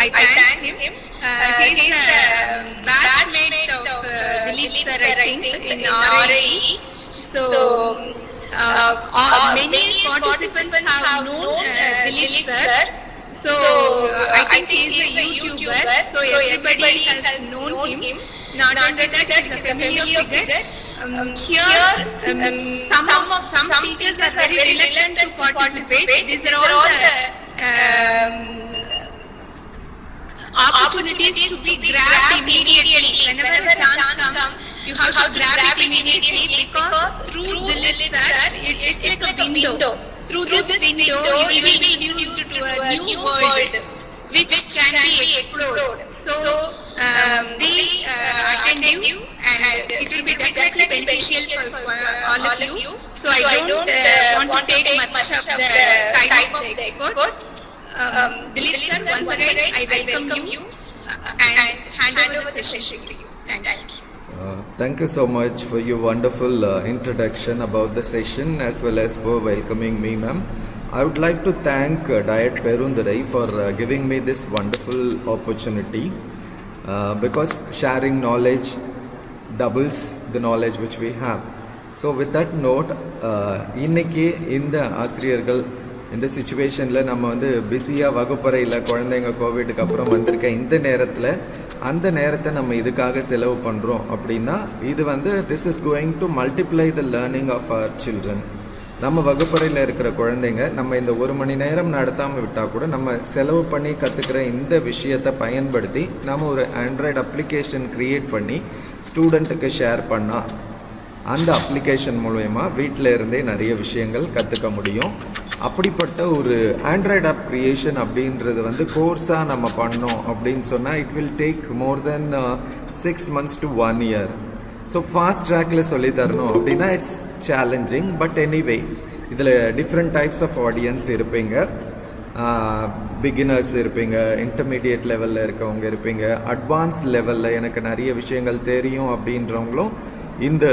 I thank him. He's a batchmate of Dilip sir, I think, in RAE. So many participants have known Dilip sir. So I think he is a YouTuber. So everybody has known him. Not only that, he is a familiar figure. Here, some teachers are very reluctant to participate. These are all the opportunities to be grabbed immediately. Whenever a chance comes, you have to grab it immediately, because through Dilip sir, it's like a window. Through this window, you will be introduced to a new world which can be explored. So be attentive, and it will be definitely beneficial for all of you. So I don't want to take much of the time of the expert. Dilip sir, once again, I welcome you and hand over the session to you. Thank you. Thank you so much for your wonderful introduction about the session, as well as for welcoming me, ma'am. I would like to thank Diet Perundurai for giving me this wonderful opportunity, because sharing knowledge doubles the knowledge which we have. So with that note, இன்னைக்கு இந்த ஆசிரியர்கள் இந்த சிச்சுவேஷனில் நம்ம வந்து பிஸியாக வகுப்பறையில் குழந்தைங்க கோவிடுக்கு அப்புறம் வந்திருக்க இந்த நேரத்தில் அந்த நேரத்தை நம்ம இதுக்காக செலவு பண்ணுறோம் அப்படின்னா இது வந்து this is going to multiply the learning of our children. நம்ம வகுப்பறையில் இருக்கிற குழந்தைங்க நம்ம இந்த 1 மணி நேரம் நடத்தாமல் விட்டால் கூட நம்ம செலவு பண்ணி கற்றுக்கிற இந்த விஷயத்தை பயன்படுத்தி நம்ம ஒரு ஆண்ட்ராய்டு அப்ளிகேஷன் க்ரியேட் பண்ணி ஸ்டூடெண்ட்டுக்கு ஷேர் பண்ணால் அந்த அப்ளிகேஷன் மூலயமா வீட்டில் இருந்தே நிறைய விஷயங்கள் கற்றுக்க முடியும். அப்படிப்பட்ட ஒரு ஆண்ட்ராய்டு ஆப் க்ரியேஷன் அப்படின்றது வந்து கோர்ஸாக நம்ம பண்ணோம் அப்படின்னு சொன்னால் it will take more then 6 months to 1 year. So fast ட்ராக்கில் சொல்லி தரணும் அப்படின்னா இட்ஸ் சேலஞ்சிங். பட் எனிவே இதில் டிஃப்ரெண்ட் டைப்ஸ் ஆஃப் ஆடியன்ஸ் இருப்பீங்க. பிகினர்ஸ் இருப்பீங்க, இன்டர்மீடியட் லெவலில் இருக்கவங்க இருப்பீங்க, அட்வான்ஸ் லெவலில் எனக்கு நிறைய விஷயங்கள் தெரியும் அப்படின்றவங்களும் இந்த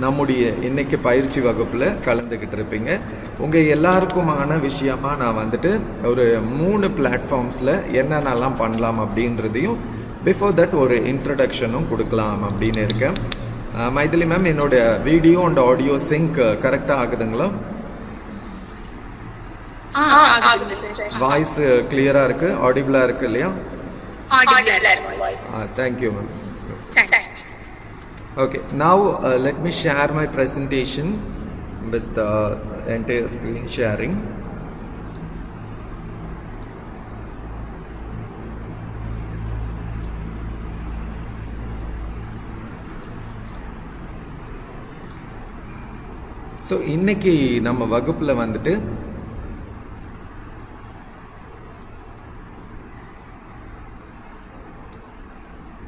நம்முடைய இன்றைக்கி பயிற்சி வகுப்பில் கலந்துக்கிட்டு இருப்பீங்க. உங்கள் எல்லாருக்குமான விஷயமாக நான் வந்துட்டு ஒரு 3 பிளாட்ஃபார்ம்ஸில் என்னென்னலாம் பண்ணலாம் அப்படின்றதையும் பிஃபோர் தட் ஒரு இன்ட்ரடக்ஷனும் கொடுக்கலாம் அப்படின்னு இருக்கேன். மைதிலி மேம், என்னோடய வீடியோ அண்ட் ஆடியோ சிங்க் கரெக்டாக ஆகுதுங்களா? வாய்ஸ் கிளியராக இருக்குது, ஆடிபிளாக இருக்குது இல்லையா? Thank you ma'am. Okay, now let me share my presentation with entire screen sharing. So இன்னைக்கு நம்ம வகுப்புல வந்துட்டு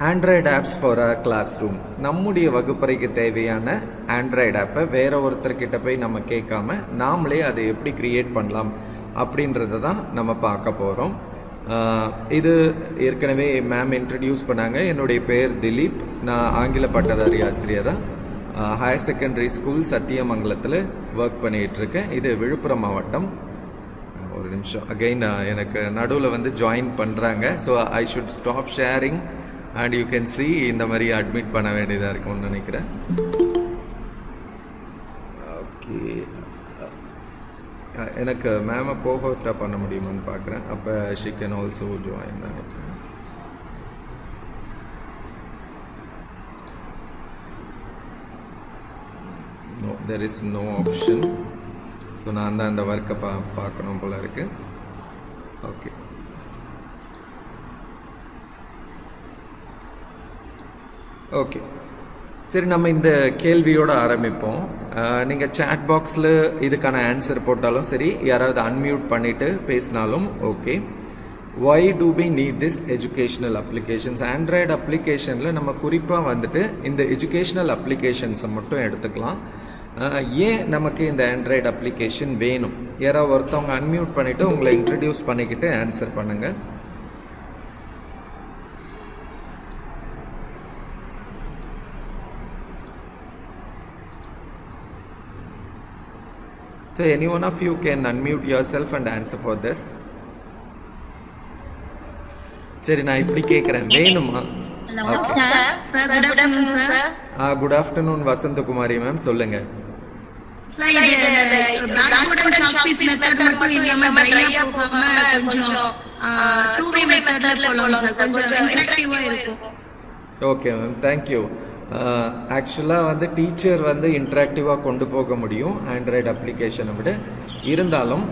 Android apps for a classroom. நம்முடைய வகுப்பறைக்கு தேவையான ஆண்ட்ராய்டு ஆப்பை வேற ஒருத்தர்கிட்ட போய் நம்ம கேட்காம நாமளே அதை எப்படி க்ரியேட் பண்ணலாம் அப்படின்றத தான் நம்ம பார்க்க போகிறோம். இது ஏற்கனவே மேம் இன்ட்ரடியூஸ் பண்ணாங்க. என்னுடைய பேர் திலீப். நான் ஆங்கில பட்டதாரி ஆசிரியராக ஹையர் செகண்டரி ஸ்கூல் சத்தியமங்கலத்தில் ஒர்க் பண்ணிகிட்ருக்கேன். இது விழுப்புரம் மாவட்டம். ஒரு நிமிஷம், அகெயின் எனக்கு நடுவில் வந்து ஜாயின் பண்ணுறாங்க. So I should stop sharing and you can see இந்த மாதிரி அட்மிட் பண்ண வேண்டியதாக இருக்கும்னு நினைக்கிறேன். ஓகே, எனக்கு மேமை கோஹோஸ்டாக பண்ண முடியுமான்னு பார்க்குறேன். அப்போ she can also join. No, there is no option. So நான் தான் அந்த ஒர்க்கை பார்க்கணும் போல இருக்குது. ஓகே, ஓகே, சரி, நம்ம இந்த கேள்வியோடு ஆரம்பிப்போம். நீங்கள் சேட் பாக்ஸில் இதுக்கான ஆன்சர் போட்டாலும் சரி, யாராவது அன்மியூட் பண்ணிவிட்டு பேசினாலும் okay. Why do we need this educational applications? Android அப்ளிகேஷனில் நம்ம குறிப்பாக வந்துட்டு இந்த எஜுகேஷ்னல் அப்ளிகேஷன்ஸை மட்டும் எடுத்துக்கலாம். ஏன் நமக்கு இந்த ஆண்ட்ராய்டு அப்ளிகேஷன் வேணும்? யாராவது ஒருத்தவங்க அன்மியூட் பண்ணிவிட்டு உங்களை இன்ட்ரடியூஸ் பண்ணிக்கிட்டு ஆன்சர் பண்ணுங்கள். So any one of you can unmute yourself and answer for this. சரி, நான் இப்படி கேட்குறேன், வேணுமா? Hello, sir. Sir, good afternoon, sir. Good afternoon Vasanthakumari ma'am, சொல்லுங்கள். Sir, இது blackboard and chalk piece method மட்டும் இல்லாம dry-ஆ போகாம கொஞ்சம் two-way methodல போலாம் sir. கொஞ்சம் interactive-ஆ இருக்கும். Okay ma'am, thank you. ஆக்சுவலாக வந்து டீச்சர் வந்து இன்ட்ராக்டிவாக கொண்டு போக முடியும் ஆண்ட்ராய்டு அப்ளிகேஷனை விட. இருந்தாலும்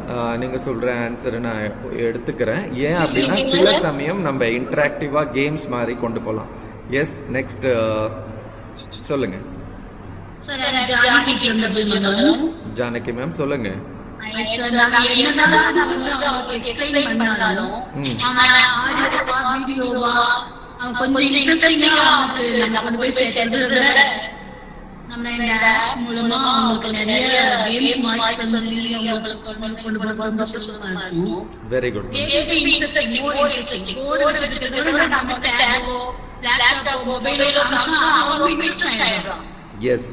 நீங்கள் சொல்கிற ஆன்சரை நான் எடுத்துக்கிறேன். ஏன் அப்படின்னா சில சமயம் நம்ம இன்ட்ராக்டிவாக கேம்ஸ் மாதிரி கொண்டு போகலாம். எஸ், நெக்ஸ்ட் சொல்லுங்கள். ஜானகி மேம், சொல்லுங்கள். Very good. எஸ்,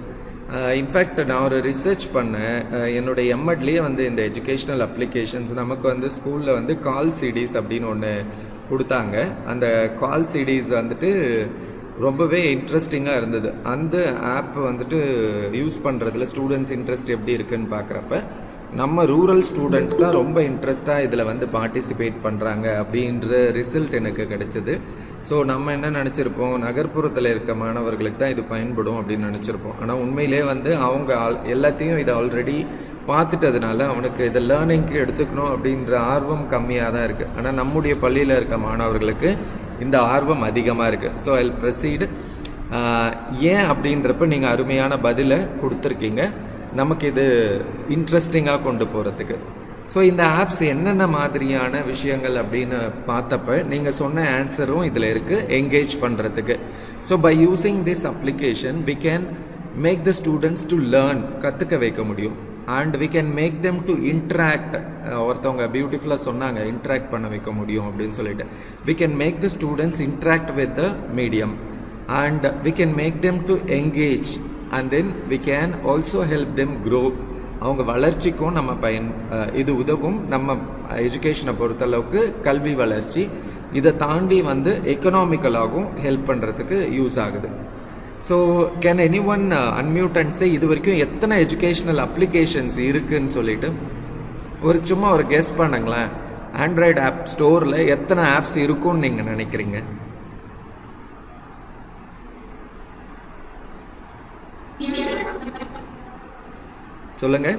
இன்ஃபேக்ட் நான் ஒரு ரிசர்ச் பண்ணேன். என்னுடைய எம்எட்லேயே வந்து இந்த எஜுகேஷ்னல் அப்ளிகேஷன்ஸ் நமக்கு வந்து ஸ்கூலில் வந்து கால் சிடிஸ் அப்படின்னு ஒன்று கொடுத்தாங்க. அந்த கால் சிடிஸ் வந்துட்டு ரொம்பவே இன்ட்ரெஸ்டிங்காக இருந்தது. அந்த ஆப் வந்துட்டு யூஸ் பண்ணுறதுல ஸ்டூடெண்ட்ஸ் இன்ட்ரெஸ்ட் எப்படி இருக்குதுன்னு பார்க்குறப்ப நம்ம ரூரல் ஸ்டூடெண்ட்ஸ் தான் ரொம்ப இன்ட்ரெஸ்ட்டாக இதில் வந்து பார்ட்டிசிபேட் பண்ணுறாங்க அப்படின்ற ரிசல்ட் எனக்கு கிடைச்சிது. ஸோ நம்ம என்ன நினச்சிருப்போம், நகர்ப்புறத்தில் இருக்க மாணவர்களுக்கு தான் இது பயன்படும் அப்படின்னு நினச்சிருப்போம். ஆனால் உண்மையிலே வந்து அவங்க எல்லாத்தையும் இதை ஆல்ரெடி பார்த்துட்டதுனால அவனுக்கு இதை லேர்னிங்க்கு எடுத்துக்கணும் அப்படின்ற ஆர்வம் கம்மியாக தான் இருக்குது. ஆனால் நம்முடைய பள்ளியில் இருக்க மாணவர்களுக்கு இந்த ஆர்வம் அதிகமாக இருக்குது. So I proceed. ஏன் அப்படின்றப்ப நீங்கள் அருமையான பதிலை கொடுத்துருக்கீங்க, நமக்கு இது இன்ட்ரெஸ்டிங்காக கொண்டு போகிறதுக்கு. ஸோ இந்த ஆப்ஸ் என்னென்ன மாதிரியான விஷயங்கள் அப்படின்னு பார்த்தப்ப நீங்கள் சொன்ன ஆன்சரும் இதில் இருக்குது, என்கேஜ் பண்ணுறதுக்கு. So by using this application we can make the students to learn, கற்றுக்க வைக்க முடியும். And we can make them to interact. ஒருத்தவங்க பியூட்டிஃபுல்லாக சொன்னாங்க, இன்ட்ராக்ட் பண்ண வைக்க முடியும் அப்படின்னு சொல்லிட்டு. We can make the students interact with the medium and we can make them to engage and then we can also help them grow. அவங்க வளர்ச்சிக்கும் நம்ம இது உதவும். நம்ம எஜுகேஷனை பொறுத்தளவுக்கு கல்வி வளர்ச்சி, இதை தாண்டி வந்து எக்கனாமிக்கலாகவும் ஹெல்ப் பண்ணுறதுக்கு யூஸ் ஆகுது. So can any one unmute and say இது வரைக்கும் எத்தனை எஜுகேஷ்னல் அப்ளிகேஷன்ஸ் இருக்குதுன்னு சொல்லிட்டு சும்மா ஒரு கெஸ் பண்ணுங்களேன். ஆண்ட்ராய்டு ஆப் ஸ்டோரில் எத்தனை ஆப்ஸ் இருக்கும்னு நீங்கள் நினைக்கிறீங்க? சொல்லுங்க.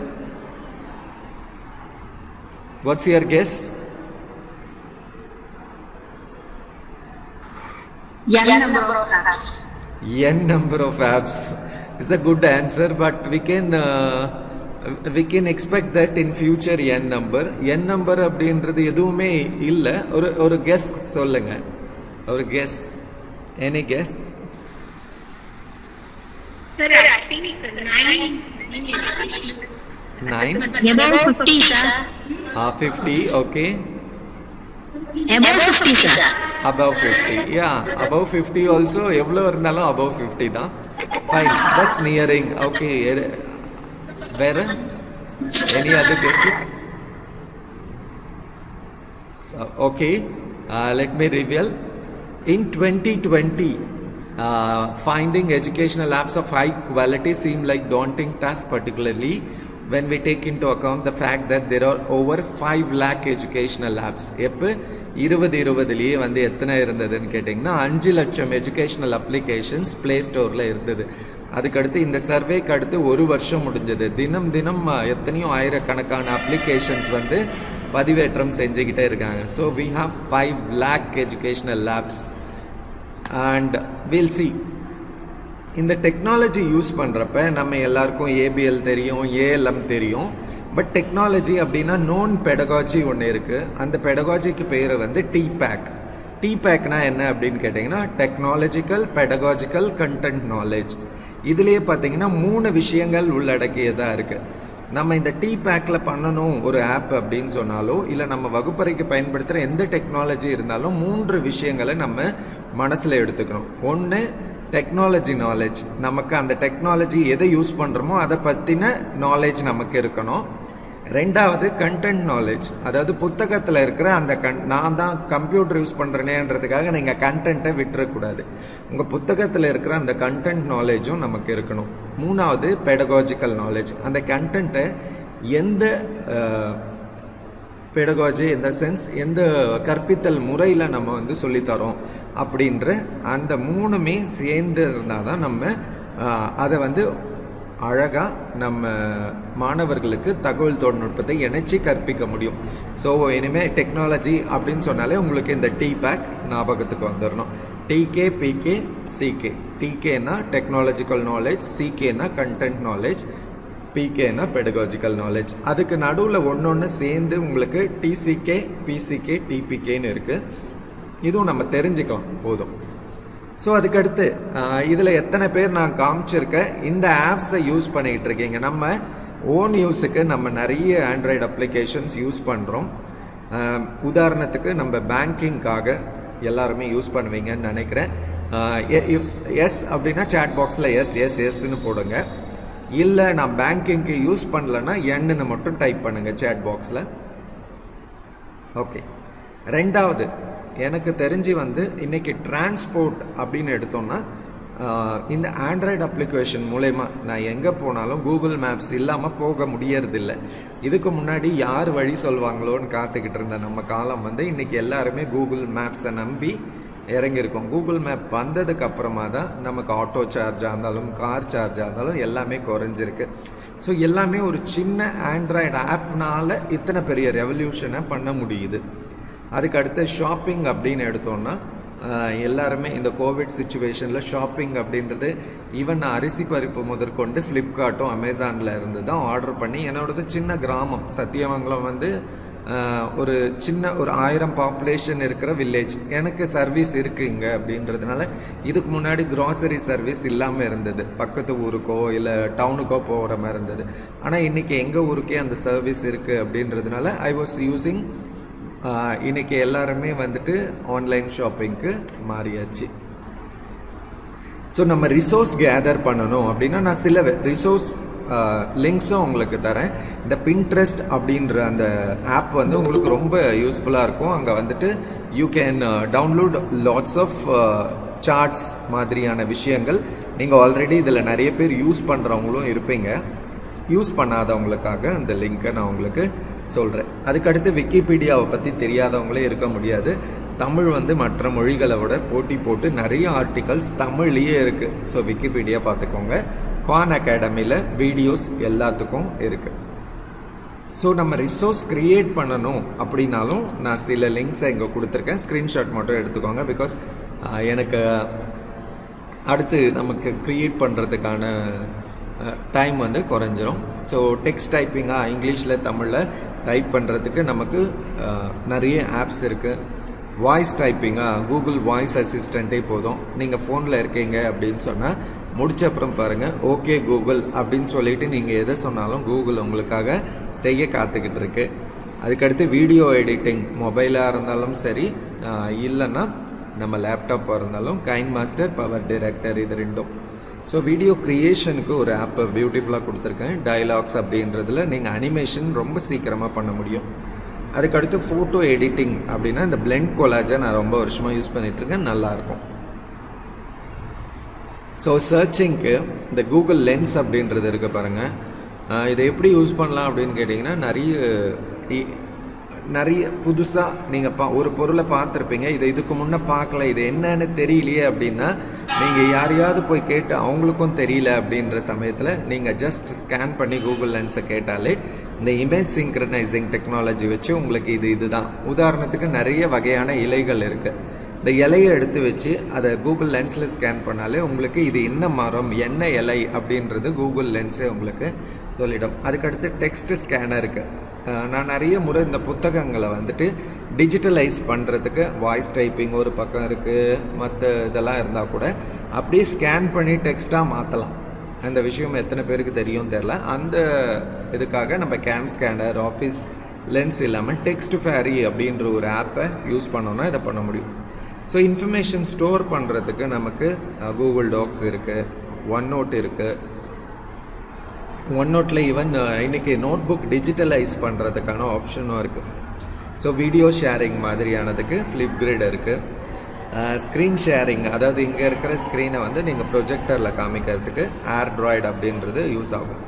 What's your guess? n number of apps is a good answer, but we can expect that in future n number அப்படின்றது எதுவுமே இல்லை. ஒரு கெஸ் சொல்லுங்க, ஒரு guess. Any guess? Sir, I think 9? Above 50, sir. 50, okay. Above 50, sir. Above 50, yeah. Above 50 also, எவ்வளோ இருந்தாலும் above 50 தான். Fine, that's nearing. Okay, வேறு? Any other guesses? So, okay, let me reveal. In 2020, finding educational apps of high quality seemed like daunting task, particularly when we take into account the fact that there are over 5 lakh educational apps. எப்போ 2020லேயே வந்து எத்தனை இருந்ததுன்னு கேட்டிங்கன்னா 5 லட்சம் educational applications play ஸ்டோரில் இருந்தது. அதுக்கடுத்து இந்த சர்வேக்கு அடுத்து ஒரு வருஷம் முடிஞ்சது. தினம் எத்தனையோ ஆயிரக்கணக்கான அப்ளிகேஷன்ஸ் வந்து பதிவேற்றம் செஞ்சுக்கிட்டே இருக்காங்க. So we have 5 lakh educational apps and will see. இந்த டெக்னாலஜி யூஸ் பண்ணுறப்ப நம்ம எல்லாருக்கும் ஏபிஎல் தெரியும், ஏஎல்எம் தெரியும். பட் டெக்னாலஜி அப்படின்னா நோன் பெடகாஜி ஒன்று இருக்குது. அந்த பெடகாஜிக்கு பேர் வந்து டிபேக். டிபேக்னா என்ன அப்படின்னு கேட்டிங்கன்னா டெக்னாலஜிக்கல் பெடகாஜிக்கல் கண்டென்ட் நாலேஜ். இதுலேயே பார்த்தீங்கன்னா 3 விஷயங்கள் உள்ளடக்கியதாக இருக்குது. நம்ம இந்த டிபேக்கில் பண்ணணும் ஒரு ஆப் அப்படின்னு சொன்னாலோ இல்லை நம்ம வகுப்பறைக்கு பயன்படுத்துகிற எந்த டெக்னாலஜி இருந்தாலும் 3 விஷயங்களை நம்ம மனசில் எடுத்துக்கணும். ஒன்று டெக்னாலஜி நாலேஜ், நமக்கு அந்த டெக்னாலஜி எதை யூஸ் பண்ணுறோமோ அதை பற்றின நாலேஜ் நமக்கு இருக்கணும். ரெண்டாவது கண்டென்ட் நாலேஜ், அதாவது புத்தகத்தில் இருக்கிற அந்த நான் தான் கம்ப்யூட்டர் யூஸ் பண்ணுறேனேன்றதுக்காக நீங்கள் கண்டென்ட்டை விட்டுறக்கூடாது. உங்கள் புத்தகத்தில் இருக்கிற அந்த கண்டென்ட் நாலேஜும் நமக்கு இருக்கணும். மூணாவது பெடகாஜிக்கல் நாலேஜ், அந்த கண்டென்ட்டை எந்த பெடகாஜி இந்த சென்ஸ் எந்த கற்பித்தல் முறையில் நம்ம வந்து சொல்லித்தரோம் அப்படின்ற அந்த மூணுமே சேர்ந்து இருந்தால் தான் நம்ம அதை வந்து அழகாக நம்ம மாணவர்களுக்கு தகவல் தொழில்நுட்பத்தை இணைச்சி கற்பிக்க முடியும். ஸோ இனிமேல் டெக்னாலஜி அப்படின்னு சொன்னாலே உங்களுக்கு இந்த TPAC ஞாபகத்துக்கு வந்துடணும். TK, PK, CK. TKனா டெக்னாலஜிக்கல் நாலேஜ், CKனா கண்டென்ட் நாலேஜ், PKனா பெடகாஜிக்கல் நாலேஜ். அதுக்கு நடுவில் ஒன்று சேர்ந்து உங்களுக்கு TCK, PCK, TPKன்னு இருக்குது. இதுவும் நம்ம தெரிஞ்சுக்கலாம் போதும். ஸோ அதுக்கடுத்து இதில் எத்தனை பேர் நான் காமிச்சிருக்கேன் இந்த ஆப்ஸை யூஸ் பண்ணிகிட்டு இருக்கீங்க? நம்ம ஓன் யூஸுக்கு நம்ம நிறைய ஆண்ட்ராய்டு அப்ளிகேஷன்ஸ் யூஸ் பண்ணுறோம். உதாரணத்துக்கு நம்ம பேங்கிங்காக எல்லாருமே யூஸ் பண்ணுவீங்கன்னு நினைக்கிறேன். இஃப் எஸ் அப்படின்னா சேட் பாக்ஸில் எஸ்ன்னு போடுங்க. இல்லை நான் பேங்கிங்க்கு யூஸ் பண்ணலன்னா என்னன்னு மட்டும் டைப் பண்ணுங்கள் சேட் பாக்ஸில். ஓகே. ரெண்டாவது, எனக்கு தெரிஞ்சு வந்து இன்றைக்கி டிரான்ஸ்போர்ட் அப்படின்னு எடுத்தோம்னா இந்த ஆண்ட்ராய்டு அப்ளிகேஷன் மூலயமா நான் எங்கே போனாலும் கூகுள் மேப்ஸ் இல்லாமல் போக முடியறதில்ல. இதுக்கு முன்னாடி யார் வழி சொல்லுவாங்களோன்னு காத்துக்கிட்டு இருந்த நம்ம காலம் வந்து இன்றைக்கி எல்லாருமே கூகுள் மேப்ஸை நம்பி இறங்கியிருக்கோம். கூகுள் மேப் வந்ததுக்கு அப்புறமா தான் நமக்கு ஆட்டோ சார்ஜாக இருந்தாலும் கார் சார்ஜாக இருந்தாலும் எல்லாமே குறைஞ்சிருக்கு. ஸோ எல்லாமே ஒரு சின்ன ஆண்ட்ராய்டு ஆப்னால் இத்தனை பெரிய ரெவல்யூஷனை பண்ண முடியுது. அதுக்கடுத்து ஷாப்பிங் அப்படின்னு எடுத்தோன்னா எல்லாருமே இந்த கோவிட் சுச்சுவேஷனில் ஷாப்பிங் அப்படின்றது ஈவன் நான் அரிசி பருப்பு முதற்கொண்டு ஃப்ளிப்கார்ட்டும் அமேசானில் இருந்து தான் ஆர்டர் பண்ணி, என்னோடது சின்ன கிராமம் சத்தியமங்கலம் வந்து ஒரு சின்ன ஒரு 1000 பாப்புலேஷன் இருக்கிற வில்லேஜ். எனக்கு சர்வீஸ் இருக்குது இங்கே அப்படின்றதுனால இதுக்கு முன்னாடி க்ராசரி சர்வீஸ் இல்லாமல் இருந்தது. பக்கத்து ஊருக்கோ இல்லை டவுனுக்கோ போகிற மாதிரி இருந்தது. ஆனால் இன்றைக்கி எங்கள் ஊருக்கே அந்த சர்வீஸ் இருக்குது அப்படின்றதுனால ஐ வாஸ் யூஸிங். இன்றைக்கி எல்லாருமே வந்துட்டு ஆன்லைன் ஷாப்பிங்க்கு மாறியாச்சு. ஸோ நம்ம ரிசோர்ஸ் கேதர் பண்ணணும் அப்படின்னா நான் சில ரிசோர்ஸ் லிங்க்ஸும் உங்களுக்கு தரேன். இந்த பின்ட்ரெஸ்ட் அப்படின்ற அந்த ஆப் வந்து உங்களுக்கு ரொம்ப யூஸ்ஃபுல்லாக இருக்கும். அங்கே வந்துட்டு you can download lots of charts மாதிரியான விஷயங்கள். நீங்கள் ஆல்ரெடி இதில் நிறைய பேர் யூஸ் பண்ணுறவங்களும் இருப்பீங்க. யூஸ் பண்ணாதவங்களுக்காக அந்த லிங்க்கை நான் உங்களுக்கு சொல்கிறேன். அதுக்கடுத்து விக்கிபீடியாவை பற்றி தெரியாதவங்களே இருக்க முடியாது. தமிழ் வந்து மற்ற மொழிகளை விட போட்டி போட்டு நிறைய ஆர்டிகல்ஸ் தமிழ்லேயே இருக்குது. ஸோ விக்கிபீடியா பார்த்துக்கோங்க. கான் அகாடமியில் வீடியோஸ் எல்லாத்துக்கும் இருக்குது. ஸோ நம்ம ரிசோர்ஸ் க்ரியேட் பண்ணணும் அப்படின்னாலும் நான் சில லிங்க்ஸை இங்கே கொடுத்துருக்கேன். ஸ்க்ரீன்ஷாட் மட்டும் எடுத்துக்கோங்க. பிகாஸ் எனக்கு அடுத்து நமக்கு க்ரியேட் பண்ணுறதுக்கான டைம் வந்து குறைஞ்சிரும். ஸோ டெக்ஸ்ட் டைப்பிங்காக இங்கிலீஷில் தமிழில் டைப் பண்ணுறதுக்கு நமக்கு நிறைய ஆப்ஸ் இருக்குது. வாய்ஸ் டைப்பிங்காக கூகுள் வாய்ஸ் அசிஸ்டண்ட்டே போதும். நீங்கள் ஃபோனில் இருக்கீங்க அப்படின்னு சொன்னால் முடிச்ச அப்புறம் பாருங்கள் ஓகே கூகுள் அப்படின்னு சொல்லிவிட்டு நீங்கள் எதை சொன்னாலும் கூகுள் உங்களுக்காக செய்ய காத்துக்கிட்டு இருக்கு. அதுக்கடுத்து வீடியோ எடிட்டிங் மொபைலாக இருந்தாலும் சரி, இல்லைன்னா நம்ம லேப்டாப்பாக இருந்தாலும் கைன் மாஸ்டர், பவர் டைரக்டர், இது ரெண்டும். ஸோ வீடியோ க்ரியேஷனுக்கு ஒரு ஆப்பை பியூட்டிஃபுல்லாக கொடுத்துருக்கேன். டயலாக்ஸ் அப்படின்றதுல நீங்கள் அனிமேஷன் ரொம்ப சீக்கிரமாக பண்ண முடியும். அதுக்கடுத்து ஃபோட்டோ எடிட்டிங் அப்படின்னா இந்த பிளெண்ட் கொலாஜை நான் ரொம்ப வருஷமாக யூஸ் பண்ணிகிட்ருக்கேன். நல்லாயிருக்கும். ஸோ சர்ச்சிங்க்கு இந்த கூகுள் லென்ஸ் அப்படின்றது இருக்குது பாருங்கள். இதை எப்படி யூஸ் பண்ணலாம் அப்படின்னு கேட்டிங்கன்னா நிறைய புதுசாக நீங்கள் ஒரு பொருளை பார்த்துருப்பீங்க. இதுக்கு முன்னே பார்க்கல, இது என்னன்னு தெரியலையே அப்படின்னா நீங்கள் யாரையாவது போய் கேட்டு அவங்களுக்கும் தெரியல அப்படின்ற சமயத்தில் நீங்கள் ஜஸ்ட் ஸ்கேன் பண்ணி கூகுள் லென்ஸை கேட்டாலே இந்த இமேஜ் சிங்க்ரனைசிங் டெக்னாலஜி வச்சு உங்களுக்கு இதுதான். உதாரணத்துக்கு நிறைய வகையான இலைகள் இருக்குது. இந்த இலையை எடுத்து வச்சு அதை கூகுள் லென்ஸில் ஸ்கேன் பண்ணாலே உங்களுக்கு இது என்ன மரம் என்ன இலை அப்படின்றது கூகுள் லென்ஸே உங்களுக்கு சொல்லிடும். அதுக்கடுத்து டெக்ஸ்ட் ஸ்கேனருக்கு நான் நிறைய முறை இந்த புத்தகங்களை வந்துட்டு டிஜிட்டலைஸ் பண்ணுறதுக்கு வாய்ஸ் டைப்பிங் ஒரு பக்கம் இருக்குது. மற்ற இதெல்லாம் இருந்தால் கூட அப்படியே ஸ்கேன் பண்ணி டெக்ஸ்ட்டாக மாற்றலாம். அந்த விஷயம் எத்தனை பேருக்கு தெரியும் தெரில. அந்த இதுக்காக நம்ம கேம் ஸ்கேனர், ஆஃபீஸ் லென்ஸ் இல்லாமல் டெக்ஸ்ட் ஃபேரி அப்படின்ற ஒரு ஆப்பை யூஸ் பண்ணோன்னா இதை பண்ண முடியும். ஸோ இன்ஃபர்மேஷன் ஸ்டோர் பண்ணுறதுக்கு நமக்கு கூகுள் டாக்ஸ் இருக்குது, ஒன் நோட் இருக்குது. ஒன் நோட்டில் ஈவன் இன்றைக்கி நோட் புக் டிஜிட்டலைஸ் பண்ணுறதுக்கான ஆப்ஷனும் இருக்குது. ஸோ வீடியோ ஷேரிங் மாதிரியானதுக்கு ஃப்ளிப்கிரிட் இருக்குது. ஸ்க்ரீன் ஷேரிங், அதாவது இங்கே இருக்கிற ஸ்க்ரீனை வந்து நீங்கள் ப்ரொஜெக்டரில் காமிக்கிறதுக்கு ஆண்ட்ராய்டு அப்படின்றது யூஸ் ஆகும்.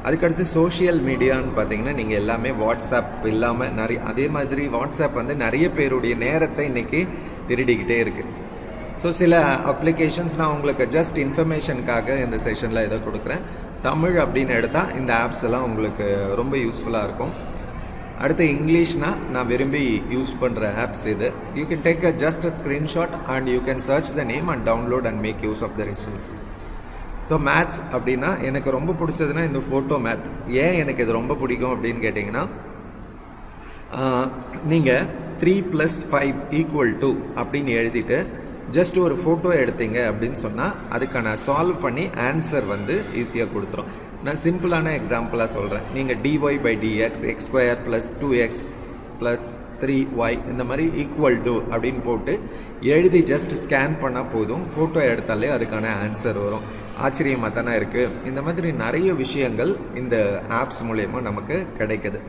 அதுக்கடுத்து சோஷியல் மீடியான்னு பார்த்தீங்கன்னா நீங்கள் எல்லாமே வாட்ஸ்அப் இல்லாமல் அதே மாதிரி வாட்ஸ்அப் வந்து நிறைய பேருடைய நேரத்தை இன்றைக்கி திருடிக்கிட்டே இருக்குது. ஸோ சில அப்ளிகேஷன்ஸ் நான் உங்களுக்கு ஜஸ்ட் இன்ஃபர்மேஷனுக்காக இந்த செஷனில் இதை கொடுக்குறேன். தமிழ் அப்படின்னு எடுத்தால் இந்த ஆப்ஸ் எல்லாம் உங்களுக்கு ரொம்ப யூஸ்ஃபுல்லாக இருக்கும். அடுத்து இங்கிலீஷ்னால் நான் விரும்பி யூஸ் பண்ணுற ஆப்ஸ் இது. You can take just a screenshot and you can search the name and download and make use of the resources. So maths அப்படின்னா எனக்கு ரொம்ப பிடிச்சதுன்னா இந்த ஃபோட்டோ மேத். ஏன் எனக்கு இது ரொம்ப பிடிக்கும் அப்படின்னு கேட்டிங்கன்னா, நீங்கள் 3 + 5 = 2 அப்படின்னு எழுதிட்டு ஜஸ்ட் ஒரு ஃபோட்டோ எடுத்தீங்க அப்படின்னு சொன்னால் அதுக்கான சால்வ் பண்ணி ஆன்சர் வந்து ஈஸியாக கொடுத்துரும். நான் சிம்பிளான எக்ஸாம்பிளாக சொல்கிறேன். நீங்கள் dy/dx x² + 2x + 3y இந்த மாதிரி = அப்படின்னு போட்டு எழுதி ஜஸ்ட் ஸ்கேன் பண்ணால் போதும், ஃபோட்டோ எடுத்தாலே அதுக்கான ஆன்சர் வரும். ஆச்சரியமாக தானே இருக்குது. இந்த மாதிரி நிறைய விஷயங்கள் இந்த ஆப்ஸ் மூலயமா நமக்கு கிடைக்குது.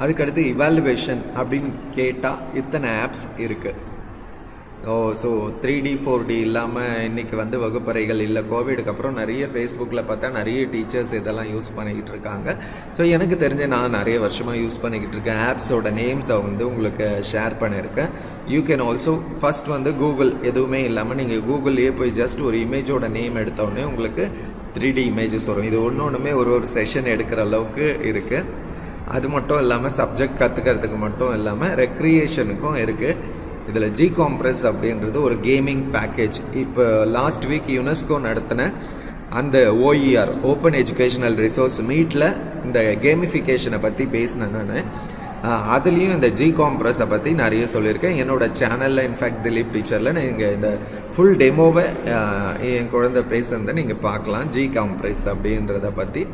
அதுக்கடுத்து இவாலுவேஷன் அப்படின்னு கேட்டால் இத்தனை ஆப்ஸ் இருக்குது. ஸோ 3D 4D இல்லாமல் இன்றைக்கி வந்து வகுப்பறைகள் இல்லை. கோவிடுக்கு அப்புறம் நிறைய ஃபேஸ்புக்கில் பார்த்தா நிறைய டீச்சர்ஸ் இதெல்லாம் யூஸ் பண்ணிக்கிட்டு இருக்காங்க. ஸோ எனக்கு தெரிஞ்ச நான் நிறைய வருஷமாக யூஸ் பண்ணிக்கிட்டு இருக்கேன். ஆப்ஸோட நேம்ஸை வந்து உங்களுக்கு ஷேர் பண்ணியிருக்கேன். யூ கேன் ஆல்சோ ஃபஸ்ட் வந்து கூகுள் எதுவுமே இல்லாமல் நீங்கள் கூகுள்லேயே போய் ஜஸ்ட் ஒரு இமேஜோட நேம் எடுத்தோடனே உங்களுக்கு 3D இமேஜஸ் வரும். இது ஒன்றுமே ஒரு செஷன் எடுக்கிற அளவுக்கு இருக்குது. அது மட்டும் இல்லாமல் சப்ஜெக்ட் கற்றுக்கிறதுக்கு மட்டும் இல்லாமல் ரெக்ரியேஷனுக்கும் இருக்குது. இதில் Gcompress அப்படின்றது ஒரு கேமிங் பேக்கேஜ். இப்போ லாஸ்ட் வீக் யுனெஸ்கோ நடத்தின அந்த OER ஓப்பன் எஜுகேஷனல் ரிசோர்ஸ் மீட்டில் இந்த கேமிஃபிகேஷனை பற்றி பேசினேன் நான். அதுலேயும் இந்த Gcompress பற்றி நிறைய சொல்லியிருக்கேன் என்னோடய சேனலில். இன்ஃபேக்ட் திலீப் டீச்சரில் நீங்கள் இந்த ஃபுல் டெமோவை என் குழந்தை பேசுனதை நீங்கள் பார்க்கலாம். Gcompress அப்படின்றத பற்றி.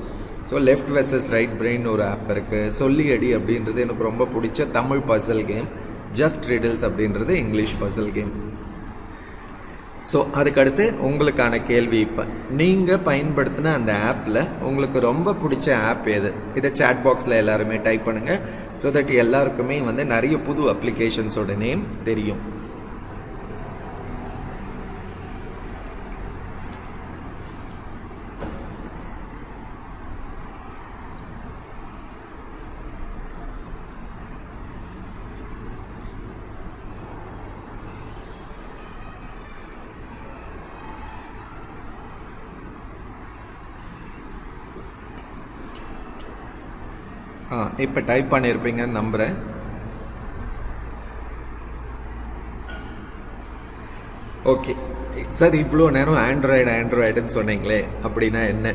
So left versus right brain ஒரு ஆப் இருக்குது. சொல்லியடி அப்படின்றது எனக்கு ரொம்ப பிடிச்ச Tamil Basil game. Just riddles அப்படின்றது இங்கிலீஷ் பசில் கேம். ஸோ அதுக்கடுத்து உங்களுக்கான கேள்வி, இப்போ நீங்கள் பயன்படுத்தின அந்த ஆப்பில் உங்களுக்கு ரொம்ப பிடிச்ச ஆப் எது? இதை சாட் பாக்ஸில் எல்லாருமே டைப் பண்ணுங்கள். ஸோ தட் எல்லாருக்குமே வந்து நிறைய புது அப்ளிகேஷன்ஸோட நேம் தெரியும். இப்போ டைப் பண்ணியிருப்பீங்கன்னு நம்புகிறேன். ஓகே சார், இவ்வளோ நேரம் ஆண்ட்ராய்டுன்னு சொன்னீங்களே, அப்படின்னா என்ன?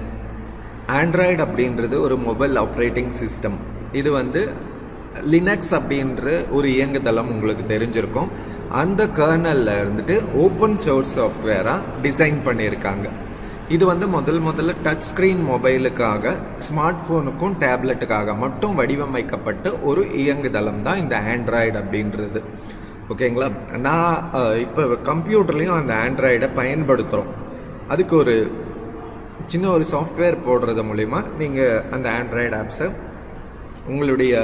ஆண்ட்ராய்டு அப்படின்றது ஒரு மொபைல் ஆப்ரேட்டிங் சிஸ்டம். இது வந்து லினக்ஸ் அப்படின்ற ஒரு இயங்குதளம் உங்களுக்கு தெரிஞ்சிருக்கும். அந்த கர்னலில் இருந்துட்டு ஓப்பன் சோர்ஸ் சாஃப்ட்வேராக டிசைன் பண்ணியிருக்காங்க. இது வந்து முதல்ல டச் ஸ்க்ரீன் மொபைலுக்காக, ஸ்மார்ட் ஃபோனுக்கும் டேப்லெட்டுக்காக மட்டும் வடிவமைக்கப்பட்ட ஒரு இயங்குதளம் தான் இந்த ஆண்ட்ராய்டு அப்படின்றது. ஓகேங்களா? நான் இப்போ கம்ப்யூட்டர்லேயும் அந்த ஆண்ட்ராய்டை பயன்படுத்துகிறோம். அதுக்கு ஒரு சின்ன ஒரு சாஃப்ட்வேர் போடுறது மூலிமா நீங்கள் அந்த ஆண்ட்ராய்டு ஆப்ஸை உங்களுடைய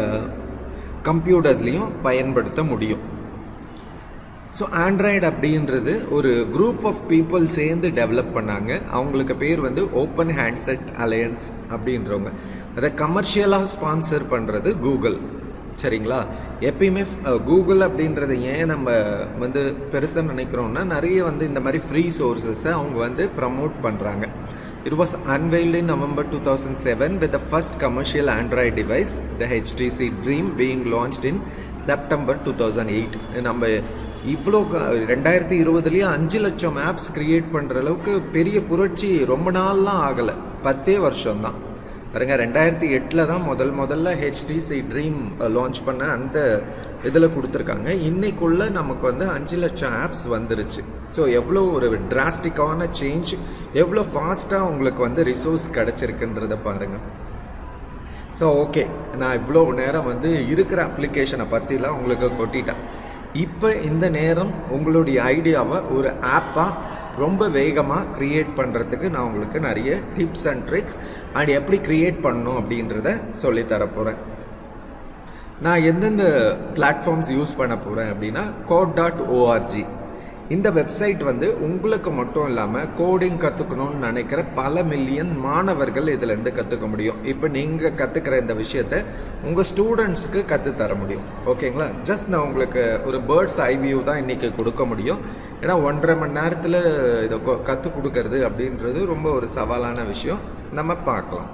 கம்ப்யூட்டர்ஸ்லேயும் பயன்படுத்த முடியும். ஸோ ஆண்ட்ராய்டு அப்படின்றது ஒரு குரூப் ஆஃப் பீப்புள் சேர்ந்து டெவலப் பண்ணாங்க. அவங்களுக்கு பேர் வந்து ஓப்பன் ஹேண்ட்செட் அலையன்ஸ் அப்படின்றவங்க. அதை கமர்ஷியலாக ஸ்பான்சர் பண்ணுறது கூகுள். சரிங்களா? எப்பயுமே கூகுள் அப்படின்றத ஏன் நம்ம வந்து பெருசாக நினைக்கிறோன்னா, நிறைய வந்து இந்த மாதிரி ஃப்ரீ சோர்ஸஸை அவங்க வந்து ப்ரமோட் பண்ணுறாங்க. It was unveiled in November 2007 with the first commercial Android device, the HTC Dream, being launched in September 2008. நம்ம இவ்வளோ 2020 5 லட்சம் ஆப்ஸ் க்ரியேட் பண்ணுற அளவுக்கு பெரிய புரட்சி ரொம்ப நாள்லாம் ஆகலை, 10 வருஷம்தான். பாருங்க, 2008 தான் முதல்ல HTC ட்ரீம் லான்ச் பண்ண அந்த இதில் கொடுத்துருக்காங்க. இன்றைக்குள்ளே நமக்கு வந்து 5 லட்சம் ஆப்ஸ் வந்துருச்சு. ஸோ எவ்வளோ ஒரு டிராஸ்டிக்கான சேஞ்ச், எவ்வளோ ஃபாஸ்ட்டாக உங்களுக்கு வந்து ரிசோர்ஸ் கிடச்சிருக்குன்றதை பாருங்கள். ஸோ ஓகே, நான் இவ்வளோ நேரம் வந்து இருக்கிற அப்ளிகேஷனை பற்றிலாம் உங்களுக்கு கொட்டிட்டேன். இப்போ இந்த நேரம் உங்களுடைய ஐடியாவை ஒரு ஆப்பாக ரொம்ப வேகமாக க்ரியேட் பண்ணுறதுக்கு நான் உங்களுக்கு நிறைய டிப்ஸ் அண்ட் ட்ரிக்ஸ் அண்ட் எப்படி க்ரியேட் பண்ணணும் அப்படின்றத சொல்லித்தரப்போகிறேன். நான் எந்தெந்த பிளாட்ஃபார்ம்ஸ் யூஸ் பண்ண போகிறேன் அப்படின்னா code.org. இந்த வெப்சைட் வந்து உங்களுக்கு மட்டும் இல்லாமல் கோடிங் கற்றுக்கணும்னு நினைக்கிற பல மில்லியன் மாணவர்கள் இதிலேருந்து கற்றுக்க முடியும். இப்போ நீங்கள் கற்றுக்கிற இந்த விஷயத்தை உங்கள் ஸ்டூடெண்ட்ஸுக்கு கற்றுத்தர முடியும். ஓகேங்களா? ஜஸ்ட் நான் உங்களுக்கு ஒரு பேர்ட்ஸ் ஐ வியூ தான் இன்றைக்கி கொடுக்க முடியும். ஏன்னா 1.5 மணி நேரத்தில் இதை கற்றுக் கொடுக்கறது அப்படின்றது ரொம்ப ஒரு சவாலான விஷயம். நம்ம பார்க்கலாம்.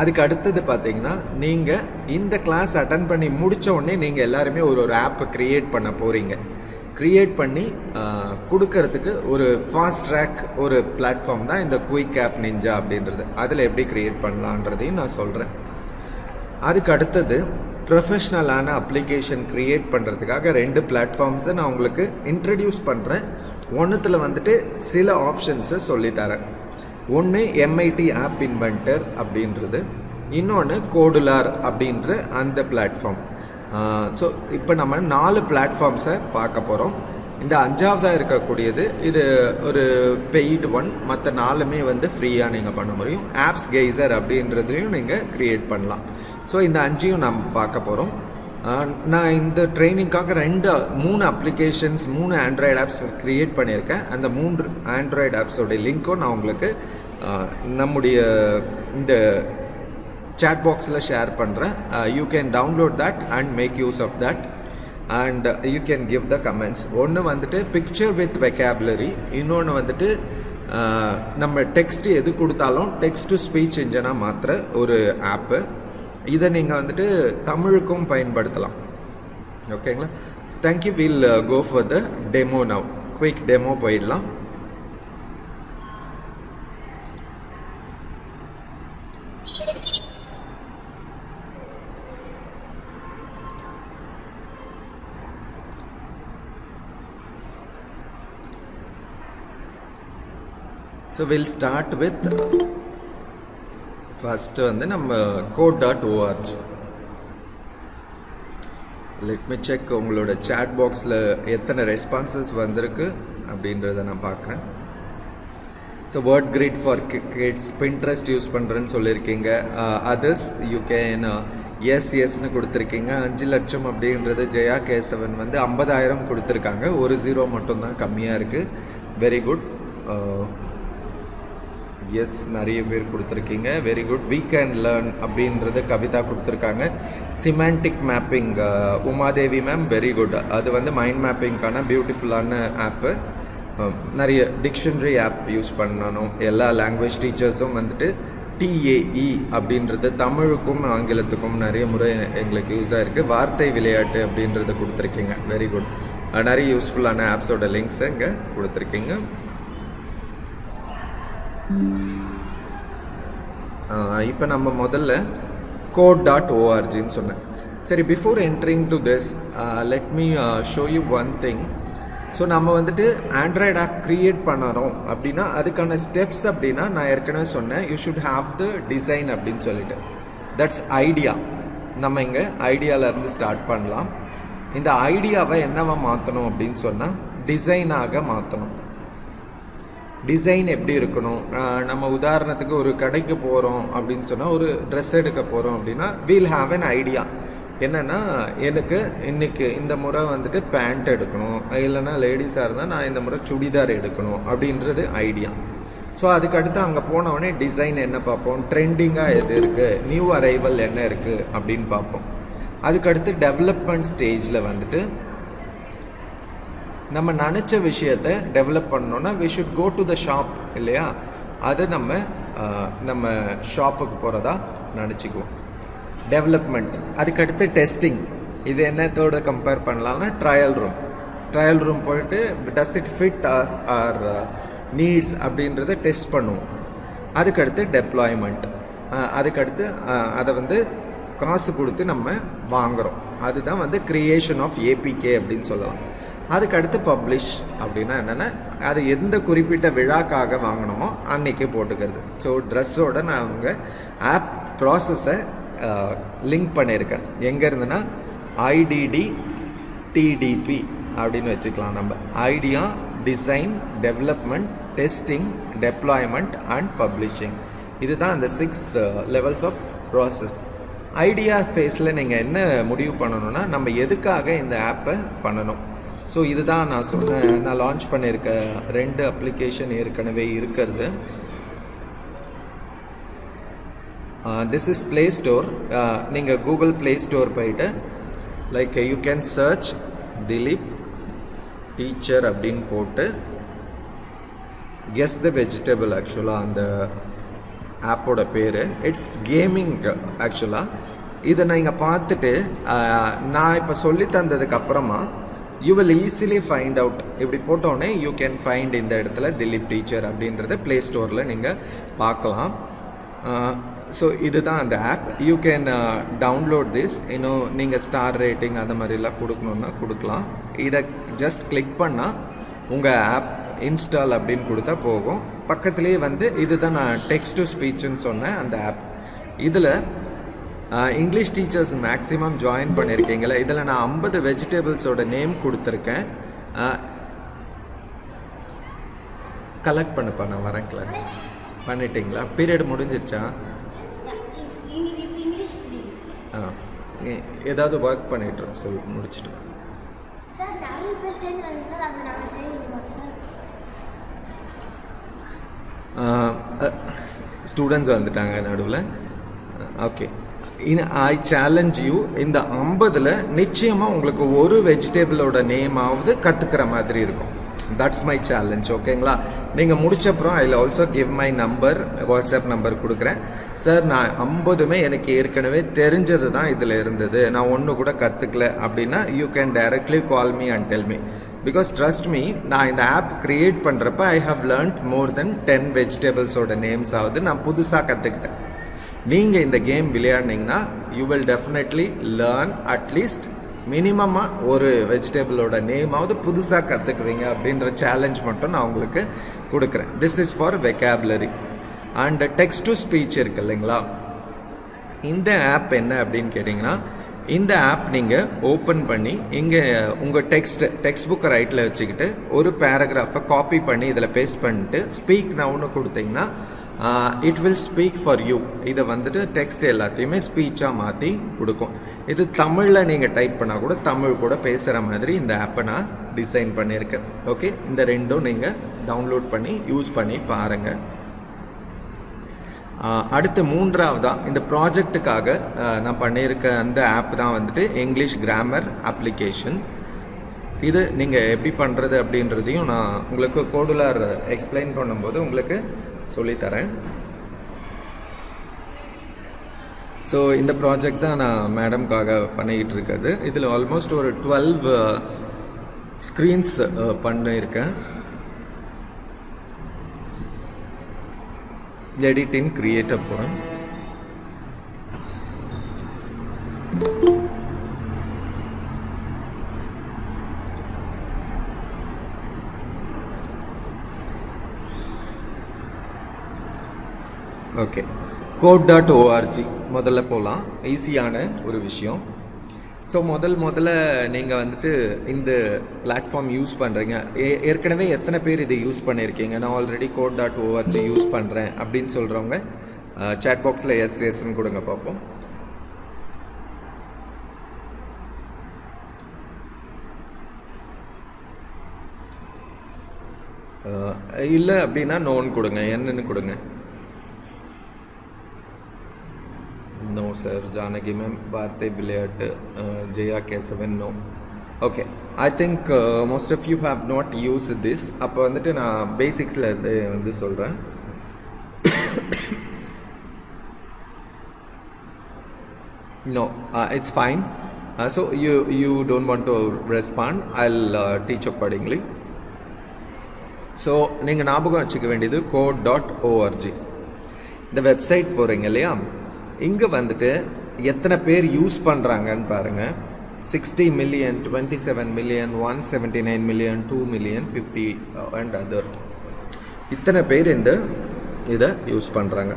அதுக்கு அடுத்தது பார்த்தீங்கன்னா, நீங்கள் இந்த கிளாஸ் அட்டன் பண்ணி முடித்த உடனே நீங்கள் எல்லாருமே ஒரு ஆப்பை க்ரியேட் பண்ண போகிறீங்க. க்ரியேட் பண்ணி கொடுக்கறதுக்கு ஒரு ஃபாஸ்ட் ட்ராக் ஒரு பிளாட்ஃபார்ம் தான் இந்த குயிக் ஆப் நிஞ்சா அப்படின்றது. அதில் எப்படி க்ரியேட் பண்ணலான்றதையும் நான் சொல்கிறேன். அதுக்கு அடுத்தது ப்ரொஃபஷ்னலான அப்ளிகேஷன் க்ரியேட் பண்ணுறதுக்காக 2 பிளாட்ஃபார்ம்ஸை நான் உங்களுக்கு இன்ட்ரடியூஸ் பண்ணுறேன். ஒன்றுத்தில் வந்துட்டு சில ஆப்ஷன்ஸை சொல்லித்தரேன். ஒன்று MIT ஆப் இன்வென்டர் அப்படின்றது, இன்னொன்று கோடுலார் அப்படின்ற அந்த பிளாட்ஃபார்ம். ஸோ இப்போ நம்ம 4 பிளாட்ஃபார்ம்ஸை பார்க்க போகிறோம். இந்த 5ஆவதாக இருக்கக்கூடியது இது ஒரு பெய்டு ஒன். மற்ற 4மே வந்து ஃப்ரீயாக நீங்கள் பண்ண முடியும். ஆப்ஸ் கெய்சர் அப்படின்றதையும் நீங்கள் க்ரியேட் பண்ணலாம். ஸோ இந்த 5ஐயும் நம்ம பார்க்க போகிறோம். நான் இந்த ட்ரைனிங்காக 3 அப்ளிகேஷன்ஸ் 3 ஆண்ட்ராய்டு ஆப்ஸ் க்ரியேட் பண்ணியிருக்கேன். அந்த 3 ஆண்ட்ராய்டு ஆப்ஸோடைய லிங்க்கும் நான் உங்களுக்கு நம்முடைய இந்த chat boxல ஷேர் பண்ணுறேன். You can download that and make use of that and you can give the comments. ஒன்று வந்துட்டு picture with vocabulary, இன்னொன்று வந்துட்டு நம்ம டெக்ஸ்ட் எது கொடுத்தாலும் டெக்ஸ்ட் டு ஸ்பீச் இன்ஜினாக மாற்றுற ஒரு ஆப்பு. இதை நீங்கள் வந்துட்டு தமிழுக்கும் பயன்படுத்தலாம். ஓகேங்களா? Thank you. Will go for the demo now. Quick demo போயிடலாம். So we'll start with first வந்து நம்ம code.org. let me check உங்களோட chat boxல எத்தனை ரெஸ்பான்சஸ் வந்திருக்கு அப்படின்றத நான் பார்க்குறேன். So word grid for kids, Pinterest use பண்ணுறேன்னு சொல்லியிருக்கீங்க. அதர்ஸ் யூ கேன் எஸ்னு கொடுத்துருக்கீங்க. 5 லட்சம் அப்படின்றது ஜெயா கேசவன் வந்து 50,000 கொடுத்துருக்காங்க. ஒரு 0 மட்டும்தான் கம்மியாக இருக்குது. Very good. எஸ், நிறைய பேர் கொடுத்துருக்கீங்க. Very good. We can learn அப்படின்றது கவிதா கொடுத்துருக்காங்க. Semantic mapping Umadevi ma'am, very good. அது வந்து மைண்ட் மேப்பிங்கான பியூட்டிஃபுல்லான ஆப்பு. நிறைய டிக்ஷனரி ஆப் யூஸ் பண்ணணும். எல்லா லாங்குவேஜ் டீச்சர்ஸும் வந்துட்டு TAE அப்படின்றது தமிழுக்கும் ஆங்கிலத்துக்கும் நிறைய முறை எங்களுக்கு யூஸாக இருக்குது. வார்த்தை விளையாட்டு அப்படின்றத கொடுத்துருக்கீங்க. Very good. நிறைய யூஸ்ஃபுல்லான ஆப்ஸோட லிங்க்ஸை இங்கே கொடுத்துருக்கீங்க. இப்போ நம்ம முதல்ல code.orgன்னு சொன்னேன். சரி, before entering to this let me show you one thing. So நம்ம வந்துட்டு ஆண்ட்ராய்டு ஆப் க்ரியேட் பண்ணணும் அப்படின்னா அதுக்கான ஸ்டெப்ஸ் அப்படின்னா நான் ஏற்கனவே சொன்னேன், you should have the design அப்படின்னு சொல்லிட்டு. That's idea. நம்ம இங்கே ஐடியாவிலேருந்து ஸ்டார்ட் பண்ணலாம். இந்த ஐடியாவை என்னவா மாற்றணும் அப்படின்னு சொன்னால் டிசைனாக மாற்றணும். டிசைன் எப்படி இருக்கணும்? நம்ம உதாரணத்துக்கு ஒரு கடைக்கு போகிறோம் அப்படின்னு சொன்னால், ஒரு ட்ரெஸ் எடுக்க போகிறோம் அப்படின்னா வீல் ஹாவ் அன் ஐடியா. என்னென்னா, எனக்கு இன்றைக்கி இந்த முறை வந்துட்டு பேண்ட் எடுக்கணும், இல்லைனா லேடிஸாக இருந்தால் நான் இந்த முறை சுடிதார் எடுக்கணும் அப்படின்றது ஐடியா. ஸோ அதுக்கடுத்து அங்கே போனவுடனே டிசைன் என்ன பார்ப்போம், ட்ரெண்டிங்காக எது இருக்குது, நியூ அரைவல் என்ன இருக்குது அப்படின்னு பார்ப்போம். அதுக்கடுத்து டெவலப்மெண்ட் ஸ்டேஜில் வந்துட்டு நம்ம நினச்ச விஷயத்தை டெவலப் பண்ணோன்னா we should go to the shop இல்லையா? அது நம்ம ஷாப்புக்கு போகிறதா நினச்சிக்குவோம். டெவலப்மெண்ட். அதுக்கடுத்து டெஸ்டிங். இது என்னத்தோடு கம்பேர் பண்ணலாம்னா ட்ரையல் ரூம் போயிட்டு does it fit R needs அப்படின்றத டெஸ்ட் பண்ணுவோம். அதுக்கடுத்து டெப்ளாய்மெண்ட். அதுக்கடுத்து அதை வந்து காசு கொடுத்து நம்ம வாங்குகிறோம். அதுதான் வந்து க்ரியேஷன் ஆஃப் APK அப்படின்னு சொல்லலாம். அதுக்கடுத்து பப்ளிஷ் அப்படின்னா என்னென்னா, அது எந்த குறிப்பிட்ட விழாக்காக வாங்கினோமோ அன்றைக்கே போட்டுக்கிறது. ஸோ ட்ரெஸ்ஸோட நான் அவங்க ஆப் ப்ராசஸை லிங்க் பண்ணியிருக்கேன். எங்கே இருந்துன்னா IDD TDP அப்படின்னு வச்சுக்கலாம். நம்ம idea design, development, testing, deployment and publishing. இதுதான் அந்த 6 levels ஆஃப் ப்ராசஸ். ஐடியா ஃபேஸில் நீங்கள் என்ன முடிவு பண்ணணும்னா நம்ம எதுக்காக இந்த ஆப்பை பண்ணணும். ஸோ இதுதான் நான் சொன்னேன். நான் லான்ச் பண்ணியிருக்க 2 அப்ளிகேஷன் ஏற்கனவே இருக்கிறது. This is play store. நீங்கள் கூகுள் ப்ளே ஸ்டோர் போயிட்டு like you can search Dileep teacher அப்படின்னு போட்டு கெஸ் த வெஜிடபிள். ஆக்சுவலாக அந்த ஆப்போட பேர் இட்ஸ் கேமிங். ஆக்சுவலாக இதை நீங்கள் பார்த்துட்டு நான் இப்போ சொல்லி தந்ததுக்கப்புறமா you will easily find out. இப்படி போட்டோன்னே யூ கேன் ஃபைண்ட் இந்த இடத்துல திலீப் டீச்சர் அப்படின்றத ப்ளே ஸ்டோரில் நீங்கள் பார்க்கலாம். ஸோ இதுதான் அந்த app. You can download this. இன்னும் நீங்கள் ஸ்டார் ரேட்டிங் அந்த மாதிரிலாம் கொடுக்கணுன்னா கொடுக்கலாம். இதை ஜஸ்ட் கிளிக் பண்ணால் உங்கள் ஆப் இன்ஸ்டால் அப்படின்னு கொடுத்தா போகும். பக்கத்துலேயே வந்து இதுதான் நான் டெக்ஸ்ட் டு ஸ்பீச்சுன்னு சொன்னேன் அந்த ஆப். இதில் இங்கிலீஷ் டீச்சர்ஸ் மேக்ஸிமம் ஜாயின் பண்ணியிருக்கீங்களே. இதில் நான் 50 வெஜிடபிள்ஸோட நேம் கொடுத்துருக்கேன். கலெக்ட் பண்ணப்பா, நான் வரேன் கிளாஸ். பண்ணிட்டீங்களா? பீரியட் முடிஞ்சிருச்சா? ஏதாவது ஒர்க் பண்ணிட்டுருக்கோம். சொல்லி முடிச்சுட்டு ஸ்டூடெண்ட்ஸ் வந்துட்டாங்க நடுவில். Okay, I challenge you. இந்த 50ல் நிச்சயமாக உங்களுக்கு ஒரு வெஜிடபிளோட நேமாவது கற்றுக்கிற மாதிரி இருக்கும். That's my challenge. ஓகேங்களா? நீங்கள் முடிச்சப்புறம் I also give my number, WhatsApp number கொடுக்குறேன். சார், நான் 50மே எனக்கு ஏற்கனவே தெரிஞ்சது தான் இதில் இருந்தது, நான் ஒன்று கூட கற்றுக்கல அப்படின்னா you can directly call me and tell me. Because trust me, நான் இந்த ஆப் க்ரியேட் பண்ணுறப்ப I have learnt more than 10 வெஜிடபிள்ஸோட நேம்ஸ் ஆகுது நான் புதுசாக கற்றுக்கிட்டேன். நீங்கள் இந்த கேம் விளையாடினீங்கன்னா you will definitely learn at least மினிமமாக ஒரு வெஜிடபிளோட நேமாவது புதுசாக கற்றுக்குவீங்க அப்படின்ற சேலஞ்ச் மட்டும் நான் உங்களுக்கு கொடுக்குறேன். This is for vocabulary. And text to speech இருக்கு இல்லைங்களா? இந்த ஆப் என்ன அப்படின்னு கேட்டிங்கன்னா, இந்த ஆப் நீங்கள் ஓப்பன் பண்ணி இங்கே உங்கள் டெக்ஸ்ட் புக்கை ரைட்டில் வச்சுக்கிட்டு ஒரு பேராகிராஃபை காப்பி பண்ணி இதில் பேஸ்ட் பண்ணிட்டு ஸ்பீக் நவுன்னு கொடுத்தீங்கன்னா it will speak for you. இதை வந்துட்டு டெக்ஸ்ட் எல்லாத்தையுமே ஸ்பீச்சாக மாற்றி கொடுக்கும். இது தமிழில் நீங்கள் டைப் பண்ணால் கூட தமிழ் கூட பேசுகிற மாதிரி இந்த ஆப்பை நான் டிசைன் பண்ணியிருக்கேன். ஓகே, இந்த ரெண்டும் நீங்கள் டவுன்லோட் பண்ணி யூஸ் பண்ணி பாருங்கள். அடுத்து 3வதாக இந்த ப்ராஜெக்ட்டுக்காக நான் பண்ணியிருக்க அந்த ஆப் தான் வந்துட்டு இங்கிலீஷ் கிராமர் அப்ளிகேஷன். இது நீங்கள் எப்படி பண்ணுறது அப்படின்றதையும் நான் உங்களுக்கு கோடுலார் எக்ஸ்பிளைன் பண்ணும்போது உங்களுக்கு சொல்லித்தரேன். ஸோ இந்த ப்ராஜெக்ட் தான் நான் மேடம்காக பண்ணிக்கிட்டு இருக்கிறது. இதில் ஆல்மோஸ்ட் ஒரு 12 ஸ்க்ரீன்ஸ் பண்ணியிருக்கேன். எடிட்டிங் கிரியேட்டர் போகிறேன். ஓகே, code.org முதல்ல போகலாம். ஈஸியான ஒரு விஷயம். ஸோ முதல்ல நீங்கள் வந்துட்டு இந்த பிளாட்ஃபார்ம் யூஸ் பண்ணுறீங்க. ஏற்கனவே எத்தனை பேர் இதை யூஸ் பண்ணியிருக்கீங்க? நான் ஆல்ரெடி code.org யூஸ் பண்ணுறேன் அப்படின்னு சொல்கிறவங்க சாட் பாக்ஸில் எஸ்ன்னு கொடுங்க பார்ப்போம். இல்லை அப்படின்னா நோன்னு கொடுங்க, என்னன்னு கொடுங்க. No sir, Janaki ma'am, Bharti Billiard, Jaya Kesavan, no. Okay, I think most of you have not used this. அப்போ வந்துட்டு நான் பேசிக்ஸில் வந்து சொல்கிறேன். No, it's fine. So you don't want to respond, I'll teach accordingly. So நீங்கள் ஞாபகம் வச்சுக்க வேண்டியது code.org. இந்த வெப்சைட் போகிறீங்க இல்லையா, இங்கே வந்துட்டு எத்தனை பேர் யூஸ் பண்ணுறாங்கன்னு பாருங்கள். 60 million, 27 million, 179 million, 2 million, 50 and other. இத்தனை பேர் இதை யூஸ் பண்ணுறாங்க.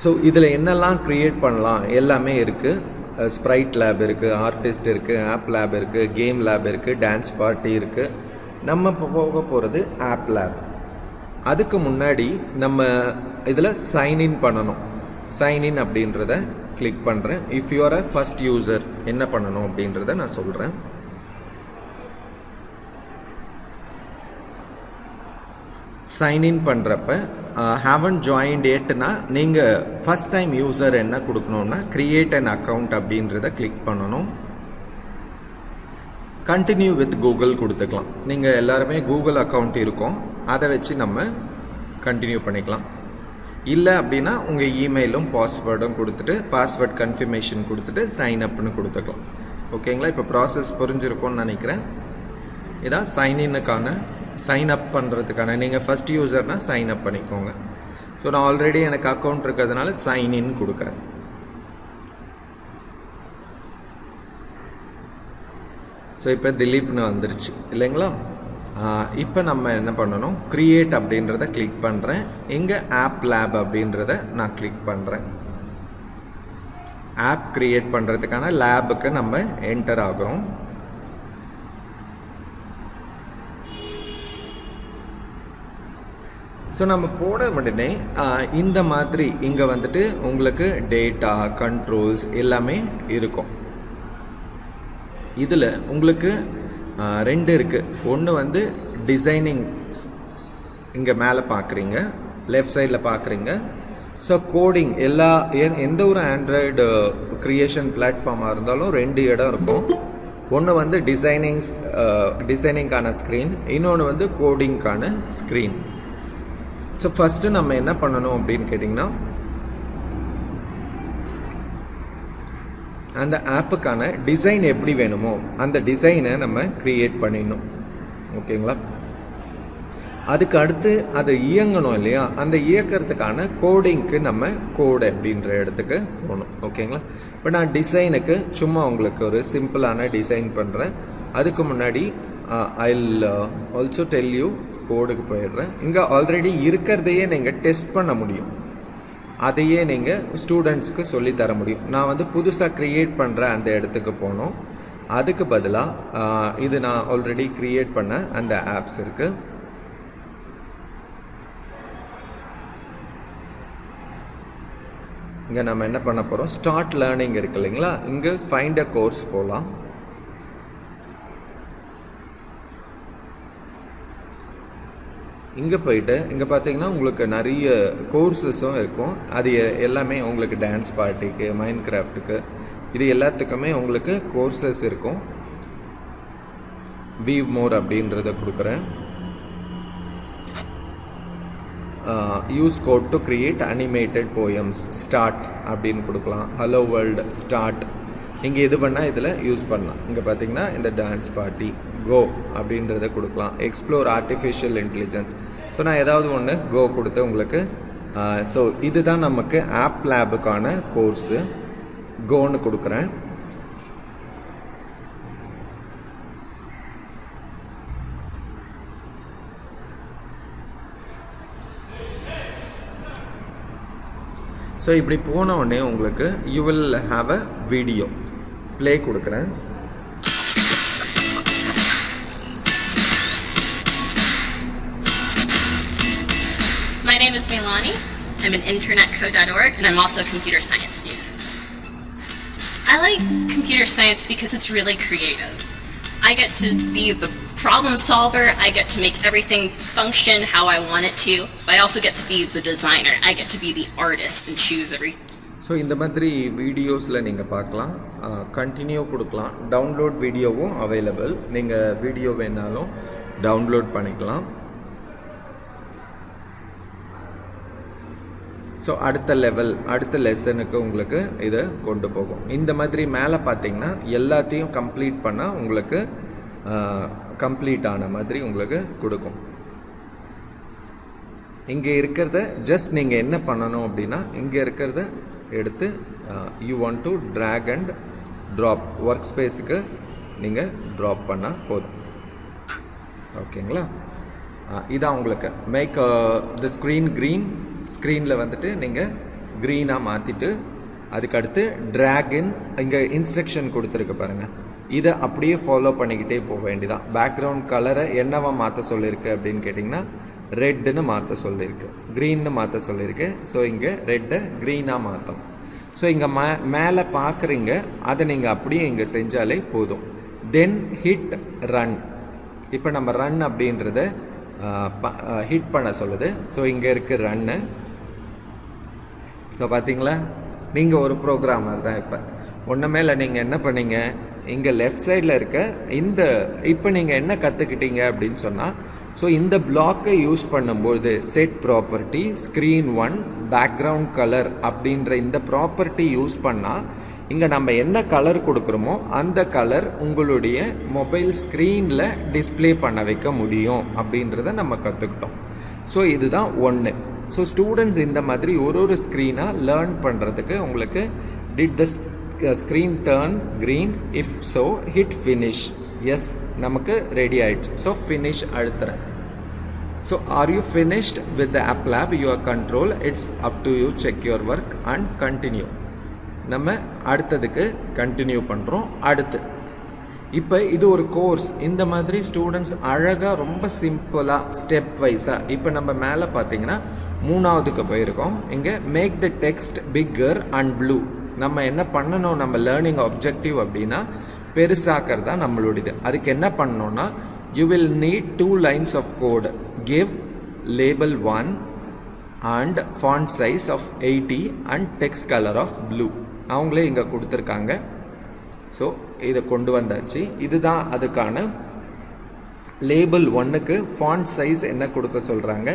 ஸோ இதில் என்னெல்லாம் க்ரியேட் பண்ணலாம் எல்லாமே இருக்குது. ஸ்ப்ரைட் லேப் இருக்குது, ஆர்டிஸ்ட் இருக்குது, ஆப் லேப் இருக்குது, கேம் லேப் இருக்குது, டான்ஸ் பார்ட்டி இருக்குது. நம்ம போக போகிறது ஆப் லேப். அதுக்கு முன்னாடி நம்ம இதில் சைன்இன் பண்ணணும். சைன்இன் அப்படின்றத கிளிக் பண்ணுறேன். If you are a first user என்ன பண்ணணும் அப்படின்றத நான் சொல்கிறேன். சைன்இன் பண்ணுறப்ப ஹேவன்ட் ஜாயின்ட் எட்னா நீங்கள் ஃபஸ்ட் டைம் யூசர் என்ன கொடுக்கணுன்னா க்ரியேட் அன் அக்கௌண்ட் அப்படின்றத கிளிக் பண்ணணும். கண்டினியூ வித் கூகுள் கொடுத்துக்கலாம். நீங்கள் எல்லாருமே கூகுள் அக்கௌண்ட் இருக்கும், அதை வச்சு நம்ம கண்டினியூ பண்ணிக்கலாம். இல்லை அப்படின்னா உங்கள் இமெயிலும் பாஸ்வேர்டும் கொடுத்துட்டு பாஸ்வேர்ட் கன்ஃபர்மேஷன் கொடுத்துட்டு சைன் அப்னு கொடுத்துக்கலாம். ஓகேங்களா? இப்போ ப்ராசஸ் புரிஞ்சிருக்கும்னு நினைக்கிறேன். இதான் சைன்இன்னுக்கான சைன் அப் பண்ணுறதுக்கான. நீங்கள் ஃபஸ்ட் யூசர்னால் சைன் அப் பண்ணிக்கோங்க. ஸோ நான் ஆல்ரெடி எனக்கு அக்கௌண்ட் இருக்கிறதுனால சைன்இன் கொடுக்குறேன். ஸோ இப்போ திலீப்னு வந்துருச்சு இல்லைங்களா? இப்போ நம்ம என்ன பண்ணணும், க்ரியேட் அப்படின்றத கிளிக் பண்ணுறேன். இங்கே ஆப் லேப் அப்படின்றத நான் கிளிக் பண்ணுறேன். ஆப் க்ரியேட் பண்ணுறதுக்கான லேபுக்கு நம்ம என்டர் ஆகிறோம். ஸோ நம்ம போட உடனே இந்த மாதிரி இங்கே வந்துட்டு உங்களுக்கு டேட்டா கண்ட்ரோல்ஸ் எல்லாமே இருக்கும். இதில் உங்களுக்கு 2 இருக்குது. ஒன்று வந்து டிசைனிங், இங்கே மேலே பார்க்குறீங்க, லெஃப்ட் சைடில் பார்க்குறீங்க. ஸோ கோடிங் எந்த ஒரு ஆண்ட்ராய்டு க்ரியேஷன் பிளாட்ஃபார்மாக இருந்தாலும் 2 இடம் இருக்கும். ஒன்று வந்து டிசைனிங்கான ஸ்க்ரீன், இன்னொன்று வந்து கோடிங்கான ஸ்க்ரீன். ஸோ ஃபஸ்ட்டு நம்ம என்ன பண்ணணும் அப்படின்னு கேட்டிங்கன்னா, அந்த ஆப்புக்கான டிசைன் எப்படி வேணுமோ அந்த டிசைனை நம்ம க்ரியேட் பண்ணிடணும். ஓகேங்களா? அதுக்கு அடுத்து அதை இயங்கணும் இல்லையா? அந்த இயக்கிறதுக்கான கோடிங்க்கு நம்ம கோடு அப்படின்ற இடத்துக்கு போகணும். ஓகேங்களா? இப்போ நான் டிசைனுக்கு சும்மா உங்களுக்கு ஒரு சிம்பிளான டிசைன் பண்ணுறேன். அதுக்கு முன்னாடி ஐல் ஆல்சோ டெல் யூ கோடுக்கு போயிடுறேன். இங்கே ஆல்ரெடி இருக்கிறதையே நீங்கள் டெஸ்ட் பண்ண முடியும், அதையே நீங்கள் ஸ்டூடெண்ட்ஸ்க்கு சொல்லித்தர முடியும். நான் வந்து புதுசாக க்ரியேட் பண்ணுற அந்த இடத்துக்கு போகணும். அதுக்கு பதிலாக இது நான் ஆல்ரெடி க்ரியேட் பண்ண அந்த ஆப்ஸ் இருக்குது. இங்கே நம்ம என்ன பண்ண போகிறோம், ஸ்டார்ட் லேர்னிங் இருக்குது இல்லைங்களா? இங்கே ஃபைண்ட் அ கோர்ஸ் போகலாம். இங்கே போயிட்டு இங்கே பார்த்தீங்கன்னா உங்களுக்கு நிறைய கோர்ஸஸும் இருக்கும். அது எல்லாமே உங்களுக்கு டான்ஸ் பார்ட்டிக்கு, மைண்ட் கிராஃப்ட்டுக்கு, இது எல்லாத்துக்குமே உங்களுக்கு கோர்சஸ் இருக்கும். வீவ் மோர் அப்படின்றத கொடுக்குறேன். Use code to create animated poems, start அப்படின்னு கொடுக்கலாம். ஹலோ வேர்ல்டு ஸ்டார்ட், நீங்கள் எது பண்ணால் இதில் யூஸ் பண்ணலாம். இங்கே பார்த்தீங்கன்னா இந்த டான்ஸ் பார்ட்டி கோ அப்படின்றத கொடுக்கலாம். Explore artificial intelligence. ஸோ நான் ஏதாவது ஒன்று கோ கொடுத்து உங்களுக்கு ஸோ இதுதான் நமக்கு ஆப் லேபுக்கான கோர்ஸு. கோன்னு கொடுக்குறேன். ஸோ இப்படி போன உடனே உங்களுக்கு you will have a video play கொடுக்குறேன். My name is Milani. I'm an intern at code.org and I'm also a computer science student. I like computer science because it's really creative. I get to be the problem solver, I get to make everything function how I want it to, but I also get to be the designer. I get to be the artist and choose everything. So இந்த மாதிரி வீடியோஸில் நீங்கள் பார்க்கலாம். Continue கொடுக்கலாம். Download வீடியோவும் available. நீங்கள் video வேணாலும் download பண்ணிக்கலாம். ஸோ அடுத்த லெசனுக்கு உங்களுக்கு இதை கொண்டு போகும். இந்த மாதிரி மேலே பார்த்தீங்கன்னா எல்லாத்தையும் கம்ப்ளீட் பண்ணால் உங்களுக்கு கம்ப்ளீட் ஆன மாதிரி உங்களுக்கு கொடுக்கும். இங்கே இருக்கிறத ஜஸ்ட் நீங்கள் என்ன பண்ணணும் அப்படின்னா, இங்கே இருக்கிறத எடுத்து you want to drag and drop work ஸ்பேஸுக்கு நீங்கள் ட்ராப் பண்ணால் போதும். ஓகேங்களா? இதான் உங்களுக்கு மேக் த ஸ்க்ரீன் க்ரீன். ஸ்க்ரீனில் வந்துட்டு நீங்கள் க்ரீனாக மாற்றிட்டு அதுக்கடுத்து ட்ராகின் இங்கே இன்ஸ்ட்ரக்ஷன் கொடுத்துருக்கு பாருங்கள், இதை அப்படியே ஃபாலோ பண்ணிக்கிட்டே போக வேண்டியதான். பேக்ரவுண்ட் கலரை என்னவா மாற்ற சொல்லியிருக்கு அப்படின்னு கேட்டிங்கன்னா ரெட்டுன்னு மாற்ற சொல்லியிருக்கு, க்ரீன்னு மாற்ற சொல்லியிருக்கு. ஸோ இங்கே ரெட்டை க்ரீனாக மாற்றணும். ஸோ இங்கே மேலே பார்க்குறீங்க, அதை நீங்கள் அப்படியே இங்கே செஞ்சாலே போதும். தென் ஹிட் ரன். இப்போ நம்ம ரன் அப்படின்றத ஹிட் பண்ண சொல்லுது. ஸோ இங்கே இருக்குது ரன்னு. ஸோ பார்த்தீங்களா, நீங்கள் ஒரு ப்ரோக்ராமர் தான். இப்போ மேலே நீங்கள் என்ன பண்ணீங்க, இங்கே லெஃப்ட் சைடில் இருக்க இந்த இப்போ நீங்கள் என்ன கற்றுக்கிட்டீங்க அப்படின்னு சொன்னால், ஸோ இந்த பிளாக்கை யூஸ் பண்ணும்போது set property screen 1 background colour அப்படின்ற இந்த ப்ராப்பர்ட்டி யூஸ் பண்ணால் இங்கே நம்ம என்ன கலர் கொடுக்குறோமோ அந்த கலர் உங்களுடைய மொபைல் ஸ்க்ரீனில் டிஸ்பிளே பண்ண வைக்க முடியும் அப்படின்றத நம்ம கற்றுக்கிட்டோம். ஸோ இதுதான் ஒன்று. ஸோ ஸ்டூடெண்ட்ஸ் இந்த மாதிரி ஒரு ஸ்க்ரீனாக லேர்ன் பண்ணுறதுக்கு உங்களுக்கு did the screen turn green, if so hit finish. Yes, நமக்கு ரெடி ஆயிடுச்சு. ஸோ ஃபினிஷ் அழுத்துறேன். So are you finished with the app lab your control? It's up to you, check your work and continue. நம்ம அடுத்ததுக்கு continue பண்ணுறோம். அடுத்து இப்போ இது ஒரு கோர்ஸ். இந்த மாதிரி ஸ்டூடெண்ட்ஸ் அழகாக ரொம்ப சிம்பிளாக ஸ்டெப் வைஸாக இப்போ நம்ம மேலே பார்த்தீங்கன்னா 3ஆவதுக்கு போயிருக்கோம். இங்கே make the text bigger and blue. நம்ம என்ன பண்ணணும், நம்ம லேர்னிங் ஆப்ஜெக்டிவ் அப்படின்னா பெருசாக்கிறது தான் நம்மளுடையது. அதுக்கு என்ன பண்ணணும்னா, you will need 2 lines of code. Give label 1 and font size of 80 and text colour of blue. அவங்களே இங்கே கொடுத்துருக்காங்க. ஸோ இதை கொண்டு வந்தாச்சு. இதுதான் அதுக்கான லேபிள் 1க்கு ஃபாண்ட் சைஸ் என்ன கொடுக்க சொல்கிறாங்க,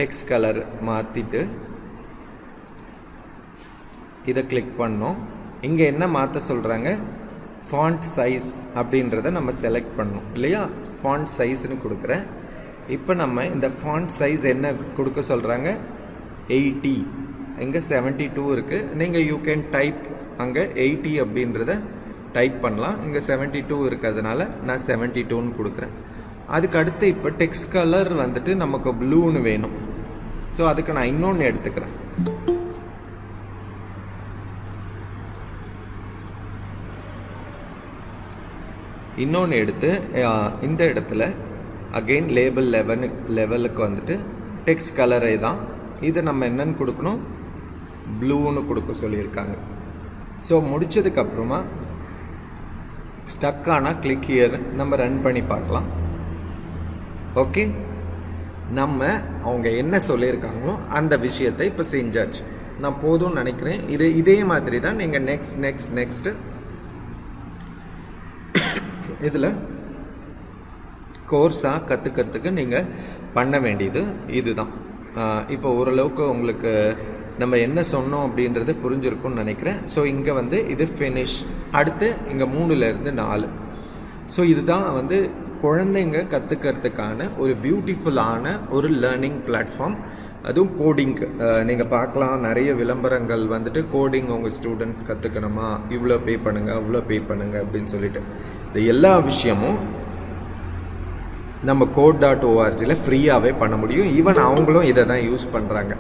டெக்ஸ்ட் கலர் மாற்றிட்டு இதை கிளிக் பண்ணோம். இங்கே என்ன மாற்ற சொல்கிறாங்க, ஃபாண்ட் சைஸ் அப்படின்றத நம்ம செலக்ட் பண்ணோம் இல்லையா. ஃபாண்ட் சைஸ்னு கொடுக்குறேன். இப்போ நம்ம இந்த ஃபாண்ட் சைஸ் என்ன கொடுக்க சொல்கிறாங்க, 80. இங்கே 72 இருக்குது. நீங்கள் யூ கேன் டைப் அங்கே 80 அப்படின்றத டைப் பண்ணலாம். இங்கே 72 இருக்கிறதுனால நான் 72ன்னு கொடுக்குறேன். அதுக்கு அடுத்து இப்போ டெக்ஸ்ட் கலர் வந்துட்டு நமக்கு ப்ளூன்னு வேணும். ஸோ அதுக்கு நான் இன்னொன்று எடுத்துக்கிறேன். இன்னொன்று எடுத்து இந்த இடத்துல அகெயின் லேபிள் லெவலுக்கு வந்துட்டு டெக்ஸ்ட் கலரை தான் இது நம்ம என்னன்னு கொடுக்கணும், ப்ளூன்னு கொடுக்க சொல்லியிருக்காங்க. ஸோ முடித்ததுக்கப்புறமா ஸ்டக் ஆனால் கிளிக் ஹியர் நம்ம ரன் பண்ணி பார்க்கலாம். ஓகே, நம்ம அவங்க என்ன சொல்லியிருக்காங்களோ அந்த விஷயத்தை இப்போ செஞ்சாச்சு. நான் போதும்னு நினைக்கிறேன். இதே மாதிரி தான் நீங்கள் நெக்ஸ்ட்டு இதில் கோர்ஸாக கற்றுக்கிறதுக்கு நீங்கள் பண்ண வேண்டியது இதுதான். இப்போ ஓரளவுக்கு உங்களுக்கு நம்ம என்ன சொன்னோம் அப்படின்றது புரிஞ்சிருக்கும்னு நினைக்கிறேன். ஸோ இங்கே வந்து இது ஃபினிஷ். அடுத்து இங்கே 3லேருந்து 4. ஸோ இதுதான் வந்து குழந்தைங்க கற்றுக்கிறதுக்கான ஒரு பியூட்டிஃபுல்லான ஒரு லேர்னிங் பிளாட்ஃபார்ம். அதுவும் கோடிங் நீங்கள் பார்க்கலாம். நிறைய விளம்பரங்கள் வந்துட்டு கோடிங் உங்கள் ஸ்டூடெண்ட்ஸ் கற்றுக்கணுமா, இவ்வளோ பே பண்ணுங்கள் அவ்வளோ பே பண்ணுங்கள் அப்படின்னு சொல்லிட்டு இந்த எல்லா விஷயமும் நம்ம code.orgல ஃப்ரீயாகவே பண்ண முடியும். ஈவன் அவங்களும் இதை தான் யூஸ் பண்ணுறாங்க.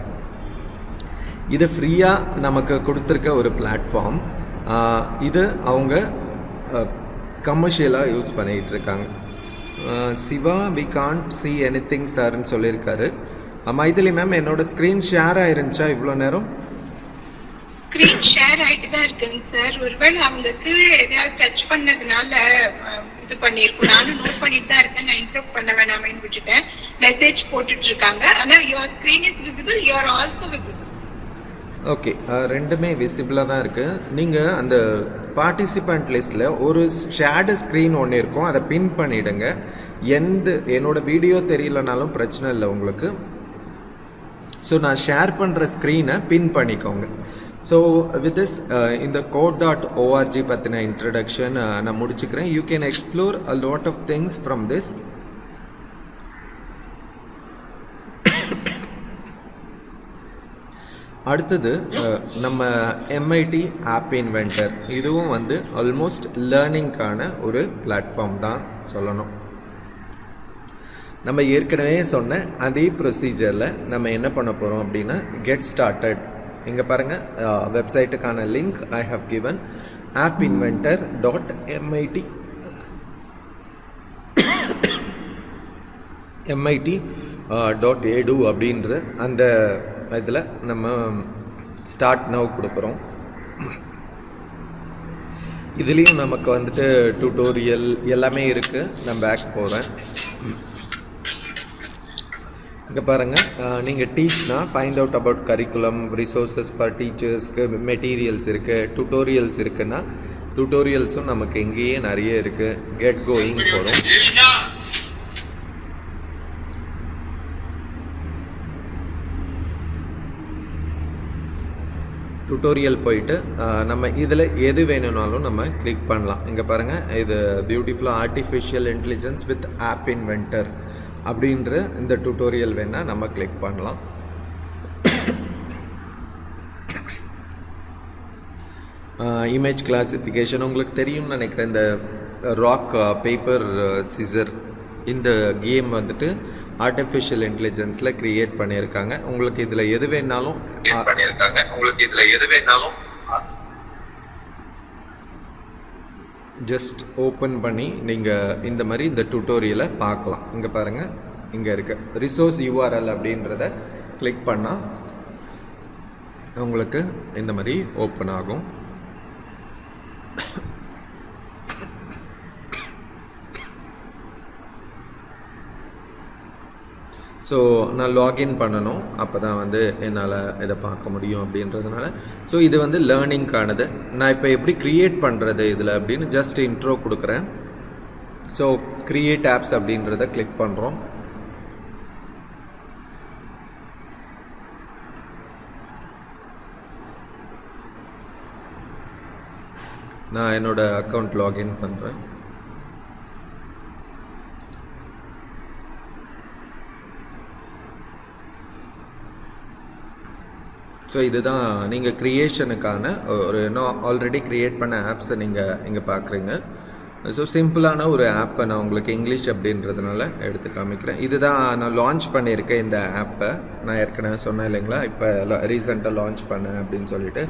இது ஃப்ரீயாக நமக்கு கொடுத்துருக்க ஒரு பிளாட்ஃபார்ம். இது அவங்க கமர்ஷியலாக யூஸ் பண்ணிகிட்டு இருக்காங்க. Siva we can't see anything சார்ன்னு சொல்லியிருக்காரு. மைதிலி மேம், என்னோட ஸ்க்ரீன் ஷேர் ஆயிருந்துச்சா இவ்வளோ நேரம்? ஸ்கிரீன் ஷேர் ஆயிட்டு தான் இருக்குங்க சார். ஒருவேளை அவங்க கீழே எதையாவது டச் பண்ணதுனால இது பண்ணியிருக்கும். நானும் நோட் பண்ணிட்டு தான் இருக்கேன். நான் இன்டரப்ட் பண்ண வேணாமேன்னு விட்டுட்டேன். மெசேஜ் போட்டுட்டு இருக்காங்க. ஆனால் your screen is visible, you are also visible. Okay, ரெண்டுமே விசிபிளாக தான் இருக்குது. நீங்கள் அந்த பார்ட்டிசிபெண்ட் லிஸ்ட்டில் ஒரு ஷேடு ஸ்க்ரீன் ஒன்று இருக்கும், அதை பின் பண்ணிவிடுங்க. என்னோடய வீடியோ தெரியலனாலும் பிரச்சனை இல்லை உங்களுக்கு. ஸோ நான் ஷேர் பண்ணுற ஸ்க்ரீனை பின் பண்ணிக்கோங்க. ஸோ வித் திஸ் இந்த code.org பற்றின இன்ட்ரடக்ஷன் நான் முடிச்சுக்கிறேன். You can explore a lot of things from this. அடுத்தது நம்ம MIT ஆப் இன்வென்டர். இதுவும் வந்து ஆல்மோஸ்ட் லேர்னிங்கான ஒரு பிளாட்ஃபார்ம் தான் சொல்லணும். நம்ம ஏற்கனவே சொன்ன அதே ப்ரொசீஜரில் நம்ம என்ன பண்ண போகிறோம் அப்படின்னா கெட் ஸ்டார்டட் இங்கே பாருங்கள், வெப்சைட்டுக்கான link I have given appinventor.mit.edu அப்படின்ற அந்த இதில் நம்ம ஸ்டார்ட் நவ் கொடுக்குறோம். இதுலேயும் நமக்கு வந்துட்டு டியூட்டோரியல் எல்லாமே இருக்குது. நான் பேக் போகிறேன். இங்கே பாருங்கள், நீங்கள் டீச்னா find out about curriculum, resources for டீச்சர்ஸ்க்கு மெட்டீரியல்ஸ் இருக்குது, டியூட்டோரியல்ஸ் இருக்குன்னா டியூட்டோரியல்ஸும் நமக்கு இங்கேயே நிறைய இருக்குது. கெட் கோயிங் போகிறோம். டியூட்டோரியல் போயிட்டு நம்ம இதில் எது வேணும்னாலும் நம்ம கிளிக் பண்ணலாம். இங்கே பாருங்கள், இது பியூட்டிஃபுல்லாக artificial intelligence with app inventor அப்படின்ற இந்த டியூட்டோரியல் வேணால் நம்ம கிளிக் பண்ணலாம். இமேஜ் கிளாசிஃபிகேஷன் உங்களுக்கு தெரியும்னு நினைக்கிறேன். இந்த ராக் பேப்பர் சிசர் இந்த கேம் வந்துட்டு ஆர்டிஃபிஷியல் இன்டெலிஜென்ஸில் க்ரியேட் பண்ணியிருக்காங்க. உங்களுக்கு இதில் எது வேணாலும் ஜஸ்ட் ஓப்பன் பண்ணி நீங்கள் இந்த மாதிரி இந்த டியூட்டோரியலை பார்க்கலாம். இங்கே பாருங்கள், இங்கே இருக்க ரிசோர்ஸ் URL அப்படின்றத கிளிக் பண்ணால் உங்களுக்கு இந்த மாதிரி ஓப்பன் ஆகும். ஸோ நான் லாகின் பண்ணணும், அப்போ தான் வந்து என்னால் இதை பார்க்க முடியும் அப்படின்றதுனால. ஸோ இது வந்து லேர்னிங்கானது. நான் இப்போ எப்படி க்ரியேட் பண்ணுறது இதில் அப்படின்னு ஜஸ்ட் இன்ட்ரோ கொடுக்குறேன். ஸோ க்ரியேட் ஆப்ஸ் அப்படின்றத கிளிக் பண்ணுறோம். நான் என்னோடய அக்கௌண்ட் லாகின் பண்ணுறேன். ஸோ இதுதான் நீங்கள் க்ரியேஷனுக்கான ஒரு ஆல்ரெடி க்ரியேட் பண்ண ஆப்ஸை நீங்கள் இங்கே பார்க்குறீங்க. ஸோ சிம்பிளான ஒரு ஆப்பை நான் உங்களுக்கு இங்கிலீஷ் அப்படின்றதுனால எடுத்து காமிக்கிறேன். இதுதான் நான் லான்ச் பண்ணியிருக்கேன் இந்த ஆப்பை. நான் ஏற்கனவே சொன்னேன் இல்லைங்களா, இப்போ ரீசெண்டாக லான்ச் பண்ணேன் அப்படின்னு சொல்லிட்டு.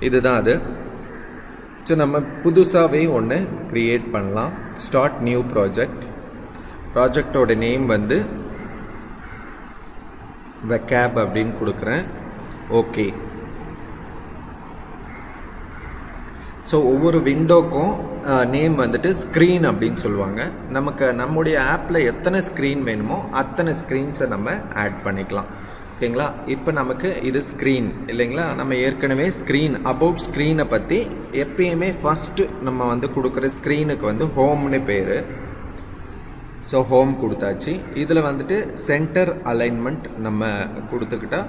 இதுதான் அது. ஸோ நம்ம புதுசாகவே ஒன்று க்ரியேட் பண்ணலாம். Start new project. ப்ராஜெக்டோட நேம் வந்து வெக்காப் அப்படின்னு கொடுக்குறேன். ஓகே. ஸோ ஒவ்வொரு விண்டோக்கும் நேம் வந்துட்டு ஸ்க்ரீன் அப்படின்னு சொல்லுவாங்க. நமக்கு நம்முடைய ஆப்பில் எத்தனை ஸ்க்ரீன் வேணுமோ அத்தனை ஸ்க்ரீன்ஸை நம்ம ஆட் பண்ணிக்கலாம். ஓகேங்களா? இப்போ நமக்கு இது ஸ்க்ரீன் இல்லைங்களா? நம்ம ஏற்கனவே ஸ்க்ரீன் அபவுட் ஸ்க்ரீனை பற்றி எப்பயுமே ஃபஸ்ட்டு நம்ம வந்து கொடுக்குற ஸ்க்ரீனுக்கு வந்து ஹோம்னு பேர். ஸோ ஹோம் கொடுத்தாச்சு. இதில் வந்துட்டு சென்டர் அலைன்மெண்ட் நம்ம கொடுத்துக்கிட்டா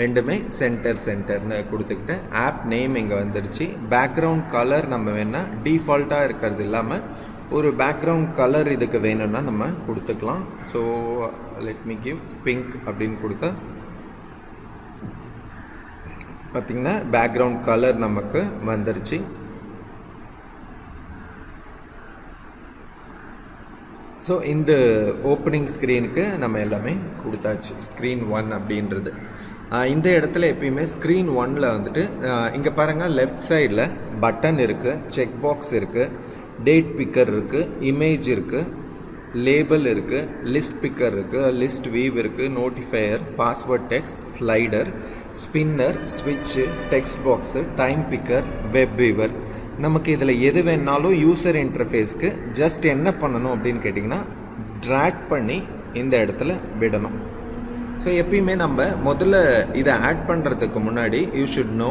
ரெண்டுமே சென்டர்னு கொடுத்துக்கிட்டேன். ஆப் நேம் இங்கே வந்துடுச்சு. பேக்ரவுண்ட் கலர் நம்ம வேணால் டிஃபால்ட்டாக இருக்கிறது இல்லாமல் ஒரு பேக்ரவுண்ட் கலர் இதுக்கு வேணும்னா நம்ம கொடுத்துக்கலாம். So let me give pink அப்படின்னு கொடுத்தா பார்த்திங்கன்னா பேக்ரவுண்ட் கலர் நமக்கு வந்துடுச்சு. ஸோ இந்த ஓப்பனிங் ஸ்க்ரீனுக்கு நம்ம எல்லாமே கொடுத்தாச்சு. ஸ்க்ரீன் 1 அப்படின்றது இந்த இடத்துல எப்பயுமே ஸ்க்ரீன் 1ல் வந்துட்டு இங்கே பாருங்கள், லெஃப்ட் சைடில் பட்டன் இருக்குது, செக் பாக்ஸ் இருக்குது, டேட் பிக்கர் இருக்குது, இமேஜ் இருக்குது, லேபிள் இருக்குது, லிஸ்ட் பிக்கர் இருக்குது, லிஸ்ட் வீவ் இருக்குது, notifier, password text, slider, spinner, ஸ்விட்சு, text box, time picker, web viewer. நமக்கு இதில் எது வேணாலும் யூசர் இன்டர்ஃபேஸ்க்கு ஜஸ்ட் என்ன பண்ணணும் அப்படின்னு கேட்டிங்கன்னா ட்ராக் பண்ணி இந்த இடத்துல விடணும். ஸோ எப்பயுமே நம்ம முதல்ல இதை ஆட் பண்ணுறதுக்கு முன்னாடி யூ ஷுட் நோ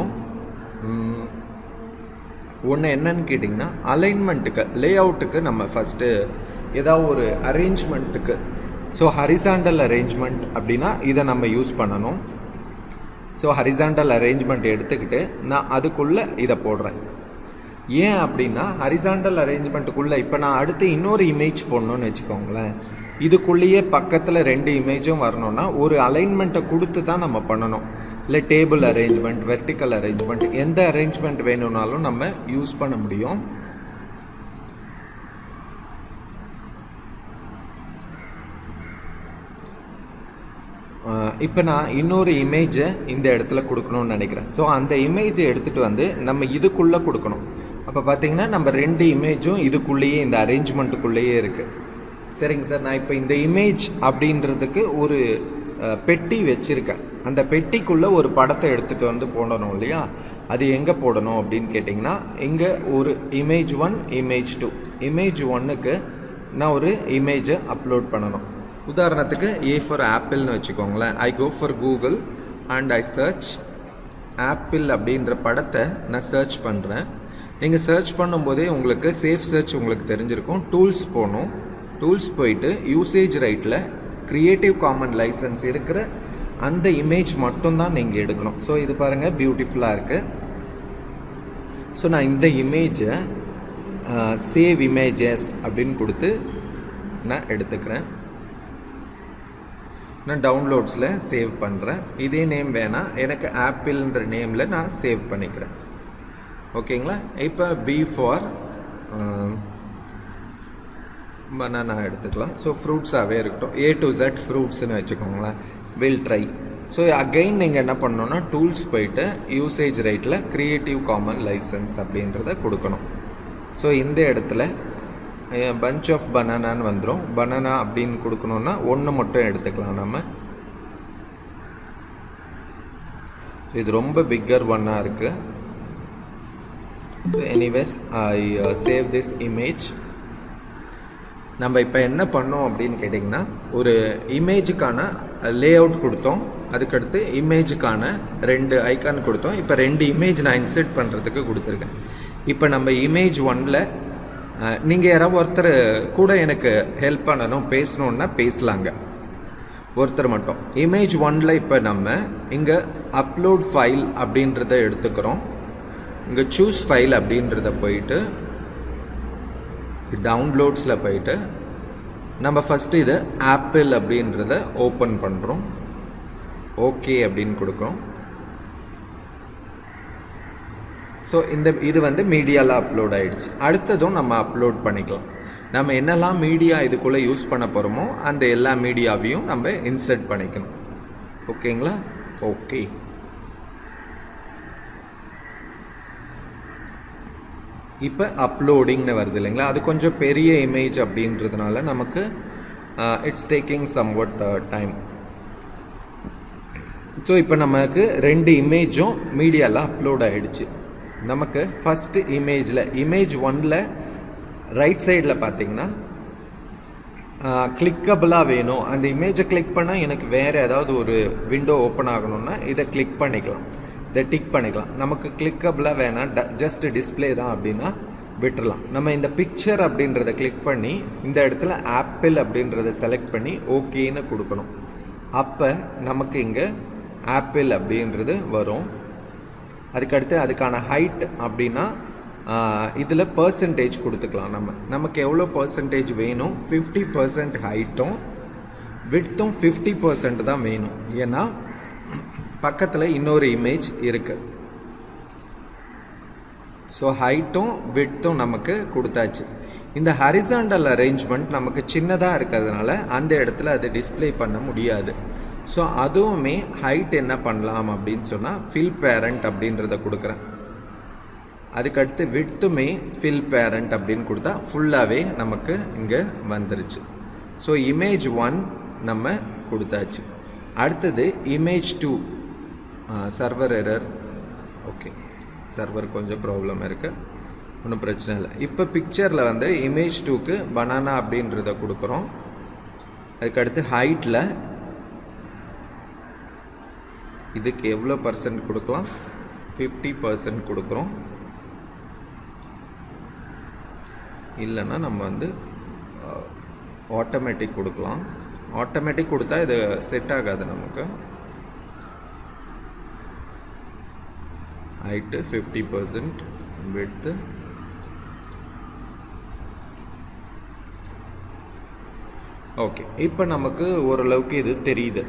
ஒன்று என்னன்னு கேட்டிங்கன்னா அலைன்மெண்ட்டுக்கு, லே அவுட்டுக்கு நம்ம ஃபஸ்ட்டு ஏதாவது ஒரு அரேஞ்ச்மெண்ட்டுக்கு. ஸோ ஹரிசாண்டல் அரேஞ்ச்மெண்ட் அப்படின்னா இதை நம்ம யூஸ் பண்ணணும். ஸோ ஹரிசாண்டல் அரேஞ்ச்மெண்ட் எடுத்துக்கிட்டு நான் அதுக்குள்ளே இதை போடுறேன். ஏன் அப்படின்னா ஹரிசாண்டல் அரேஞ்ச்மெண்ட்டுக்குள்ளே இப்போ நான் அடுத்து இன்னொரு இமேஜ் போடணுன்னு வச்சுக்கோங்களேன், இதுக்குள்ளேயே பக்கத்தில் 2 இமேஜும் வரணும்னா ஒரு அலைன்மெண்ட்டை கொடுத்து தான் நம்ம பண்ணணும். இல்லை டேபிள் அரேஞ்ச்மெண்ட், வெர்டிக்கல் அரேஞ்ச்மெண்ட், எந்த அரேஞ்ச்மெண்ட் வேணும்னாலும் நம்ம யூஸ் பண்ண முடியும். இப்போ நான் இன்னொரு இமேஜை இந்த இடத்துல கொடுக்கணும்னு நினைக்கிறேன். ஸோ அந்த இமேஜை எடுத்துகிட்டு வந்து நம்ம இதுக்குள்ளே கொடுக்கணும். அப்போ பார்த்தீங்கன்னா நம்ம 2 இமேஜும் இதுக்குள்ளேயே இந்த அரேஞ்ச்மெண்ட்டுக்குள்ளேயே இருக்குது. சரிங்க சார், நான் இப்போ இந்த இமேஜ் அப்படின்றதுக்கு ஒரு பெட்டி வச்சுருக்கேன். அந்த பெட்டிக்குள்ளே ஒரு படத்தை எடுத்துகிட்டு வந்து போடணும் இல்லையா? அது எங்கே போடணும் அப்படின்னு கேட்டிங்கன்னா, இங்கே ஒரு இமேஜ் 1 இமேஜ் 2. இமேஜ் 1க்கு நான் ஒரு இமேஜை அப்லோட் பண்ணணும். உதாரணத்துக்கு A ஃபார் ஆப்பிள்னு வச்சுக்கோங்களேன். I go for Google and I search apple அப்படின்ற படத்தை நான் சர்ச் பண்ணுறேன். நீங்கள் சர்ச் பண்ணும்போதே உங்களுக்கு சேஃப் சர்ச் உங்களுக்கு தெரிஞ்சிருக்கும். டூல்ஸ் போகணும். டூல்ஸ் போயிட்டு யூசேஜ் ரைட்டில் க்ரியேட்டிவ் காமன் லைசன்ஸ் இருக்கிற அந்த இமேஜ் மட்டும்தான் நீங்கள் எடுக்கணும். ஸோ இது பாருங்கள், பியூட்டிஃபுல்லாக இருக்குது. ஸோ நான் இந்த இமேஜை சேவ் இமேஜஸ் அப்படின்னு கொடுத்து நான் எடுத்துக்கிறேன். நான் டவுன்லோட்ஸில் சேவ் பண்ணுறேன். இதே நேம் வேணாம், எனக்கு ஆப்பிள்ன்ற நேமில் நான் சேவ் பண்ணிக்கிறேன். ஓகேங்களா? இப்போ B ஃபார் பனானா எடுத்துக்கலாம். ஸோ ஃப்ரூட்ஸாகவே இருக்கட்டும். A to Z ஃப்ரூட்ஸ்னு வச்சுக்கோங்களேன். Will try. ஸோ அகெயின் நீங்கள் என்ன பண்ணணுன்னா, டூல்ஸ் போயிட்டு யூசேஜ் ரைட்டில் க்ரியேட்டிவ் காமன் லைசன்ஸ் அப்படின்றத கொடுக்கணும். ஸோ இந்த இடத்துல பஞ்ச் ஆஃப் பனானான்னு வந்துடும். பனானா அப்படின்னு கொடுக்கணுன்னா 1 மட்டும் எடுத்துக்கலாம் நம்ம. ஸோ இது ரொம்ப பிக்கர் ஒன்னாக இருக்குது. So anyways I save this image. நம்ம இப்போ என்ன பண்ணோம் அப்படின்னு கேட்டிங்கன்னா, ஒரு இமேஜுக்கான லே அவுட் கொடுத்தோம். அதுக்கடுத்து இமேஜுக்கான 2 ஐக்கான் கொடுத்தோம். இப்போ 2 இமேஜ் நான் இன்சர்ட் பண்ணுறதுக்கு கொடுத்துருக்கேன். இப்போ நம்ம இமேஜ் 1ல் நீங்கள் யாராவது ஒருத்தர் கூட எனக்கு ஹெல்ப் பண்ணணும், பேசணுன்னா பேசலாங்க, ஒருத்தர் மட்டும். இமேஜ் 1ல் இப்போ நம்ம இங்கே அப்லோட் ஃபைல் அப்படின்றத எடுத்துக்கிறோம். இங்கே சூஸ் ஃபைல் அப்படின்றத போயிட்டு டவுன்லோட்ஸில் போயிட்டு நம்ம ஃபஸ்ட்டு இதை ஆப்பிள் அப்படின்றத ஓப்பன் பண்ணுறோம். ஓகே அப்படின்னு கொடுக்குறோம். ஸோ இது வந்து மீடியாவில் அப்லோட் ஆகிடுச்சு. அடுத்ததும் நம்ம அப்லோட் பண்ணிக்கலாம். நம்ம என்னெல்லாம் மீடியா இதுக்குள்ளே யூஸ் பண்ண போகிறோமோ அந்த எல்லா மீடியாவையும் நம்ம இன்சர்ட் பண்ணிக்கணும். ஓகேங்களா? ஓகே. இப்போ அப்லோடிங்னு வருது இல்லைங்களா? அது கொஞ்சம் பெரிய இமேஜ் அப்படின்றதுனால நமக்கு it's taking somewhat time. So இப்போ நமக்கு 2 இமேஜும் மீடியாவில் அப்லோட் ஆகிடுச்சு. நமக்கு ஃபஸ்ட்டு இமேஜில் இமேஜ் 1ல் ரைட் சைடில் பார்த்தீங்கன்னா கிளிக்கபிளாக வேணும். அந்த இமேஜை கிளிக் பண்ணால் எனக்கு வேறு ஏதாவது ஒரு விண்டோ ஓப்பன் ஆகணும்னா இதை கிளிக் பண்ணிக்கலாம், இதை டிக் பண்ணிக்கலாம். நமக்கு கிளிக்கபிளாக வேணாம், ஜஸ்ட் டிஸ்பிளே தான் அப்படின்னா விட்டுடலாம். நம்ம இந்த பிக்சர் அப்படின்றத கிளிக் பண்ணி இந்த இடத்துல ஆப்பிள் அப்படின்றத செலக்ட் பண்ணி ஓகேன்னு கொடுக்கணும். அப்போ நமக்கு இங்கே ஆப்பிள் அப்படின்றது வரும். அதுக்கடுத்து அதுக்கான ஹைட் அப்படின்னா இதில் பர்சன்டேஜ் கொடுத்துக்கலாம். நமக்கு எவ்வளோ பர்சன்டேஜ் வேணும்? 50% ஹைட்டும் விட்த்தும் 50% தான் வேணும். ஏன்னா பக்கத்தில் இன்னொரு இமேஜ் இருக்குது. ஸோ ஹைட்டும் விட்த்தும் நமக்கு கொடுத்தாச்சு. இந்த ஹரிசாண்டல் அரேஞ்ச்மெண்ட் நமக்கு சின்னதாக இருக்கிறதுனால அந்த இடத்துல அதை டிஸ்பிளே பண்ண முடியாது. ஸோ அதுவுமே ஹைட் என்ன பண்ணலாம் அப்படின்னு சொன்னால் ஃபில் பேரண்ட் அப்படின்றத கொடுக்குறேன். அதுக்கடுத்து விட்த்துமே ஃபில் பேரண்ட் அப்படின்னு கொடுத்தா ஃபுல்லாகவே நமக்கு இங்கே வந்துருச்சு. ஸோ இமேஜ் 1 நம்ம கொடுத்தாச்சு. அடுத்தது image 2 server error. Okay, server கொஞ்சம் ப்ராப்ளம் இருக்குது, ஒன்றும் பிரச்சனை இல்லை. இப்போ பிக்சரில் வந்து இமேஜ் 2க்கு பனானா அப்படின்றத கொடுக்குறோம். அதுக்கடுத்து ஹைட்டில் இதுக்கு எவ்வளோ பர்சன்ட் கொடுக்கலாம்? 50% கொடுக்குறோம். இல்லைன்னா நம்ம வந்து ஆட்டோமேட்டிக் கொடுக்கலாம். ஆட்டோமேட்டிக் கொடுத்தா இது செட் ஆகாது நமக்கு. Height 50%, width okay. இப்போ நமக்கு ஓரளவுக்கு இது தெரியுது.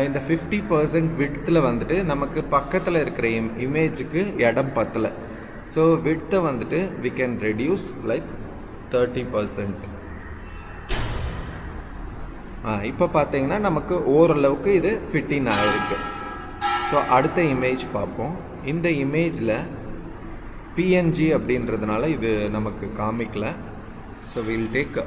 இந்த 50% விட்த்தில் வந்துட்டு நமக்கு பக்கத்தில் இருக்கிற இமேஜுக்கு இடம் பத்தலை. ஸோ விட்த்தை வந்துட்டு we can reduce like 30%. இப்போ பார்த்தீங்கன்னா நமக்கு ஓரளவுக்கு இது ஃபிட்டின் ஆகிருக்கு. ஸோ அடுத்த இமேஜ் பார்ப்போம். இந்த இமேஜில் பிஎன்ஜி அப்படின்றதுனால இது நமக்கு காமிக்கல. ஸோ வில் டேக்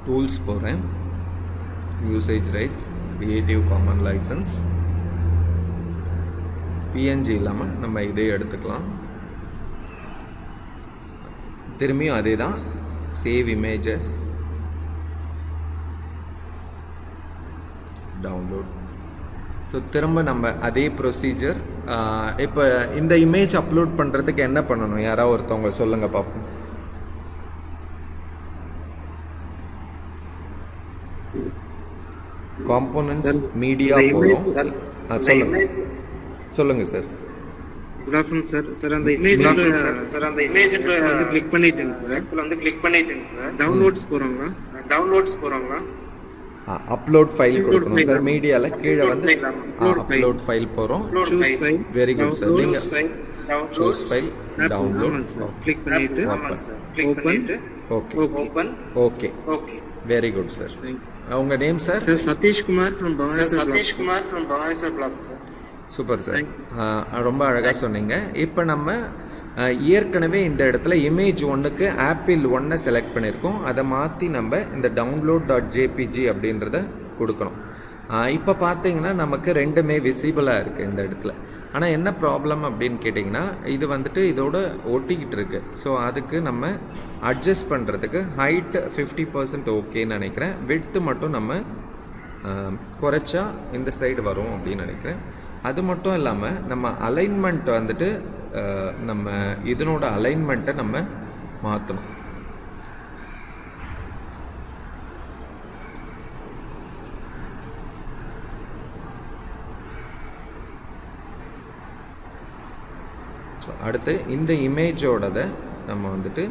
டூல்ஸ் போகிறேன். Usage rights, creative common licence, PNG இல்லாமல் நம்ம இதே எடுத்துக்கலாம். திரும்பியும் அதே தான், சேவ் இமேஜஸ், டவுன்லோட். ஸோ திரும்ப நம்ம அதே ப்ரொசீஜர். இப்போ இந்த இமேஜ் அப்லோட் பண்ணுறதுக்கு என்ன பண்ணணும், யாராவது ஒருத்தவங்க சொல்லுங்கள் பார்ப்போம். காம்போனன்ட்ஸ், மீடியா போகிறோம். சொல்லுங்கள் sir. Good afternoon sir. Sir அந்த இமேஜ் வந்து கிளிக் பண்ணிட்டேங்க சார். இதுல வந்து கிளிக் பண்ணிட்டேங்க சார். டவுன்லோட்ஸ் போறோங்களா? அப்லோட் ஃபைல் கொடுக்கணும் சார். மீடியாவில் கீழே வந்து அப்லோட் ஃபைல் போகிறோம். Very good sir. நீங்கள் சூஸ் ஃபைல், டவுன்லோட், கிளிக் பண்ணிட்டு open. Okay, very good sir. உங்கள் name sir? Sir Satheeshkumar from Bhavanisagar block sir. Super sir, ரொம்ப அழகாக சொன்னீங்க. இப்போ நம்ம ஏற்கனவே இந்த இடத்துல இமேஜ் 1க்கு ஆப்பிள் 1 செலக்ட் பண்ணியிருக்கோம். அதை மாற்றி நம்ம இந்த download.jpg அப்படின்றத கொடுக்கணும். இப்போ பார்த்தீங்கன்னா நமக்கு ரெண்டுமே விசிபிளாக இருக்குது இந்த இடத்துல. ஆனால் என்ன ப்ராப்ளம் அப்படின்னு கேட்டிங்கன்னா, இது வந்துட்டு இதோட ஒட்டிக்கிட்டு இருக்குது. ஸோ அதுக்கு நம்ம அட்ஜஸ்ட் பண்ணுறதுக்கு ஹைட் 50% ஓகேன்னு நினைக்கிறேன். விட்த்து மட்டும் நம்ம குறைச்சா இந்த சைடு வரும் அப்படின்னு நினைக்கிறேன். அது மட்டும் இல்லாமல் நம்ம அலைன்மெண்ட் வந்துட்டு நம்ம இதனோட அலைன்மெண்ட்டை நம்ம மாற்றணும். ஸோ அடுத்து இந்த இமேஜோடதை நம்ம வந்துட்டு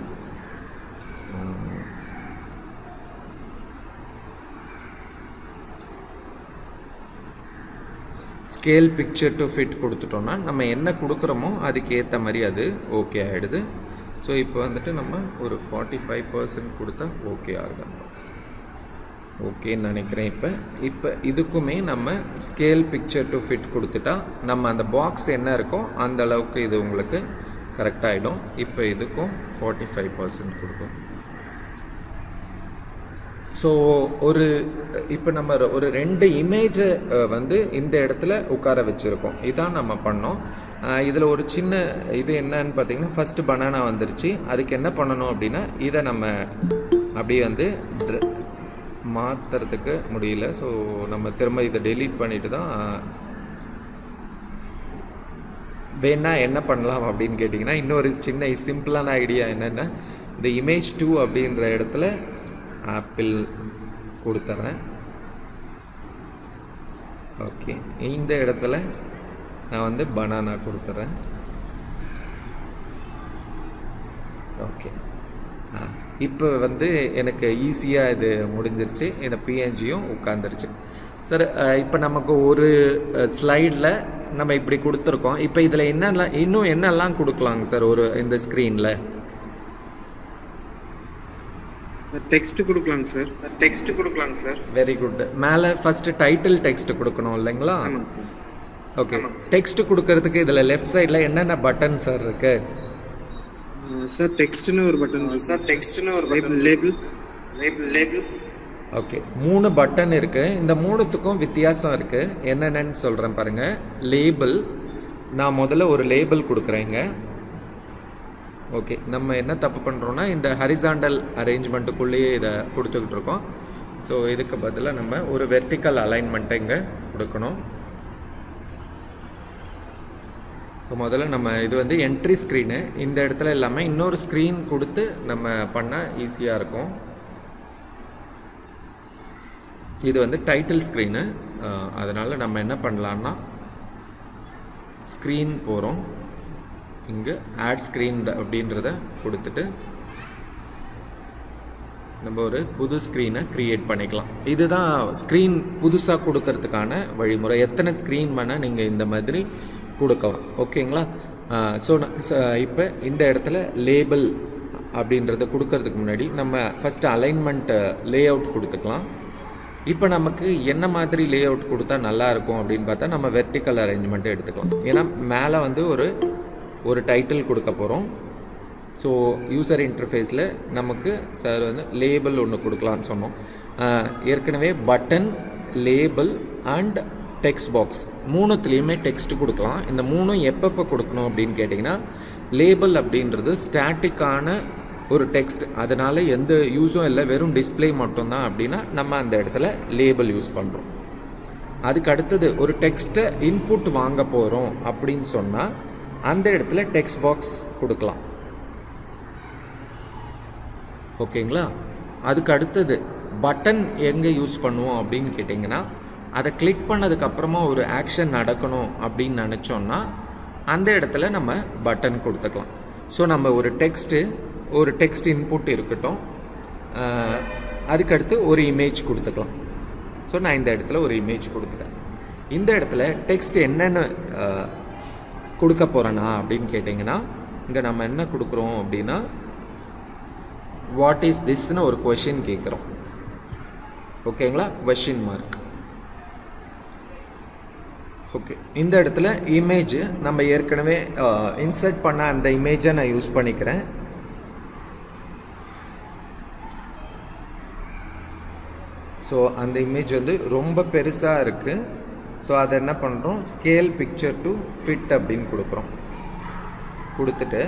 ஸ்கேல் பிக்சர் டு ஃபிட் கொடுத்துட்டோன்னா நம்ம என்ன கொடுக்குறோமோ அதுக்கு ஏற்ற மாதிரி அது ஓகே ஆகிடுது. ஸோ இப்போ வந்துட்டு நம்ம ஒரு 45% கொடுத்தா ஓகே ஆகுது. ஓகேன்னு நினைக்கிறேன். இப்போ இதுக்குமே நம்ம ஸ்கேல் பிக்சர் டு ஃபிட் கொடுத்துட்டா நம்ம அந்த பாக்ஸ் என்ன இருக்கோ அந்த அளவுக்கு இது உங்களுக்கு கரெக்டாகிடும். இப்போ இதுக்கும் 45% கொடுக்கும். ஸோ இப்போ நம்ம ஒரு 2 இமேஜை வந்து இந்த இடத்துல உட்கார வச்சுருக்கோம். இதான் நம்ம பண்ணோம். இதில் ஒரு சின்ன இது என்னன்னு பார்த்தீங்கன்னா, ஃபஸ்ட்டு பனானா வந்துருச்சு. அதுக்கு என்ன பண்ணணும் அப்படின்னா, இதை நம்ம அப்படியே வந்து மாற்றுறதுக்கு முடியல. ஸோ நம்ம திரும்ப இதை டெலீட் பண்ணிட்டு தான் வேணா என்ன பண்ணலாம் அப்படின்னு கேட்டிங்கன்னா, இன்னொரு சின்ன சிம்பிளான ஐடியா என்னென்னா, இந்த இமேஜ் 2 அப்படின்ற இடத்துல ஆப்பிள் கொடுத்துறேன். ஓகே, இந்த இடத்துல நான் வந்து பனானா கொடுத்துறேன். ஓகே, இப்போ வந்து எனக்கு ஈஸியாக இது முடிஞ்சிருச்சு. இந்த பிஎன்ஜியும் உட்காந்துருச்சு. சார் இப்போ நமக்கு ஒரு ஸ்லைடில் நம்ம இப்படி கொடுத்துருக்கோம். இப்போ இதில் இன்னும் என்னெல்லாம் கொடுக்கலாங்க சார் இந்த ஸ்க்ரீனில்? டெக்ஸ்ட் கொடுக்கலாங்க சார். Very good. மேலே ஃபஸ்ட்டு டைட்டில் டெக்ஸ்ட் கொடுக்கணும் இல்லைங்களா? ஓகே, டெக்ஸ்ட் கொடுக்கறதுக்கு இதில் லெஃப்ட் சைடில் என்னென்ன பட்டன் சார் இருக்கு? சார் டெக்ஸ்ட்னு ஒரு பட்டன், லேபிள். ஓகே, 3 பட்டன் இருக்குது. இந்த 3த்துக்கும் வித்தியாசம் இருக்குது. என்னென்னு சொல்கிறேன் பாருங்கள். லேபிள், நான் முதல்ல ஒரு லேபிள் கொடுக்குறேங்க. ஓகே, நம்ம என்ன தப்பு பண்ணுறோன்னா, இந்த ஹரிசாண்டல் அரேஞ்ச்மெண்ட்டுக்குள்ளேயே இதை கொடுத்துக்கிட்டு இருக்கோம். ஸோ இதுக்கு பதிலாக நம்ம ஒரு வெர்டிக்கல் அலைன்மெண்ட்டை இங்கே கொடுக்கணும். ஸோ முதல்ல நம்ம இது வந்து என்ட்ரி ஸ்க்ரீனு. இந்த இடத்துல இல்லாமல் இன்னொரு ஸ்க்ரீன் கொடுத்து நம்ம பண்ணால் ஈஸியாக இருக்கும். இது வந்து டைட்டில் ஸ்க்ரீனு. அதனால் நம்ம என்ன பண்ணலான்னா, ஸ்க்ரீன் போகிறோம். இங்கே ஆட் ஸ்க்ரீன் அப்படின்றத கொடுத்துட்டு நம்ம ஒரு புது ஸ்க்ரீனை க்ரியேட் பண்ணிக்கலாம். இதுதான் ஸ்க்ரீன் புதுசாக கொடுக்கறதுக்கான வழிமுறை. எத்தனை ஸ்க்ரீன் வேணால் நீங்கள் இந்த மாதிரி கொடுக்கலாம். ஓகேங்களா? ஸோ இப்போ இந்த இடத்துல லேபிள் அப்படின்றத கொடுக்கறதுக்கு முன்னாடி நம்ம ஃபஸ்ட்டு அலைன்மெண்ட்டு லே அவுட் கொடுத்துக்கலாம். இப்போ நமக்கு என்ன மாதிரி லே அவுட் கொடுத்தா நல்லாயிருக்கும் அப்படின்னு பார்த்தா நம்ம வெர்டிக்கல் அரேஞ்ச்மெண்ட்டு எடுத்துக்கலாம். ஏன்னா மேலே வந்து ஒரு டைட்டில் கொடுக்க போகிறோம். ஸோ யூசர் இன்டர்ஃபேஸில் நமக்கு சார் வந்து லேபிள் ஒன்று கொடுக்கலான்னு சொன்னோம். ஏற்கனவே button, label and text box மூணுத்துலேயுமே டெக்ஸ்ட் கொடுக்கலாம். இந்த மூணும் எப்பப்போ கொடுக்கணும் அப்படின்னு கேட்டிங்கன்னா, லேபிள் அப்படின்றது ஸ்டாட்டிக்கான ஒரு டெக்ஸ்ட், அதனால் எந்த யூஸும் இல்லை, வெறும் டிஸ்பிளே மட்டும்தான் அப்படின்னா நம்ம அந்த இடத்துல லேபிள் யூஸ் பண்ணுறோம். அதுக்கு அடுத்தது ஒரு டெக்ஸ்ட்டை இன்புட் வாங்க போகிறோம் அப்படின்னு சொன்னால் அந்த இடத்துல டெக்ஸ்ட் பாக்ஸ் கொடுக்கலாம். ஓகேங்களா? அதுக்கு அடுத்தது பட்டன் எங்கே யூஸ் பண்ணுவோம் அப்படின்னு கேட்டிங்கன்னா, அதை கிளிக் பண்ணதுக்கப்புறமா ஒரு ஆக்ஷன் நடக்கணும் அப்படின்னு நினச்சோன்னா அந்த இடத்துல நம்ம பட்டன் கொடுத்துக்கலாம். ஸோ நம்ம ஒரு டெக்ஸ்ட் இன்புட் இருக்கட்டும், அதுக்கடுத்து ஒரு இமேஜ் கொடுத்துக்கலாம். ஸோ நான் இந்த இடத்துல ஒரு இமேஜ் கொடுத்துட்டேன். இந்த இடத்துல டெக்ஸ்ட் என்னென்ன கொடுக்க போகிறேன்னா அப்படின்னு கேட்டிங்கன்னா, இங்கே நம்ம என்ன கொடுக்குறோம் அப்படின்னா, வாட் இஸ் திஸ்ன்னு ஒரு கொஷின் கேட்குறோம். ஓகேங்களா? Question mark. ஓகே, இந்த இடத்துல இமேஜ் நம்ம ஏற்கனவே இன்சர்ட் பண்ண அந்த இமேஜை நான் யூஸ் பண்ணிக்கிறேன். ஸோ அந்த இமேஜ் வந்து ரொம்ப பெருசாக இருக்குது. ஸோ அதை என்ன பண்ணுறோம், ஸ்கேல் பிக்சர் டு ஃபிட் அப்படின்னு கொடுக்குறோம். கொடுத்துட்டு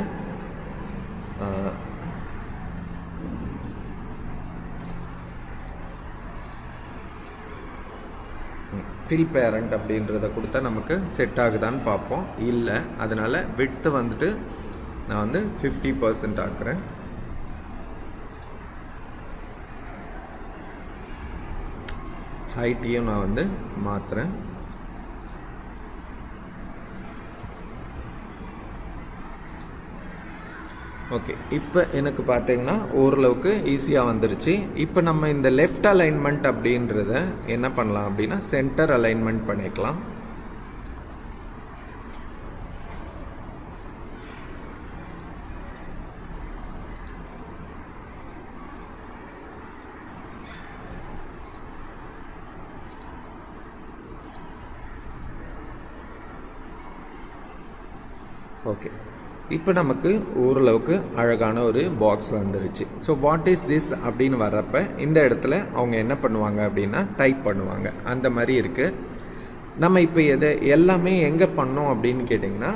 ஃபில் பேரண்ட் அப்படின்றத கொடுத்தா நமக்கு செட் ஆகுதான்னு பார்ப்போம். இல்லை, அதனால் விட்த்து வந்துட்டு நான் வந்து 50% ஆக்குறேன். ஹைட்டையும் நான் வந்து மாற்றுறேன். ஓகே, இப்போ எனக்கு பார்த்தீங்கன்னா ஓரளவுக்கு ஈஸியாக வந்துருச்சு. இப்போ நம்ம இந்த லெஃப்ட் அலைன்மெண்ட் அப்படின்றத என்ன பண்ணலாம் அப்படின்னா, சென்டர் அலைன்மெண்ட் பண்ணிக்கலாம். ஓகே, இப்போ நமக்கு ஓரளவுக்கு அழகான ஒரு பாக்ஸ் வந்துருச்சு. ஸோ வாட் இஸ் திஸ் அப்படின்னு வர்றப்ப இந்த இடத்துல அவங்க என்ன பண்ணுவாங்க அப்படின்னா டைப் பண்ணுவாங்க. அந்த மாதிரி இருக்குது. நம்ம இப்போ எல்லாமே எங்கே பண்ணோம் அப்படின்னு கேட்டிங்கன்னா,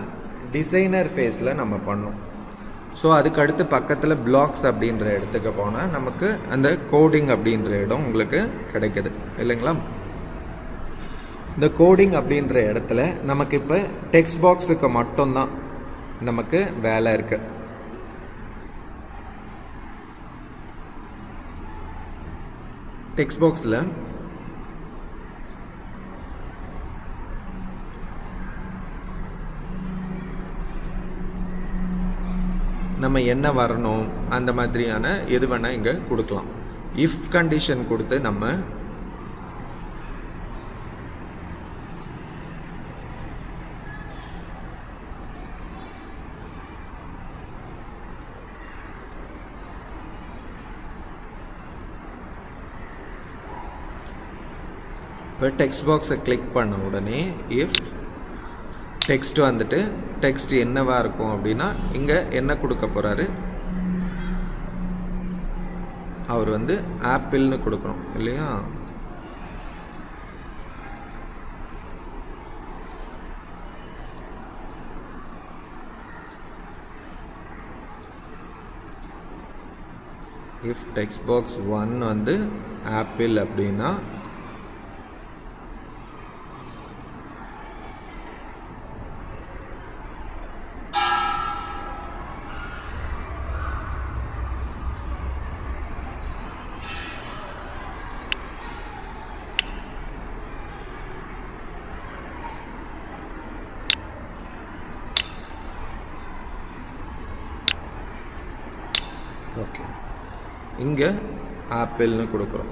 டிசைனர் ஃபேஸில் நம்ம பண்ணோம். ஸோ அதுக்கு அடுத்து பக்கத்தில் பிளாக்ஸ் அப்படின்ற இடத்துக்கு போனால் நமக்கு அந்த கோடிங் அப்படின்ற இடம் உங்களுக்கு கிடைக்குது இல்லைங்களா? இந்த கோடிங் அப்படின்ற இடத்துல நமக்கு இப்போ டெக்ஸ்ட் பாக்ஸுக்கு மட்டும்தான் நமக்கு வேலை இருக்கு. டெக்ஸ்ட் பாக்ஸில் நம்ம என்ன வரணும் அந்த மாதிரியான எது வேணால் இங்கே கொடுக்கலாம். இஃப் கண்டிஷன் கொடுத்து நம்ம இப்போ டெக்ஸ்ட் பாக்ஸை கிளிக் பண்ண உடனே இஃப் டெக்ஸ்ட் வந்துட்டு டெக்ஸ்ட் என்னவா இருக்கும் அப்படின்னா, இங்கே என்ன கொடுக்க போகிறாரு, அவர் வந்து ஆப்பிள்னு கொடுக்கணும் இல்லையா? இஃப் டெக்ஸ்ட் பாக்ஸ் 1 வந்து ஆப்பிள் அப்படின்னா ஓகே, இங்கே ஆப்பிள்னு கொடுக்குறோம்.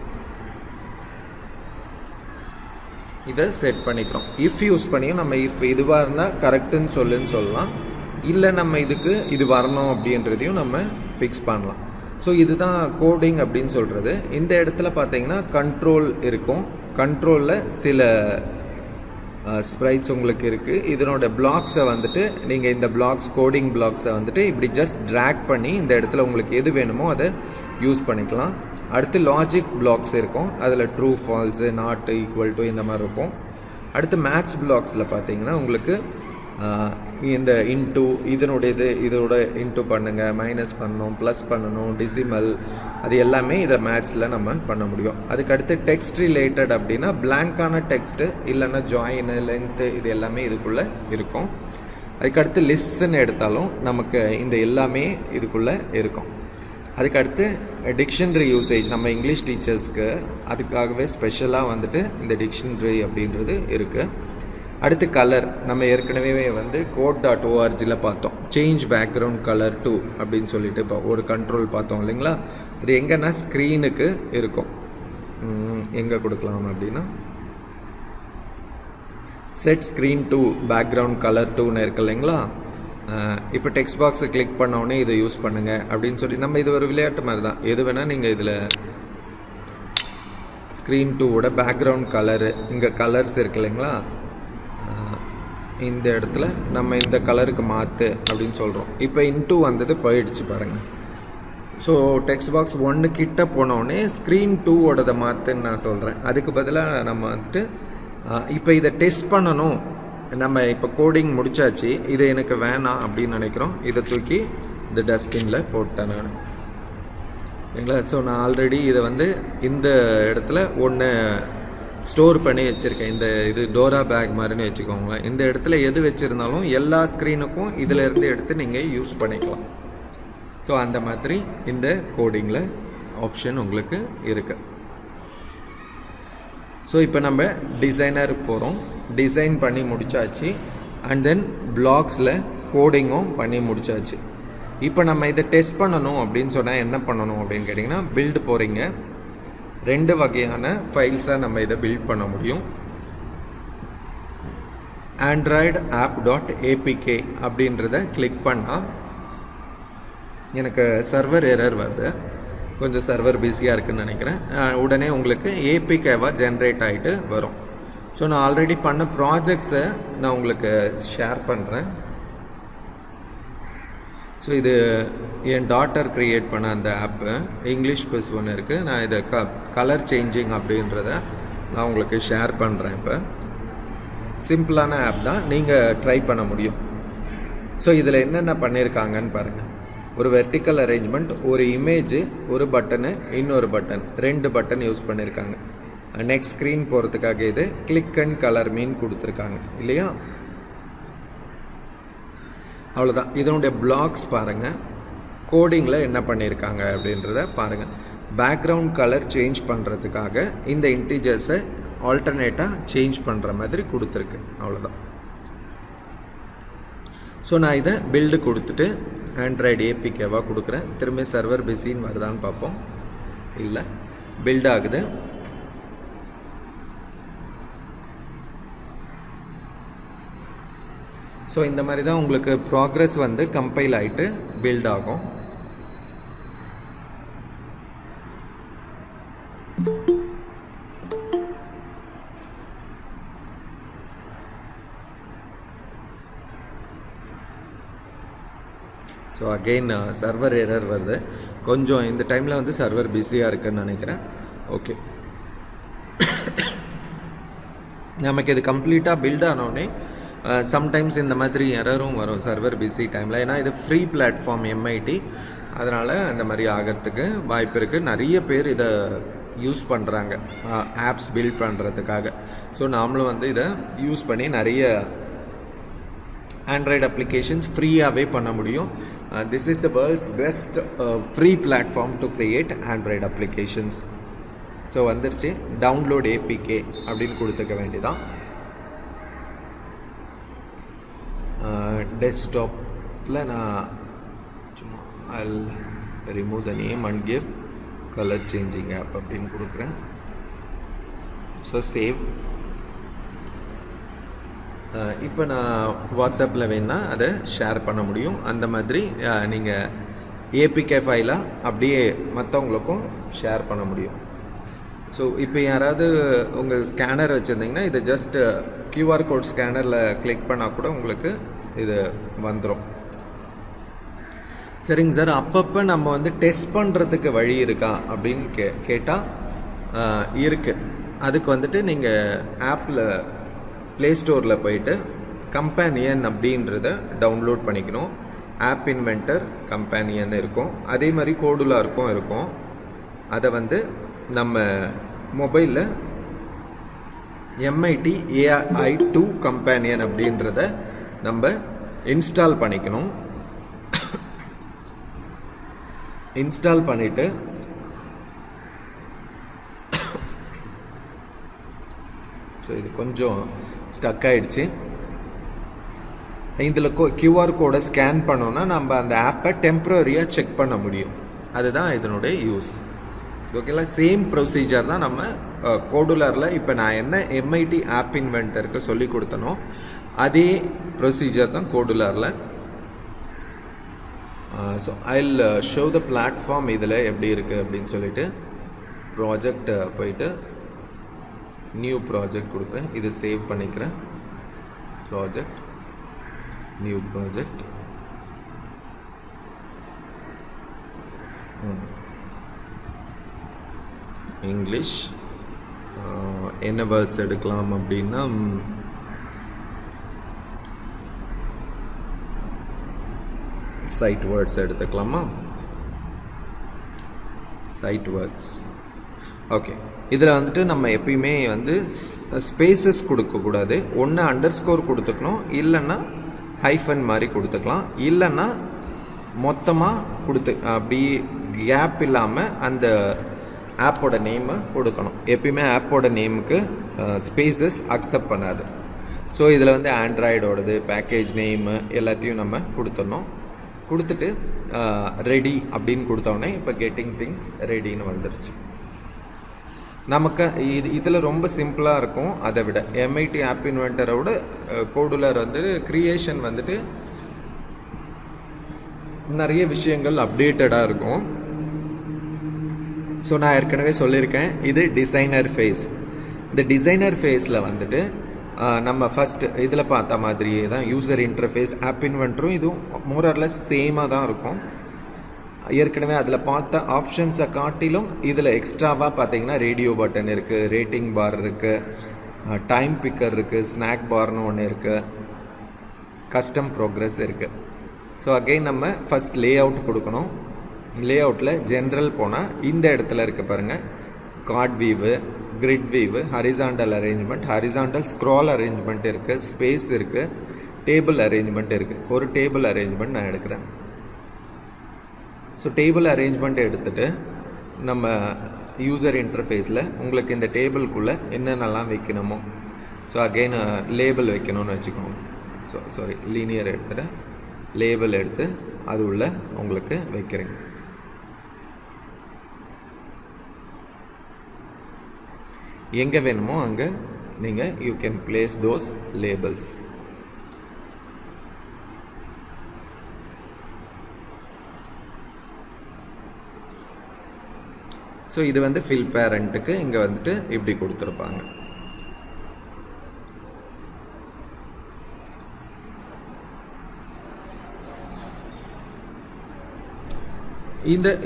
இதை செட் பண்ணிக்கிறோம். இஃப் யூஸ் பண்ணியும் நம்ம இஃப் இதுவாக இருந்தால் கரெக்டுன்னு சொல்லலாம், இல்லை நம்ம இதுக்கு இது வரணும் அப்படின்றதையும் நம்ம ஃபிக்ஸ் பண்ணலாம். ஸோ இதுதான் கோடிங் அப்படின்னு சொல்கிறது. இந்த இடத்துல பார்த்தீங்கன்னா கண்ட்ரோல் இருக்கும். கண்ட்ரோலில் சில ஸ்ப்ரைட்ஸ் உங்களுக்கு இருக்குது. இதனோட பிளாக்ஸை வந்துட்டு நீங்கள் இந்த பிளாக்ஸ் கோடிங் பிளாக்ஸை வந்துட்டு இப்படி ஜஸ்ட் ட்ராக் பண்ணி இந்த இடத்துல உங்களுக்கு எது வேணுமோ அதை யூஸ் பண்ணிக்கலாம். அடுத்து லாஜிக் பிளாக்ஸ் இருக்கும், அதில் true falls not equal to இந்த மாதிரி இருக்கும். அடுத்து மேத்ஸ் பிளாக்ஸில் பார்த்தீங்கன்னா உங்களுக்கு இந்த இன்ட்டு இதோட இன்ட்டு பண்ணுங்கள், மைனஸ் பண்ணணும், ப்ளஸ் பண்ணணும், டிசிமல், அது எல்லாமே இதை மேத்ஸில் நம்ம பண்ண முடியும். அதுக்கடுத்து டெக்ஸ்ட் ரிலேட்டட் அப்படின்னா பிளாங்கான டெக்ஸ்ட்டு இல்லைன்னா ஜாயின் லென்த்து இது எல்லாமே இதுக்குள்ளே இருக்கும். அதுக்கடுத்து லிஸ்ட்ன்னு எடுத்தாலும் நமக்கு இந்த எல்லாமே இதுக்குள்ளே இருக்கும். அதுக்கடுத்து டிக்ஷனரி யூசேஜ் நம்ம இங்கிலீஷ் டீச்சர்ஸ்க்கு அதுக்காகவே ஸ்பெஷலாக வந்துட்டு இந்த டிக்ஷனரி அப்படின்றது இருக்குது. அடுத்து கலர் நம்ம ஏற்கனவே வந்து code.orgல பார்த்தோம். சேஞ்ச் பேக்ரவுண்ட் கலர் டு அப்படின்னு சொல்லிட்டு இப்போ ஒரு கண்ட்ரோல் பார்த்தோம் இல்லைங்களா. இது எங்கன்னா ஸ்க்ரீனுக்கு இருக்கும். எங்கே கொடுக்கலாம் அப்படின்னா set screen to background colour டூன்னு இருக்கு இல்லைங்களா. இப்போ டெக்ஸ்ட் பாக்ஸை கிளிக் பண்ணோடனே இதை யூஸ் பண்ணுங்கள் அப்படின்னு சொல்லி நம்ம இது ஒரு விளையாட்டு மாதிரி தான். எது வேணால் நீங்கள் இதில் ஸ்க்ரீன் டூவோட பேக்ரவுண்ட் கலரு இங்கே கலர்ஸ் இருக்கு இல்லைங்களா, இந்த இடத்துல நம்ம இந்த கலருக்கு மாற்று அப்படின்னு சொல்கிறோம். இப்போ இன்ட்டு வந்தது போயிடுச்சு பாருங்கள். ஸோ டெக்ஸ்ட் பாக்ஸ் 1 கிட்ட போனோடனே ஸ்க்ரீன் 2ஓடதை மாற்றுன்னு நான் சொல்கிறேன். அதுக்கு பதிலாக நம்ம வந்துட்டு இப்போ இதை டெஸ்ட் பண்ணணும். நம்ம இப்போ கோடிங் முடித்தாச்சு, இது எனக்கு வேணாம் அப்படின்னு நினைக்கிறோம். இதை தூக்கி இந்த டஸ்ட்பினில் போட்டேன் நான் இல்லைங்களா. ஸோ நான் ஆல்ரெடி இதை வந்து இந்த இடத்துல ஒன்று ஸ்டோர் பண்ணி வச்சுருக்கேன். இது டோரா பேக் மாதிரின்னு வச்சுக்கோங்க. இந்த இடத்துல எது வச்சுருந்தாலும் எல்லா ஸ்க்ரீனுக்கும் இதிலேருந்து எடுத்து நீங்கள் யூஸ் பண்ணிக்கலாம். ஸோ அந்த மாதிரி இந்த கோடிங்கில் ஆப்ஷன் உங்களுக்கு இருக்குது. ஸோ இப்போ நம்ம டிசைனர் போகிறோம். டிசைன் பண்ணி முடித்தாச்சு. அண்ட் தென் பிளாக்ஸில் கோடிங்கும் பண்ணி முடித்தாச்சு. இப்போ நம்ம இதை டெஸ்ட் பண்ணணும் அப்படின்னு சொன்னால் என்ன பண்ணணும் அப்படின்னு கேட்டிங்கன்னா பில்டு போகிறீங்க. 2 வகையான ஃபைல்ஸை நம்ம இதை பில்ட் பண்ண முடியும். android-app.apk அப்படின்றத கிளிக் பண்ணால் எனக்கு சர்வர் எரர் வருது. கொஞ்சம் சர்வர் பிஸியாக இருக்குதுன்னு நினைக்கிறேன். உடனே உங்களுக்கு ஏபிகேவாக ஜென்ரேட் ஆகிட்டு வரும். ஸோ நான் ஆல்ரெடி பண்ண ப்ராஜெக்ட்ஸை நான் உங்களுக்கு ஷேர் பண்ணுறேன். ஸோ இது என் டாட்டர் க்ரியேட் பண்ண அந்த ஆப்பு இங்கிலீஷ் குவிஸ் ஒன்று இருக்குது. நான் இதை கலர் சேஞ்சிங் அப்படின்றத நான் உங்களுக்கு ஷேர் பண்ணுறேன். இப்போ சிம்பிளான ஆப் தான், நீங்கள் ட்ரை பண்ண முடியும். ஸோ இதில் என்னென்ன பண்ணியிருக்காங்கன்னு பாருங்கள். ஒரு வெர்டிக்கல் அரேஞ்ச்மெண்ட், ஒரு இமேஜு, ஒரு பட்டனு, இன்னொரு பட்டன், 2 பட்டன் யூஸ் பண்ணியிருக்காங்க. நெக்ஸ்ட் ஸ்க்ரீன் போகிறதுக்காக இது கிளிக் அண்ட் கலர் மீன் கொடுத்துருக்காங்க இல்லையா. அவ்வளோதான். இதனுடைய பிளாக்ஸ் பாருங்கள். கோடிங்கில் என்ன பண்ணியிருக்காங்க அப்படின்றத பாருங்கள். பேக்ரவுண்ட் கலர் சேஞ்ச் பண்ணுறதுக்காக இந்த இன்டிஜர்ஸை ஆல்டர்னேட்டாக சேஞ்ச் பண்ணுற மாதிரி கொடுத்துருக்கு. அவ்வளோதான். ஸோ நான் இதை பில்டு கொடுத்துட்டு ஆண்ட்ராய்டு ஏபிகேவாக கொடுக்குறேன். திரும்பி சர்வர் பிஸின்னு வருதான்னு பார்ப்போம். இல்லை, பில்ட் ஆகுது. ஸோ இந்த மாதிரி தான் உங்களுக்கு ப்ராக்ரஸ் வந்து கம்பைல் ஆகிட்டு பில்ட் ஆகும். ஸோ அகெயின் சர்வர் எரர் வருது. கொஞ்சம் இந்த டைமில் வந்து சர்வர் பிஸியாக இருக்குன்னு நினைக்கிறேன். ஓகே, நமக்கு இது கம்ப்ளீட்டாக பில்ட் ஆனோடனே சம்டைம்ஸ் இந்த மாதிரி எரரும் வரும் சர்வர் பிஸி டைமில். ஏன்னா இது ஃப்ரீ பிளாட்ஃபார்ம் MIT, அதனால் இந்த மாதிரி ஆகிறதுக்கு வாய்ப்பு இருக்குது. நிறைய பேர் இதை யூஸ் பண்ணுறாங்க ஆப்ஸ் பில்ட் பண்ணுறதுக்காக. ஸோ நாமளும் வந்து இதை யூஸ் பண்ணி நிறைய ஆண்ட்ராய்டு அப்ளிகேஷன்ஸ் ஃப்ரீயாகவே பண்ண முடியும். This is the world's best free platform to create Android applications. So வந்துருச்சு. டவுன்லோட் APK அப்படின்னு கொடுத்துக்க வேண்டியதான். டெஸ்க்டாப்பில் நான் சும்மா I'll remove the name and give color changing app அப்படின்னு கொடுக்குறேன். So save. இப்போ நான் வாட்ஸ்அப்பில் வேணால் அதை ஷேர் பண்ண முடியும். அந்த மாதிரி நீங்கள் ஏபிகே ஃபைலாக அப்படியே மற்றவங்களுக்கும் ஷேர் பண்ண முடியும். ஸோ இப்போ யாராவது உங்கள் ஸ்கேனர் வச்சுருந்தீங்கன்னா இதை ஜஸ்ட் QR கோட் ஸ்கேனரில் கிளிக் பண்ணால் கூட உங்களுக்கு இது வந்துடும். சரிங்க சார், அப்பப்போ நம்ம வந்து டெஸ்ட் பண்ணுறதுக்கு வழி இருக்கா அப்படின்னு கேட்டால் இருக்குது. அதுக்கு வந்துட்டு நீங்கள் ஆப்பில் ப்ளே ஸ்டோரில் போயிட்டு கம்பேனியன் அப்படின்றத டவுன்லோட் பண்ணிக்கணும். ஆப் இன்வென்டர் கம்பேனியன் இருக்கும், அதே மாதிரி கோடுலாருக்கும் இருக்கும். அதை வந்து நம்ம மொபைலில் MIT AI2 கம்பேனியன் அப்படின்றத நம்ம இன்ஸ்டால் பண்ணிக்கணும். இன்ஸ்டால் பண்ணிவிட்டு ஸோ இது கொஞ்சம் ஸ்டக் ஆகிடுச்சு. இதில் QR கோடை ஸ்கேன் பண்ணோன்னா நம்ம அந்த ஆப்பை டெம்ப்ரரியாக செக் பண்ண முடியும். அதுதான் இதனுடைய யூஸ். ஓகேங்களா? சேம் ப்ரொசீஜர் தான் நம்ம கோடுலரில் இப்போ நான் என்ன MIT ஆப் இன்வென்டருக்கு சொல்லி கொடுத்தனோ அதே ப்ரொசீஜர் தான் கோடுலரில். So I'll show the platform இதில் எப்படி இருக்குது அப்படின்னு சொல்லிட்டு ப்ராஜெக்ட் போயிட்டு நியூ ப்ராஜெக்ட் கொடுக்குறேன். இது சேவ் பண்ணிக்கிறேன். Project, new project, English. என்ன வேர்ட்ஸ் எடுக்கலாம் அப்படின்னா சைட் வேர்ட்ஸ் எடுத்துக்கலாமா? Sight words. ஓகே, இதில் வந்துட்டு நம்ம எப்பயுமே வந்து ஸ்பேசஸ் கொடுக்கக்கூடாது. ஒன்று அண்டர்ஸ்கோர் கொடுத்துக்கணும், இல்லைன்னா ஹைஃபன் மாதிரி கொடுத்துக்கலாம், இல்லைன்னா மொத்தமாக அப்படி கேப் இல்லாமல் அந்த ஆப்போட நேமை கொடுக்கணும். எப்பயுமே ஆப்போட நேமுக்கு ஸ்பேசஸ் அக்செப்ட் பண்ணாது. ஸோ இதில் வந்து ஆண்ட்ராய்டோடது பேக்கேஜ் நேமு எல்லாத்தையும் நம்ம கொடுத்துடணும். கொடுத்துட்டு ரெடி அப்படின்னு கொடுத்தோடனே இப்போ கெட்டிங் திங்ஸ் ரெடின்னு வந்துடுச்சு. நமக்கு இதில் ரொம்ப சிம்பிளாக இருக்கும். அதை விட MIT ஆப் இன்வென்டரோட கோடுலர் வந்து க்ரியேஷன் வந்துட்டு நிறைய விஷயங்கள் அப்டேட்டடாக இருக்கும். ஸோ நான் ஏற்கனவே சொல்லியிருக்கேன், இது டிசைனர் ஃபேஸ். இந்த டிசைனர் ஃபேஸில் வந்துட்டு நம்ம ஃபஸ்ட்டு இதில் பார்த்த மாதிரியே தான் யூசர் இன்டர்ஃபேஸ். ஆப் இன்வென்டரும் இதுவும் மோரர்லெஸ் சேமாக தான் இருக்கும். ஏற்கனவே அதில் பார்த்த ஆப்ஷன்ஸை காட்டிலும் இதில் எக்ஸ்ட்ராவாக பார்த்தீங்கன்னா ரேடியோ பட்டன் இருக்குது, ரேட்டிங் பார் இருக்குது, டைம் பிக்கர் இருக்குது, ஸ்நாக் பார்னு ஒன்று இருக்குது, கஸ்டம் ப்ரோக்ரஸ் இருக்குது. ஸோ அகெயின் நம்ம ஃபஸ்ட் லே அவுட் கொடுக்கணும். லே அவுட்டில் ஜென்ரல் போனால் இந்த இடத்துல இருக்க பாருங்கள், card view, grid view, horizontal arrangement, horizontal scroll arrangement இருக்குது, ஸ்பேஸ் இருக்குது, டேபிள் அரேஞ்ச்மெண்ட் இருக்குது. ஒரு டேபிள் அரேஞ்ச்மெண்ட் நான் எடுக்கிறேன். ஸோ டேபிள் அரேஞ்ச்மெண்ட் எடுத்துகிட்டு நம்ம யூசர் இன்டர்ஃபேஸில் உங்களுக்கு இந்த டேபிள்குள்ளே என்னென்னலாம் வைக்கணுமோ, ஸோ அகெயின் லேபிள் வைக்கணும்னு வச்சுக்கோங்க. சாரி லீனியர் எடுத்துகிட்டு லேபிள் எடுத்து அது உள்ள உங்களுக்கு வைக்கிறேங்க. எங்கே வேணுமோ அங்கே நீங்கள் you can place those labels. So இது வந்து ஃபில் பேரண்ட்டுக்கு இங்கே வந்துட்டு இப்படி கொடுத்துருப்பாங்க.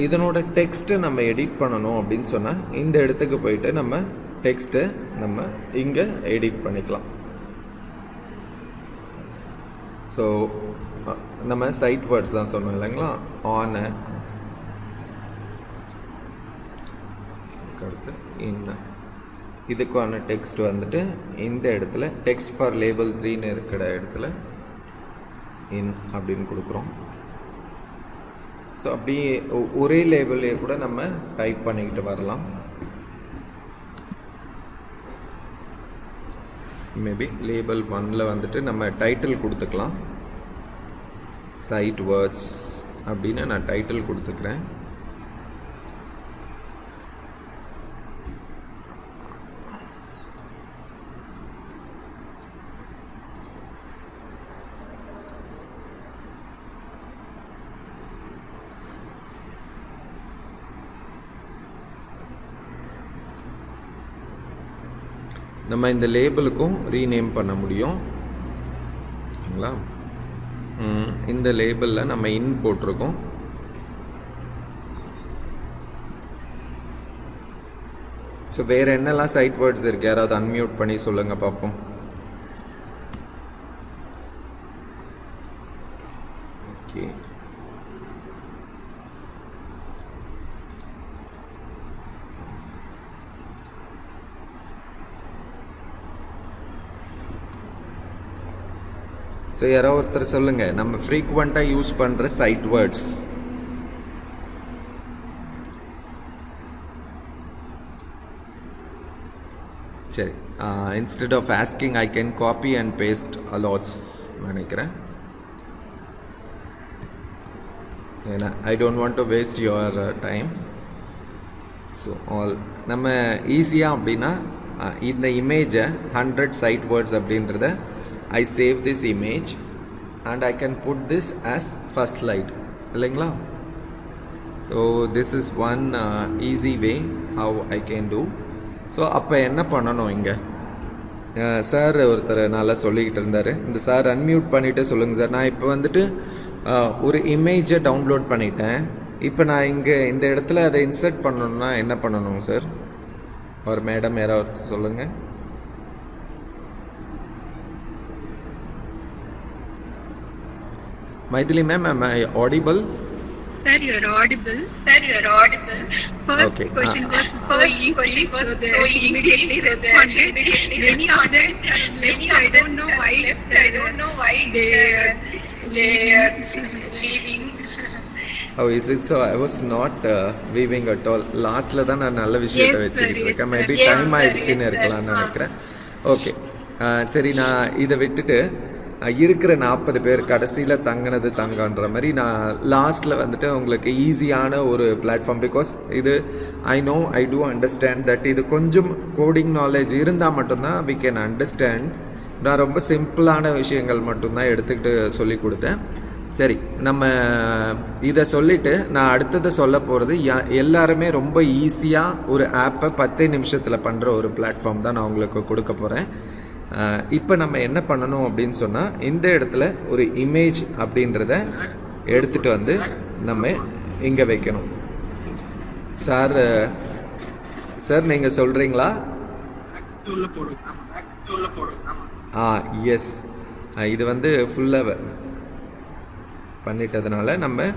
இதனோட டெக்ஸ்ட்டை நம்ம எடிட் பண்ணணும் அப்படின்னு சொன்னால் இந்த இடத்துக்கு போயிட்டு நம்ம டெக்ஸ்ட்டை நம்ம இங்கே எடிட் பண்ணிக்கலாம். ஸோ நம்ம சைட் வேர்ட்ஸ் தான் சொன்னோம் இல்லைங்களா, ஆன் அடுத்து இன்ன இதுக்கான டெக்ஸ்ட் வந்துட்டு இந்த இடத்துல டெக்ஸ்ட் ஃபார் லேபிள் 3ன்னு இருக்கிற இடத்துல இன் அப்படின்னு கொடுக்குறோம். ஸோ அப்படியே ஒரே லேபிளே கூட நம்ம டைப் பண்ணிக்கிட்டு வரலாம். மேபி லேபிள் 1ல் வந்துட்டு நம்ம டைட்டில் கொடுத்துக்கலாம். சைட் வேர்ட்ஸ் அப்படின்னு நான் டைட்டில் கொடுத்துக்கிறேன். நம்ம இந்த லேபிளுக்கும் ரீநேம் பண்ண முடியும். ஓகேங்களா? இந்த லேபிளில் நம்ம இன் போட்டிருக்கோம். ஸோ வேறு என்னெல்லாம் சைட் வேர்ட்ஸ் இருக்குது, யாராவது அன்மியூட் பண்ணி சொல்லுங்கள் பார்ப்போம். ஓகே, ஸோ யாரோ ஒருத்தர் சொல்லுங்கள் நம்ம ஃப்ரீக்வெண்ட்டாக யூஸ் பண்ணுற சைட் வேர்ட்ஸ். சரி, instead of asking I can copy and paste allots நினைக்கிறேன். ஏன்னா I don't want to waste your time. So all நம்ம ஈஸியாக அப்படின்னா இந்த இமேஜை 100 சைட் வேர்ட்ஸ் அப்படின்றத I save this image and I can put this as first slide இல்லைங்களா? So this is one easy way how I can do. So அப்போ என்ன பண்ணணும் இங்கே? சார் ஒருத்தர் நல்லா சொல்லிக்கிட்டு இருந்தார். இந்த சார் அன்மியூட் பண்ணிவிட்டு சொல்லுங்கள் சார். நான் இப்போ வந்துட்டு ஒரு இமேஜை டவுன்லோட் பண்ணிட்டேன். இப்போ நான் இங்கே இந்த இடத்துல அதை இன்சர்ட் பண்ணணுன்னா என்ன பண்ணணும் சார்? ஒரு மேடம் யாராவது சொல்லுங்கள். Maithili ma'am, am I audible? Sir, you are audible. Sir, you are audible. First Okay. question was so easy, so immediately responded. Many of them left. I don't know why. I don't know why they are leaving. Oh, is it so? I was not weaving at all. Lastல தான் நான் நல்ல விஷயத்தை வச்சுக்கிட்டு இருக்கேன். Maybe time ஆயிடுச்சுன்னு இருக்கலாம்னு நினைக்கிறேன். Okay, சரி, நான் இதை விட்டுட்டு இருக்கிற 40 பேர் கடைசியில் தங்கினது தங்கன்ற மாதிரி நான் லாஸ்ட்டில் வந்துட்டு உங்களுக்கு ஈஸியான ஒரு பிளாட்ஃபார்ம். பிகாஸ் இது ஐ டூ அண்டர்ஸ்டாண்ட் தட் இது கொஞ்சம் கோடிங் நாலேஜ் இருந்தால் மட்டும்தான் வி கேன் அண்டர்ஸ்டாண்ட். நான் ரொம்ப சிம்பிளான விஷயங்கள் மட்டும்தான் எடுத்துக்கிட்டு சொல்லி கொடுத்தேன். சரி, நம்ம இதை சொல்லிவிட்டு நான் அடுத்ததை சொல்ல போகிறது எல்லாருமே ரொம்ப ஈஸியாக ஒரு ஆப்பை 10 நிமிஷத்தில் பண்ணுற ஒரு பிளாட்ஃபார்ம் தான் நான் உங்களுக்கு கொடுக்க போகிறேன். இப்போ நம்ம என்ன பண்ணணும் அப்படின்னு சொன்னால், இந்த இடத்துல ஒரு இமேஜ் அப்படின்றத எடுத்துகிட்டு வந்து நம்ம இங்கே வைக்கணும். சார் நீங்கள் சொல்கிறீங்களா? எஸ், இது வந்து ஃபுல்லாக பண்ணிட்டதுனால நம்ம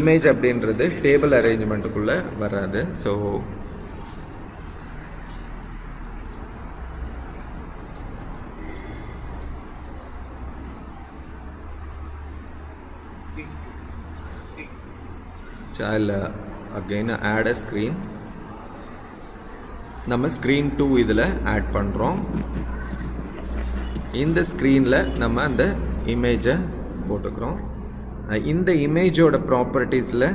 இமேஜ் அப்படின்றது டேபிள் அரேஞ்ச்மெண்ட்டுக்குள்ளே வராது. So I'll again add a screen. நம்ம screen 2 இதில் ஆட் பண்ணுறோம். இந்த ஸ்க்ரீனில் நம்ம அந்த இமேஜை போட்டுக்கிறோம். இந்த இமேஜோட ப்ராப்பர்ட்டிஸில்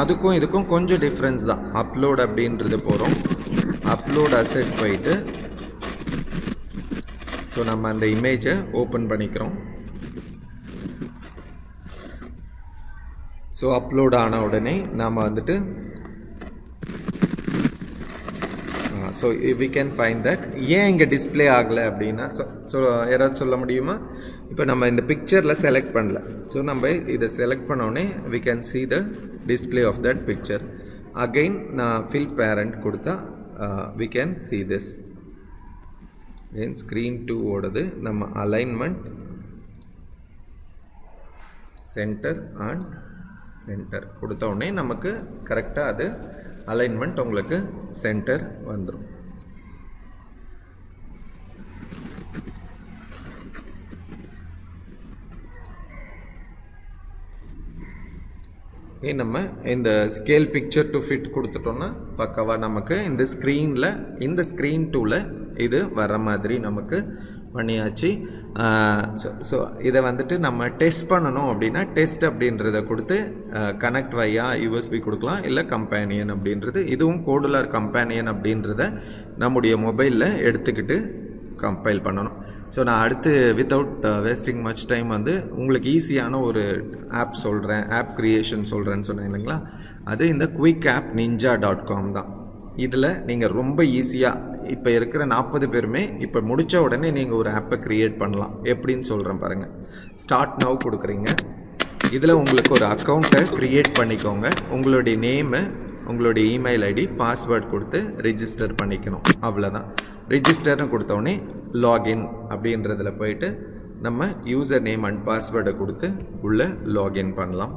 அதுக்கும் இதுக்கும் கொஞ்சம் டிஃப்ரென்ஸ் தான். அப்லோட் அப்படின்றது போகிறோம். அப்லோட் அசெட் போயிட்டு ஸோ நம்ம அந்த இமேஜை ஓப்பன் பண்ணிக்கிறோம். ஸோ அப்லோட் ஆன உடனே நாம் வந்துட்டு so we can find that. ஏன் இங்கே டிஸ்பிளே ஆகலை அப்படின்னா, ஸோ யாராவது சொல்ல முடியுமா? இப்போ நம்ம இந்த பிக்சரில் செலக்ட் பண்ணல. ஸோ நம்ம இதை செலக்ட் பண்ணோடனே we can see the display of that picture. Again நான் ஃபில் பேரண்ட் கொடுத்தா we can see this. Then screen 2 ஓடுது. நம்ம அலைன்மெண்ட் சென்டர் அண்ட் சென்டர் கொடுத்த உடனே நமக்கு கரெக்டாக அது அலைன்மெண்ட் உங்களுக்கு சென்டர் வந்துடும். நம்ம இந்த ஸ்கேல் பிக்சர் டு ஃபிட் கொடுத்துட்டோன்னா பக்காவாக நமக்கு இந்த ஸ்க்ரீனில் இந்த ஸ்க்ரீன் 2ல் இது வர மாதிரி நமக்கு பண்ணியாச்சு. ஸோ இதை வந்துட்டு நம்ம டெஸ்ட் பண்ணணும் அப்படின்னா டெஸ்ட் அப்படின்றத கொடுத்து கனெக்ட் வையா யூஎஸ்பி கொடுக்கலாம், இல்லை கம்பேனியன் அப்படின்றது, இதுவும் கோடுலர் கம்பேனியன் அப்படின்றத நம்முடைய மொபைலில் எடுத்துக்கிட்டு கம்பைல் பண்ணணும். ஸோ நான் அடுத்து வித்தவுட் வேஸ்டிங் மச் டைம் வந்து உங்களுக்கு ஈஸியான ஒரு ஆப் சொல்கிறேன், ஆப் க்ரியேஷன் சொல்கிறேன்னு சொன்னேன் இல்லைங்களா? அது இந்த QuickAppNinja.com தான். இதில் நீங்கள் ரொம்ப ஈஸியாக இப்போ இருக்கிற 40 பேருமே இப்போ முடித்த உடனே நீங்கள் ஒரு ஆப்பை க்ரியேட் பண்ணலாம். எப்படின்னு சொல்கிறேன் பாருங்கள். ஸ்டார்ட் நவ் கொடுக்குறீங்க. இதில் உங்களுக்கு ஒரு அக்கௌண்ட்டை க்ரியேட் பண்ணிக்கோங்க. உங்களுடைய நேமு, உங்களுடைய இமெயில் ஐடி, பாஸ்வேர்ட் கொடுத்து ரிஜிஸ்டர் பண்ணிக்கணும். அவ்வளோதான். ரிஜிஸ்டர்னு கொடுத்தோடனே லாகின் அப்படின்றதில் போயிட்டு நம்ம யூசர் நேம் அண்ட் பாஸ்வேர்டை கொடுத்து உள்ளே லாகின் பண்ணலாம்.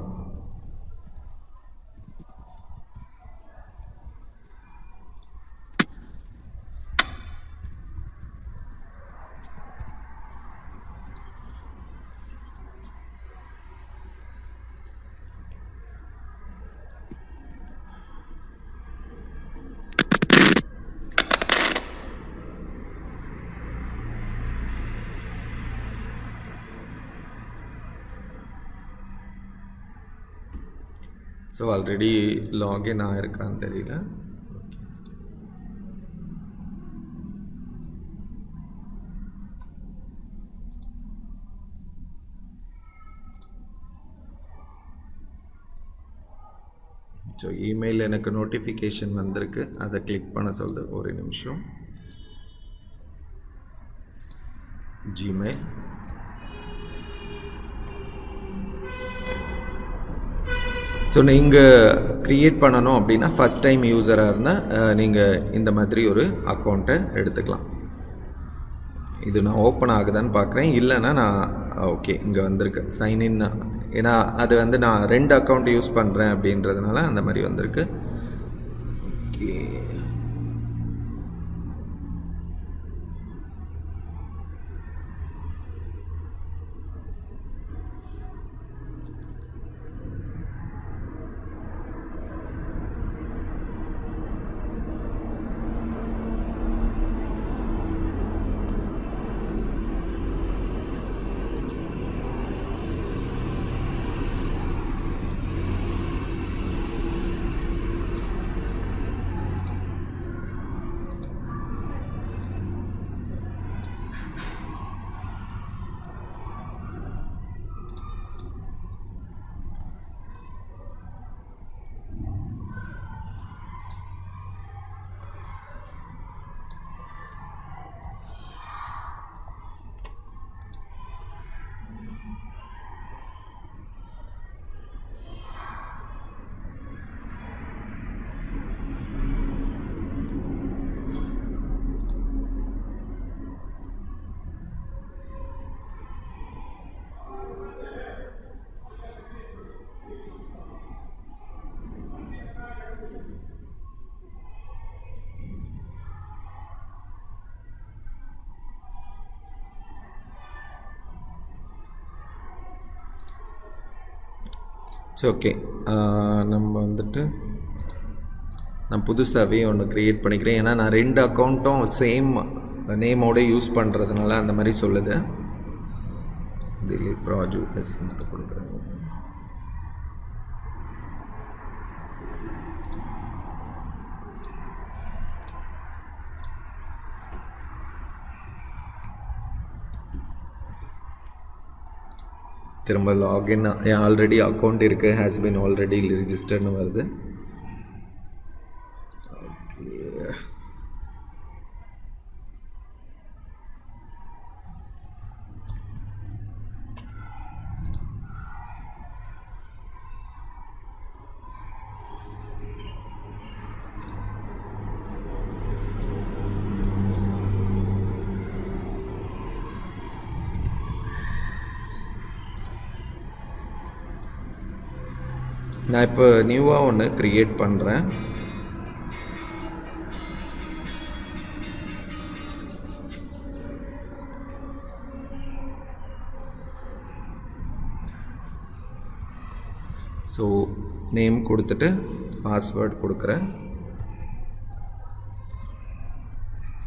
ஸோ ஆல்ரெடி லாகின் ஆகிருக்கான்னு தெரியல. ஸோ இமெயில் எனக்கு நோட்டிஃபிகேஷன் வந்திருக்கு, அதை கிளிக் பண்ண சொல்லுது. ஒரு நிமிஷம். ஜிமெயில். ஸோ நீங்கள் க்ரியேட் பண்ணணும் அப்படின்னா ஃபஸ்ட் டைம் யூஸராக இருந்தால் நீங்கள் இந்த மாதிரி ஒரு அக்கௌண்ட்டை எடுத்துக்கலாம். இது நான் ஓப்பன் ஆகுதான்னு பார்க்குறேன். இல்லைன்னா நான் ஓகே இங்கே வந்திருக்கு சைன்இன். ஏன்னா அது வந்து நான் 2 அக்கௌண்ட் யூஸ் பண்ணுறேன் அப்படின்றதுனால அந்த மாதிரி வந்திருக்கு. ஓகே, ஸோ ஓகே, நம்ம வந்துட்டு நான் புதுசாகவே ஒன்று க்ரியேட் பண்ணிக்கிறேன். ஏன்னா நான் 2 அக்கௌண்ட்டும் சேம் நேமோடு யூஸ் பண்ணுறதுனால அந்த மாதிரி சொல்லுது. திலீப் ராஜு எஸ் மட்டும் கொடுக்குறேன். திரும்ப லாகின் ஆல்ரெடி அக்கௌண்ட் இருக்குது, ஹேஸ் பின் ஆல்ரெடி ரிஜிஸ்டர்னு வருது. ஓகே, நான் இப்போ நியூவாக ஒன்று க்ரியேட் பண்ணுறேன். ஸோ நேம் கொடுத்துட்டு பாஸ்வேர்ட் கொடுக்குறேன்.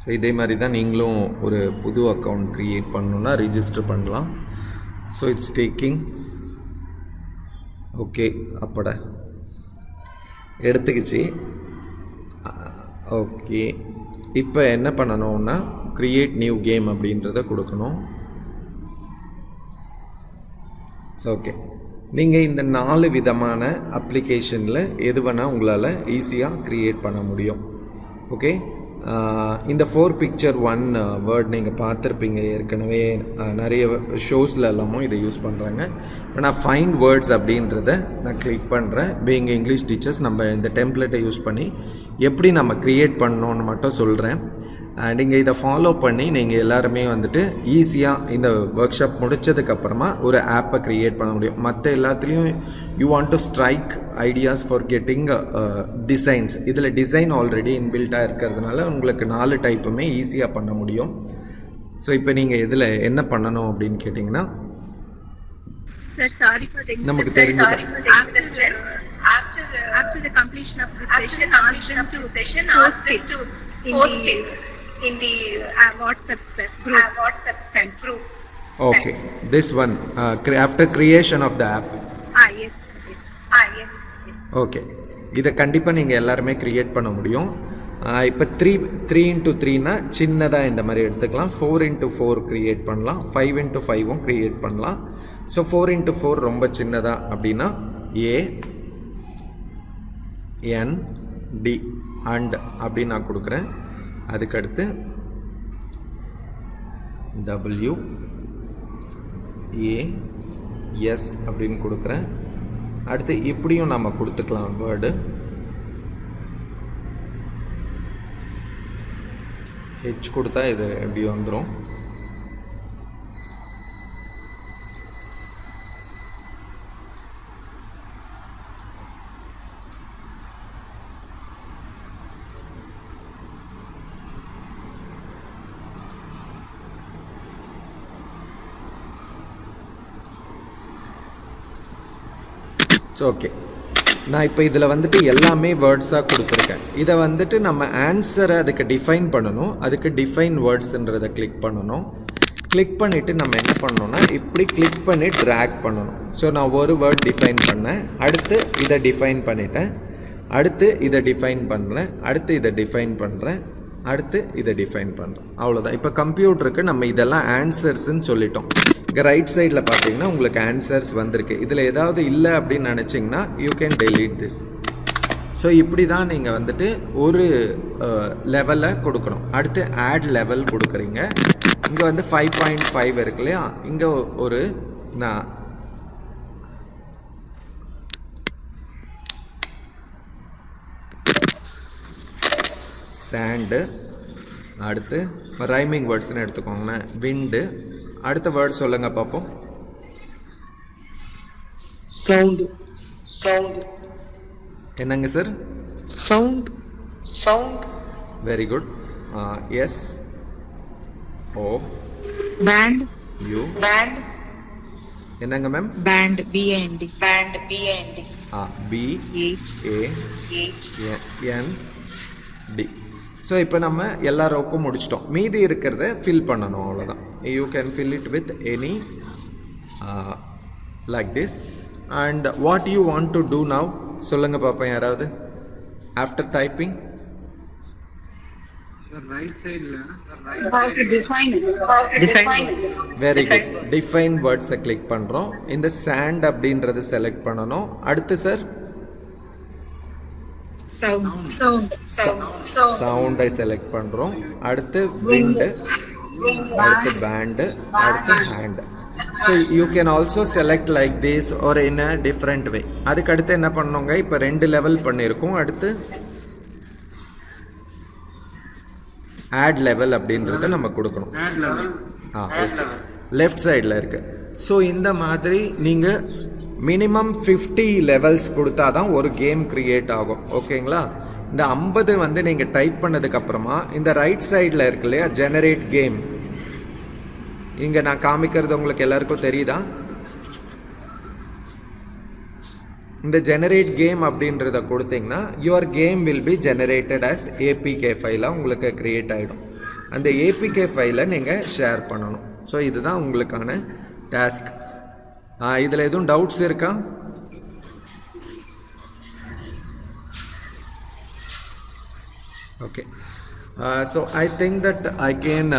ஸோ இதே மாதிரி தான் நீங்களும் ஒரு புது அக்கௌண்ட் க்ரியேட் பண்ணணுன்னா ரிஜிஸ்டர் பண்ணலாம். So it's taking. ஓகே, அப்பட எடுத்துக்கிச்சு. ஓகே, இப்போ என்ன பண்ணணும்னா க்ரியேட் நியூ கேம் அப்படின்றத கொடுக்கணும். ஸோ ஓகே, நீங்கள் இந்த 4 விதமான அப்ளிகேஷனில் எது வேணால் உங்களால் ஈஸியாக க்ரியேட் பண்ண முடியும். ஓகே, இந்த 4 பிக்சர் 1 வேர்ட் நீங்கள் பார்த்துருப்பீங்க ஏற்கனவே நிறைய ஷோஸில் எல்லாமும் இதை யூஸ் பண்ணுறாங்க. இப்போ நான் ஃபைண்ட் வேர்ட்ஸ் அப்படின்றத நான் கிளிக் பண்ணுறேன். பீயிங் இங்கிலீஷ் டீச்சர்ஸ் நம்ம இந்த டெம்ப்ளேட்டை யூஸ் பண்ணி எப்படி நம்ம க்ரியேட் பண்ணணுன்னு மட்டும் சொல்கிறேன். நீங்கள் இதை ஃபாலோ பண்ணி நீங்கள் எல்லாருமே வந்துட்டு ஈஸியாக இந்த ஒர்க் ஷாப் முடித்ததுக்கப்புறமா ஒரு ஆப்பை க்ரியேட் பண்ண முடியும். மற்ற எல்லாத்துலேயும் you want to strike ideas for getting designs. இதில் டிசைன் ஆல்ரெடி இன்பில்ட்டாக இருக்கிறதுனால உங்களுக்கு 4 டைப்புமே ஈஸியாக பண்ண முடியும். ஸோ இப்போ நீங்கள் இதில் என்ன பண்ணணும் அப்படின்னு கேட்டிங்கன்னா நமக்கு தெரிஞ்சது after the completion of the session, ask them to post it in the WhatsApp group. Okay, this one after creation of the app. Yes. Okay, இதை கண்டிப்பாக நீங்கள் எல்லாருமே க்ரியேட் பண்ண முடியும். இப்போ 3x3னா சின்னதாக இந்த மாதிரி எடுத்துக்கலாம். 4x4 க்ரியேட் பண்ணலாம். 5x5ம் க்ரியேட் பண்ணலாம். ஸோ 4x4 ரொம்ப சின்னதாக அப்படின்னா AND அண்ட் அப்படின்னு நான் கொடுக்குறேன். அதுக்கடுத்து WAS அப்படின்னு கொடுக்குறேன். அடுத்து இப்படியும் நம்ம கொடுத்துக்கலாம் வேர்டு. H கொடுத்தா இது எப்படி வந்துடும். ஓகே, நான் இப்போ இதில் வந்துட்டு எல்லாமே வேர்ட்ஸாக கொடுத்துருக்கேன். இதை வந்துட்டு நம்ம ஆன்சரை அதுக்கு டிஃபைன் பண்ணணும். அதுக்கு டிஃபைன் வேர்ட்ஸுன்றதை கிளிக் பண்ணணும். கிளிக் பண்ணிவிட்டு நம்ம என்ன பண்ணணும்னா இப்படி கிளிக் பண்ணி ட்ராக் பண்ணணும். ஸோ நான் ஒரு வேர்ட் டிஃபைன் பண்ணேன், அடுத்து இதை டிஃபைன் பண்ணிட்டேன், அடுத்து இதை டிஃபைன் பண்ணுறேன், அடுத்து இதை டிஃபைன் பண்ணுறேன், அடுத்து இதை டிஃபைன் பண்ணுறேன். அவ்வளோதான். இப்போ கம்ப்யூட்டருக்கு நம்ம இதெல்லாம் ஆன்சர்ஸ்ன்னு சொல்லிட்டோம். இங்கே ரைட் சைடில் பார்த்தீங்கன்னா உங்களுக்கு ஆன்சர்ஸ் வந்திருக்கு. இதில் ஏதாவது இல்லை அப்படின்னு நினச்சிங்கன்னா you can delete this. So இப்படி தான் நீங்கள் வந்துட்டு ஒரு லெவலை கொடுக்கணும். அடுத்து ஆட் லெவல் கொடுக்குறீங்க. இங்கே வந்து 5.5 இருக்கு இல்லையா, இங்கே ஒரு நான் சாண்டு, அடுத்து ரைமிங் வேர்ட்ஸ்னு எடுத்துக்கோங்களேன். விண்டு, அடுத்த வேர்ட் சொல்லுங்க பார்ப்போம். சவுண்ட். என்னங்க sir? Sound. Very good. S O band. U என்னங்க ma'am? Band BAND. BAND. So இப்போ நம்ம எல்லா ரோக்கும் முடிச்சிட்டோம். மீதி இருக்கிறத ஃபில் பண்ணணும், அவ்வளோதான். You can fill it with any like this. And what you want to do now சொல்லுங்கள் பார்ப்போம் யாராவது. ஆஃப்டர் டைப்பிங் ரைட் சைடுல வெரி குட். டிஃபைன் வேர்ட்ஸை கிளிக் பண்ணுறோம். இந்த சாண்ட் அப்படின்றது செலக்ட் பண்ணணும். அடுத்து சார் சவுண்டை செலக்ட் பண்ணுறோம். அடுத்து விண்டு, அடுத்து பேண்டு, அடுத்து hand. So you can also select like this ஒரு இன் அ டிஃப்ரெண்ட் வே. அதுக்கு அடுத்து என்ன பண்ணோங்க, இப்போ 2 லெவல் பண்ணியிருக்கோம். அடுத்து ஆட் லெவல் அப்படின்றத நம்ம கொடுக்கணும். ஓகே, லெஃப்ட் சைடில் இருக்கு. ஸோ இந்த மாதிரி நீங்கள் மினிமம் 50 லெவல்ஸ் கொடுத்தா தான் ஒரு கேம் க்ரியேட் ஆகும். ஓகேங்களா? இந்த 50 வந்து நீங்கள் டைப் பண்ணதுக்கப்புறமா இந்த ரைட் சைடில் இருக்கு இல்லையா, ஜெனரேட் கேம். இங்கே நான் காமிக்கிறது உங்களுக்கு எல்லாருக்கும் தெரியுதா? இந்த ஜெனரேட் கேம் அப்படின்றத கொடுத்தீங்கன்னா your game will be generated as APK ஃபைலாக உங்களுக்கு க்ரியேட் ஆகிடும். அந்த APK ஃபைலை நீங்கள் ஷேர் பண்ணணும். ஸோ இதுதான் உங்களுக்கான டாஸ்க். இதில் எதுவும் டவுட்ஸ் இருக்கா? Okay, so I think that I can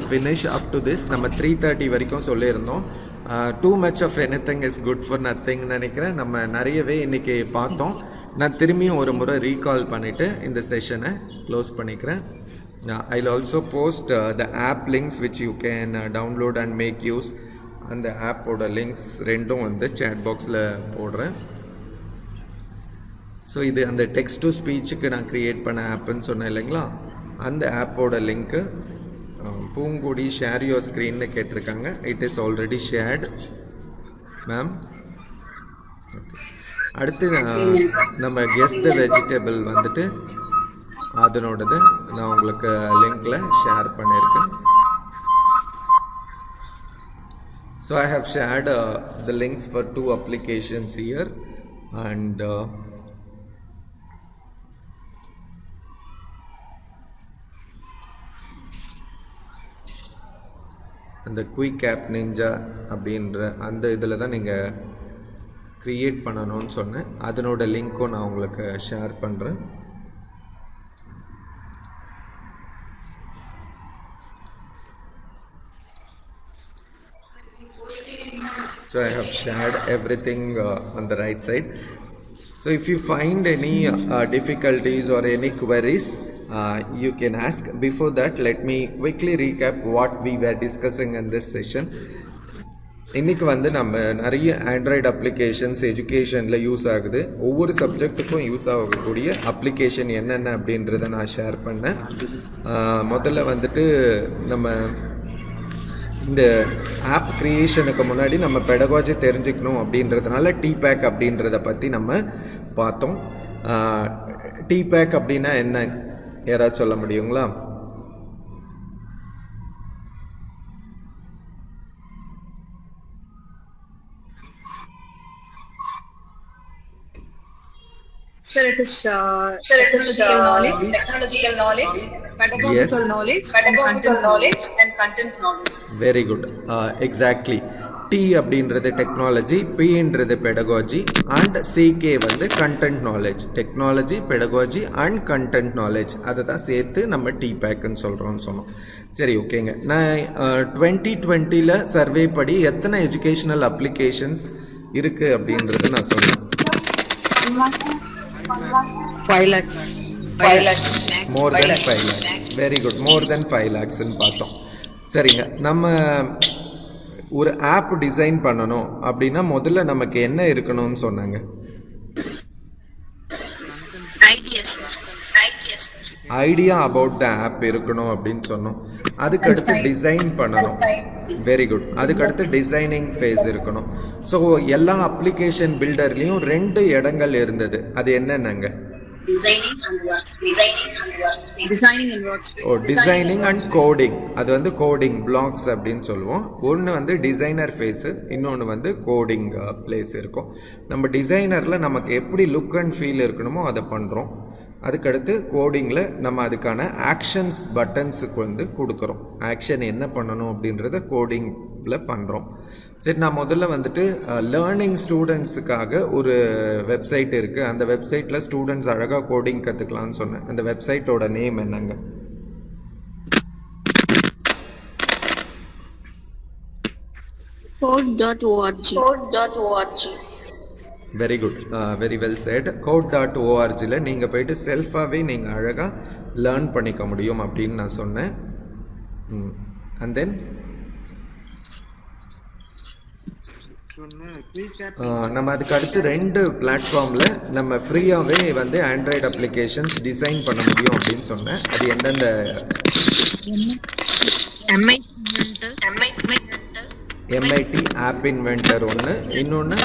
finish up to this. நம்ம 3:30 வரைக்கும் சொல்லியிருந்தோம். Too much of anything is good for nothing நினைக்கிறேன். நம்ம நிறையவே இன்றைக்கி பார்த்தோம். நான் திரும்பியும் ஒரு முறை ரீகால் பண்ணிவிட்டு இந்த செஷனை க்ளோஸ் பண்ணிக்கிறேன். I'll also post the app links which you can download and make use. அந்த ஆப்போட லிங்க்ஸ் ரெண்டும் வந்து சேட் பாக்ஸில் போடுறேன். ஸோ இது அந்த டெக்ஸ்ட் டு ஸ்பீச்சுக்கு நான் க்ரியேட் பண்ண ஆப்புன்னு சொன்னேன் இல்லைங்களா, அந்த ஆப்போட லிங்க்கு பூங்குடி ஷேர் யுவர் ஸ்க்ரீன்னு கேட்டிருக்காங்க. It is already shared ma'am. Okay, அடுத்து நம்ம கெஸ் த வெஜிடபிள் வந்துட்டு அதனோடது நான் உங்களுக்கு லிங்க்கில் ஷேர் பண்ணியிருக்கேன். So I have shared the links for 2 applications here, and அந்த குயிக் ஆப் நிஞ்சா அப்படின்ற அந்த இதில் தான் நீங்கள் க்ரியேட் பண்ணணும்னு சொன்னேன். அதனோட லிங்க்கும் நான் உங்களுக்கு ஷேர் பண்ணுறேன். So I have shared everything on the right side. So if you find any difficulties or any queries, you can ask. Before that, let me quickly recap what we were discussing in this session. இன்றைக்கி வந்து நம்ம நிறைய Android applications எஜுகேஷனில் use ஆகுது. ஒவ்வொரு சப்ஜெக்ட்டுக்கும் use ஆகக்கூடிய application என்னென்ன அப்படின்றத நான் ஷேர் பண்ணேன். முதல்ல வந்துட்டு நம்ம இந்த ஆப் க்ரியேஷனுக்கு முன்னாடி நம்ம பெடகாஜி தெரிஞ்சுக்கணும் அப்படின்றதுனால டிபேக் அப்படின்றத பற்றி நம்ம பார்த்தோம். டிபேக் அப்படின்னா என்ன, யாராவது சொல்ல முடியுங்களா? Sir, it is technological knowledge, pedagogical knowledge, and content knowledge. Very good. Exactly. T அப்படின்றது டெக்னாலஜி, Pன்றது பெடகாஜி, அண்ட் CK வந்து content knowledge. Technology, pedagogy and content knowledge, அதை தான் சேர்த்து நம்ம டிபேக்குன்னு சொல்கிறோன்னு சொன்னோம். சரி, ஓகேங்க. நான் 2020 சர்வே படி எத்தனை எஜுகேஷ்னல் அப்ளிகேஷன்ஸ் இருக்குது அப்படின்றத நான் சொன்னேன். 5 lakhs. More than 5 lakhs. Very good. More than 5 lakhs பார்த்தோம். சரிங்க, நம்ம ஒரு ஆப் டிசைன் பண்ணணும் அப்படின்னா முதல்ல நமக்கு என்ன இருக்கணும்னு சொன்னாங்க? ஐடியா அபவுட் த ஆப் இருக்கணும் அப்படின்னு சொன்னோம். அதுக்கடுத்து டிசைன் பண்ணணும். Very good. அதுக்கடுத்து டிசைனிங் ஃபேஸ் இருக்கணும். ஸோ எல்லா அப்ளிகேஷன் பில்டர்லேயும் 2 இடங்கள் இருந்தது. அது என்னென்னங்க? Designing and coding. அது வந்து கோடிங் பிளாக்ஸ் அப்படின்னு சொல்லுவோம். ஒன்று வந்து டிசைனர் ஃபேஸு, இன்னொன்று வந்து கோடிங் பிளேஸ் இருக்கும். நம்ம டிசைனரில் நமக்கு எப்படி லுக் அண்ட் ஃபீல் இருக்கணுமோ அதை பண்ணுறோம். அதுக்கடுத்து கோடிங்கில் நம்ம அதுக்கான ஆக்ஷன்ஸ் பட்டன்ஸுக்கு வந்து கொடுக்குறோம். ஆக்ஷன் என்ன பண்ணணும் அப்படின்றத கோடிங்கில் பண்ணுறோம். சரி, நான் முதல்ல வந்துட்டு லேர்னிங் ஸ்டூடெண்ட்ஸுக்காக ஒரு வெப்சைட் இருக்குது. அந்த வெப்சைட்டில் ஸ்டூடெண்ட்ஸ் அழகாக கோடிங் கற்றுக்கலான்னு சொன்னேன். அந்த வெப்சைட்டோட நேம் என்னங்க? Code.org. Very good, very well said. code.orgல நீங்கள் போய்ட்டு செல்ஃபாகவே நீங்கள் அழகாக லேர்ன் பண்ணிக்க முடியும் அப்படின்னு நான் சொன்னேன். அண்ட் தென் நம்ம அதுக்கு அடுத்து 2 பிளாட்ஃபார்மில் நம்ம ஃப்ரீயாகவே வந்து ஆண்ட்ராய்டு அப்ளிகேஷன்ஸ் டிசைன் பண்ண முடியும் அப்படின்னு சொன்னேன். அது எந்தெந்த? MIT ஆப் இன்வென்டர் ஒன்று, இன்னொன்று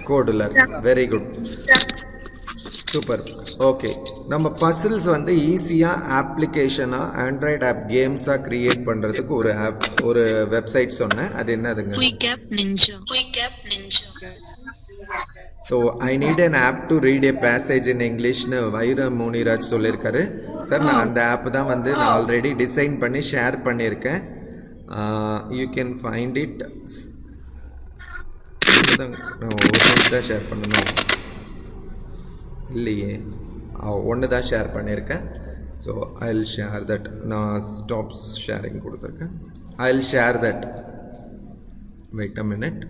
Kodular. Very good, super. Okay, நம்ம பசில்ஸ் வந்து ஈஸியாக அப்ளிகேஷனாக ஆண்ட்ராய்டு ஆப் கேம்ஸாக க்ரியேட் பண்ணுறதுக்கு ஒரு ஆப், ஒரு வெப்சைட் சொன்னேன். அது என்னதுங்க? Quick App Ninja. So I need an app to read a passage in இங்கிலீஷ்னு வைர முனிராஜ் சொல்லியிருக்காரு. சார், நான் அந்த ஆப் தான் வந்து நான் ஆல்ரெடி டிசைன் பண்ணி ஷேர் பண்ணியிருக்கேன். You can find it. நான் ஒரு தான் ஷேர் பண்ணணும் இல்லையே, ஒன்று தான் ஷேர் பண்ணியிருக்கேன். So I will share that. நான் ஸ்டாப்ஸ் ஷேரிங் கொடுத்துருக்கேன். I will share that. Wait a minute.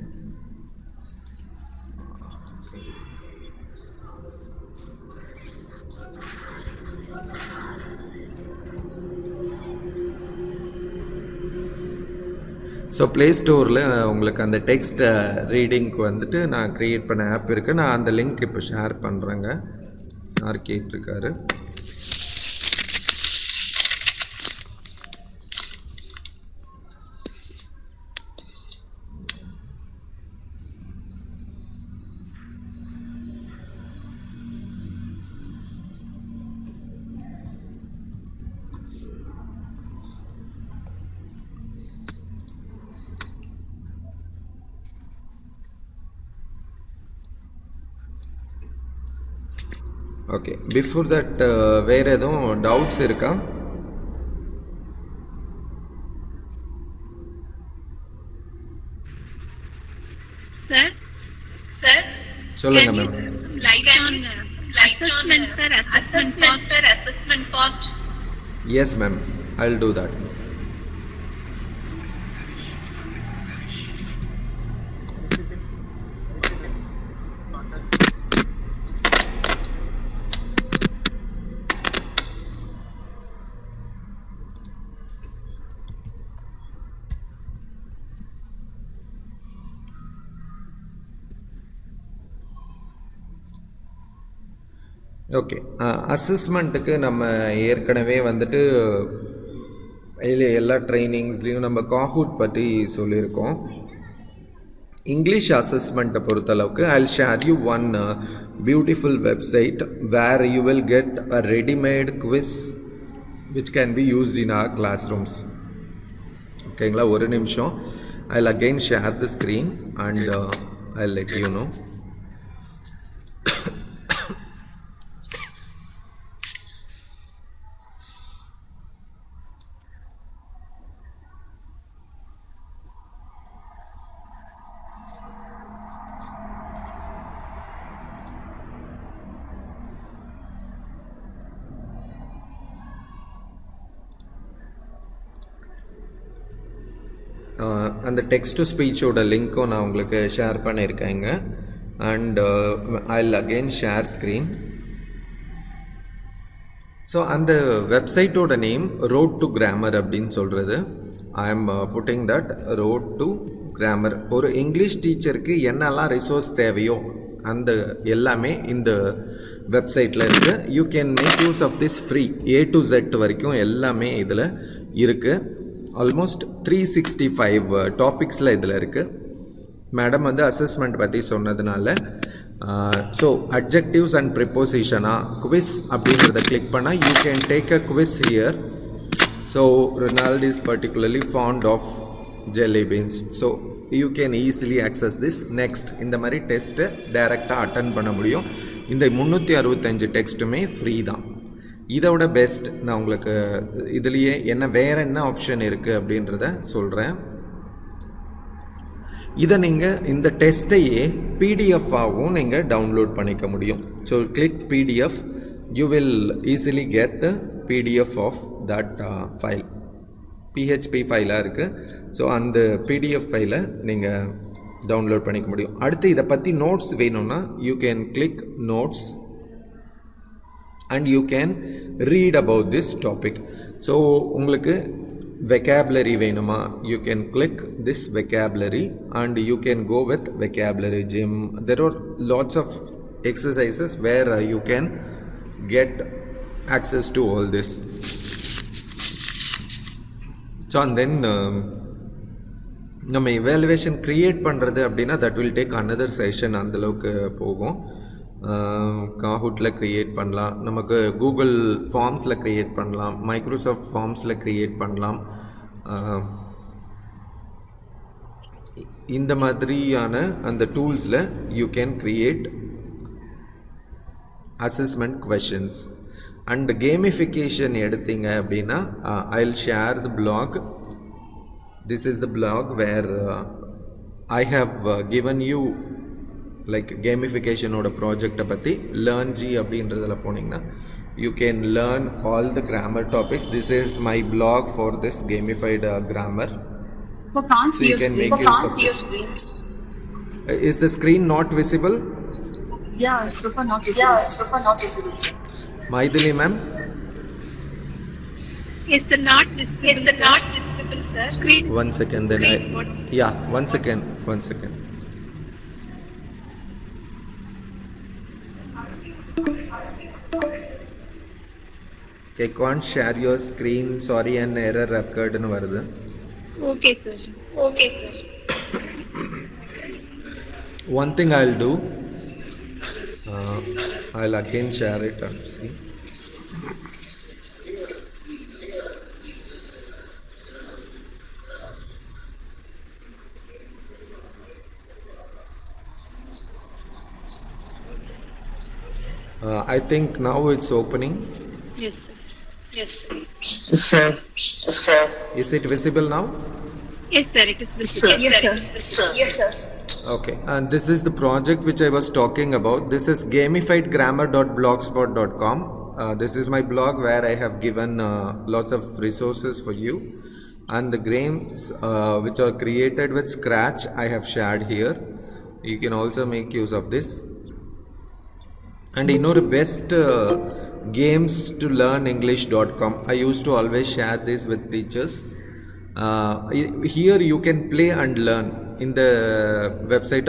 So play ஸ்டோரில் உங்களுக்கு அந்த டெக்ஸ்ட் ரீடிங்க்கு வந்துட்டு நான் க்ரியேட் பண்ண ஆப் இருக்குது. நான் அந்த லிங்க் இப்போ ஷேர் பண்ணுறேங்க. சார் கேட்டிருக்காரு. ஓகே, பிஃபோர் தட் வேறு எதுவும் டவுட்ஸ் இருக்கா? சொல்லுங்க ma'am. Yes ma'am, I will do that. Okay, அசஸ்மெண்ட்டுக்கு நம்ம ஏற்கனவே வந்துட்டு எல்லா ட்ரைனிங்ஸ்லேயும் நம்ம காஹூட் பற்றி சொல்லியிருக்கோம். இங்கிலீஷ் அசஸ்மெண்ட்டை பொறுத்தளவுக்கு I'll share you one beautiful website where you will get a ready-made quiz which can be used in our classrooms. ஓகேங்களா, ஒரு நிமிஷம். I'll again share the screen and I'll let you know. அந்த text to ஸ்பீச்சோட லிங்க்கும் நான் உங்களுக்கு share பண்ணியிருக்கேங்க. And I'll again share screen. So அந்த வெப்சைட்டோட நேம் ரோட் டு கிராமர் அப்படின்னு சொல்கிறது. I am putting that road to grammar. ஒரு இங்கிலீஷ் டீச்சருக்கு என்னெல்லாம் ரிசோர்ஸ் தேவையோ அந்த எல்லாமே இந்த வெப்சைட்டில் இருக்குது. You can make use of this free. A to Z வரைக்கும் எல்லாமே இதில் இருக்குது. ஆல்மோஸ்ட் 365 டாபிக்ஸில் இதில் இருக்குது. மேடம் வந்து அசஸ்மெண்ட் பற்றி சொன்னதுனால ஸோ அட்ஜெக்டிவ்ஸ் அண்ட் ப்ரிப்போசிஷனாக குவிஸ் அப்படின்றத கிளிக் பண்ணால் you can take a quiz here. So Ronald is particularly fond of jelly beans. So you can easily access this. Next, இந்த மாதிரி டெஸ்ட்டை டைரெக்டாக அட்டன் பண்ண முடியும். இந்த 365 டெக்ஸ்ட்டுமே ஃப்ரீ தான். இதோட பெஸ்ட் நான் உங்களுக்கு இதுலேயே வேறு என்ன ஆப்ஷன் இருக்குது அப்படின்றத சொல்கிறேன். இதை நீங்கள் இந்த டெஸ்ட்டையே பிடிஎஃபாகவும் நீங்கள் டவுன்லோட் பண்ணிக்க முடியும். So click PDF, you will easily get the PDF of that file. PHP ஃபைலாக இருக்குது. ஸோ அந்த பிடிஎஃப் ஃபைலை நீங்கள் டவுன்லோட் பண்ணிக்க முடியும். அடுத்து இதை பற்றி நோட்ஸ் வேணும்னா you can click notes and you can read about this topic. So உங்களுக்கு vocabulary வேணுமா, you can click this vocabulary and you can go with vocabulary gym. There are lots of exercises where you can get access to all this. So and then நம்ம evaluation create பண்ணுறது அப்படின்னா that will take another session. அந்தளவுக்கு போகும். காஹூட்டில் create பண்ணலாம், நமக்கு Google ஃபார்ம்ஸில் create பண்ணலாம், Microsoft ஃபார்ம்ஸில் க்ரியேட் பண்ணலாம். இந்த மாதிரியான அந்த டூல்ஸில் you can create assessment questions. And gamification எடுத்தீங்க அப்படின்னா I will share the blog. This is the blog where I have given you like கேமிஃபிகேஷனோட ப்ராஜெக்டை பற்றி லேர்ன்ஜி அப்படின்றதில் போனீங்கன்னா you can learn all the grammar topics. This is my blog for this gamified grammar. So you can make use of this. Is the screen not visible? Yeah, super not visible. Maithili ma'am? Is the not visible? Screen. One second, then What? one second. Okay, can't share your screen. Sorry, an error occurred in varudhu. Okay, sir. One thing I'll do, I'll again share it and see. I think now it's opening. Yes, sir. Yes, sir. Is it visible now? Yes, sir. It is visible. Yes, sir. Okay, and this is the project which I was talking about. This is gamifiedgrammar.blogspot.com. This is my blog where I have given lots of resources for you, and the games which are created with Scratch I have shared here. You can also make use of this. And best games to learn English.com. I used to always share this with teachers. Here you can play and learn. In the website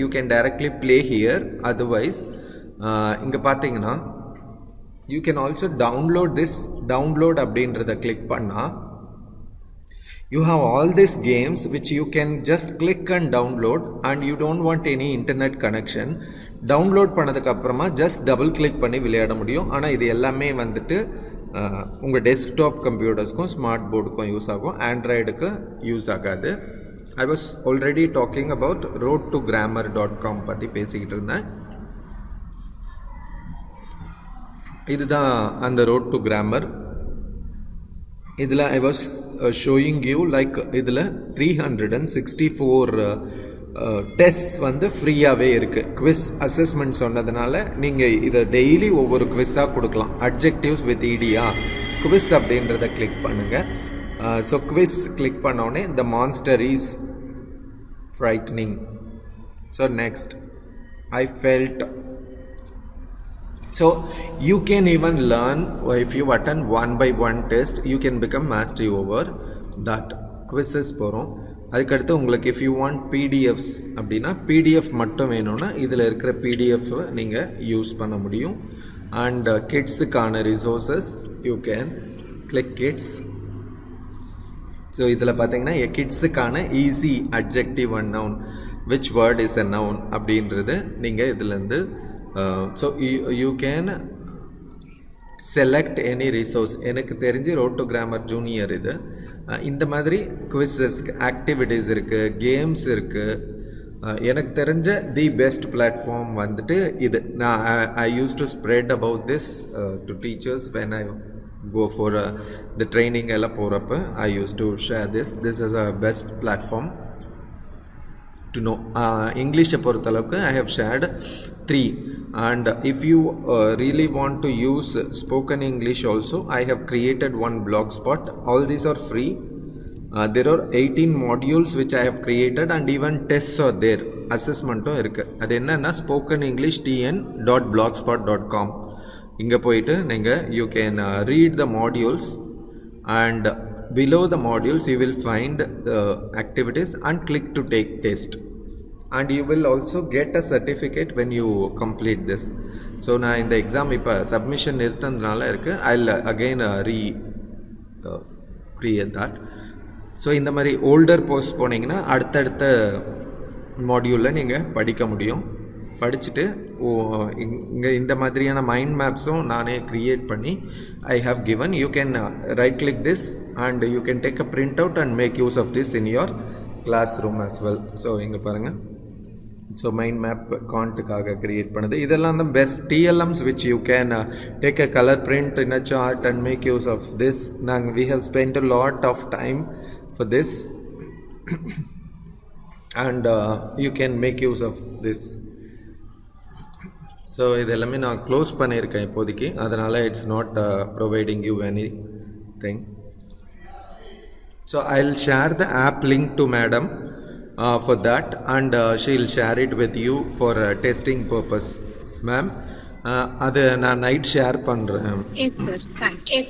you can directly play here. Otherwise you can also download this. Download அப்படின்றத click பண்ணா you have all these games which you can just click and download, and you don't want any internet connection. Download பண்ணதுக்கு அப்புறமா just double click பண்ணி விளையாட முடியும். ஆனால் இது எல்லாமே வந்துட்டு உங்கள் டெஸ்க்டாப் கம்ப்யூட்டர்ஸ்க்கும் ஸ்மார்ட் போர்டுக்கும் யூஸ் ஆகும், ஆண்ட்ராய்டுக்கு யூஸ் ஆகாது. I was already talking about roadtogrammar.com பற்றி பேசிக்கிட்டு இருந்தேன். இதுதான் அந்த road to grammar. இதில் I was showing you like இதில் 364 டெஸ்ட் வந்து ஃப்ரீயாகவே இருக்குது. குவிஸ் அசஸ்மெண்ட் சொன்னதுனால நீங்கள் இதை டெய்லி ஒவ்வொரு குவிஸாக கொடுக்கலாம். அட்ஜெக்டிவ்ஸ் வித் இடியா குவிஸ் அப்படின்றத கிளிக் பண்ணுங்கள். ஸோ குவிஸ் கிளிக் பண்ணோடனே the monster is frightening. So next I felt. So you can even learn, if you attend 1 by 1 test, you can become mastery over that. Quizzes போகிறோம். அதுக்கடுத்து உங்களுக்கு if you want PDFs அப்படின்னா PDF மட்டும் வேணும்னா இதில் இருக்கிற PDF நீங்கள் use பண்ண முடியும். அண்ட் கிட்ஸுக்கான resources you can click kids. So இதில் பார்த்தீங்கன்னா கிட்ஸுக்கான easy adjective and noun, which word is a noun அப்படின்றது நீங்கள் இதுலேருந்து so you can select any resource. எனக்கு தெரிஞ்சு ரோட் டு கிராமர் ஜூனியர் இது. இந்த மாதிரி குவிஸஸ் ஆக்டிவிட்டீஸ் இருக்குது, கேம்ஸ் இருக்குது. எனக்கு தெரிஞ்ச தி பெஸ்ட் பிளாட்ஃபார்ம் வந்துட்டு இது. நான் I use to spread about this to teachers when I go for the training எல்லாம் போகிறப்ப I used to share this. This is a best platform to know. English பொறுத்தளவுக்கு I have shared 3, and if you really want to use spoken English also, I have created one blogspot. All these are free. There are 18 modules which I have created, and even tests are there. அசஸ்மெண்ட்டும் இருக்குது. அது என்னன்னா spokenenglishtn.blogspot.com. இங்கே போயிட்டு நீங்கள் you can read the modules, and below the modules you will find activities and click to take test, and you will also get a certificate when you complete this. So நான் இந்த exam இப்போ submission நிறுத்தினால இருக்குது. I'll again create that. So இந்த மாதிரி older post போனீங்கன்னா அடுத்தடுத்த மாடியூலில் நீங்கள் படிக்க முடியும். படிச்சுட்டு இங்கே இந்த மாதிரியான மைண்ட் மேப்ஸும் நானே க்ரியேட் பண்ணி I have given. You can right click this and you can take a print out and make use of this in your classroom as well. So இங்கே பாருங்கள். ஸோ மைண்ட் மேப் காண்ட்டுக்காக create பண்ணுது. இதெல்லாம் தான் best TLMs which you can take a color print in a chart and make use of this. We have spent a lot of time for this and you can make use of this. So இது எல்லாமே நான் close பண்ணியிருக்கேன் இப்போதைக்கு, அதனால் it's not providing you anything. So I will share the app link to madam for that, and she'll share it with you for testing purpose. Ma'am, அது நான் night share பண்ணுறேன். Yes sir, thank you.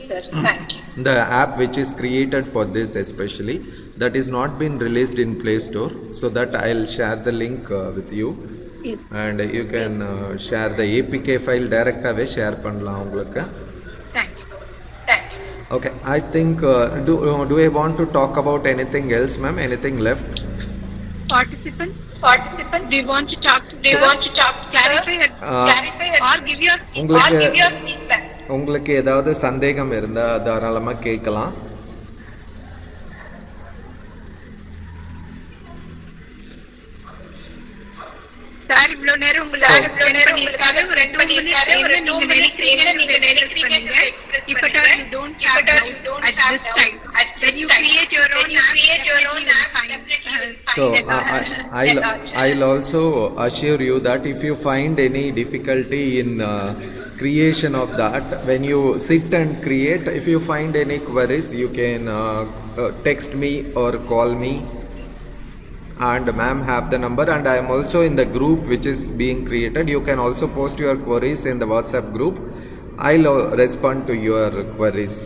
the app which is created for this especially, that is not been released in Play Store, so that I'll share the link with you. Yes. And you can share the APK file direct away share பண்ணலாம் உங்களுக்கு. Thank you. Okay, I think do I want to talk about anything else, ma'am? Anything left? Participant, do you want to talk to clarify or give your feedback? உங்களுக்கு ஏதாவது சந்தேகம் இருந்தா தாராளமா கேட்கலாம். Sir இவ்வளோ நேரம் உங்களை பண்ணிருக்காரு ஒரு 2 மினிட் நீங்க நினைக்கிறீங்க if at all you don't have doubt at this time then you create your own app. So I'll also assure you that if you find any difficulty in creation of that, when you sit and create, if you find any queries, you can text me or call me, and ma'am have the number, and I am also in the group which is being created. You can also post your queries in the WhatsApp group. I'll respond to your queries.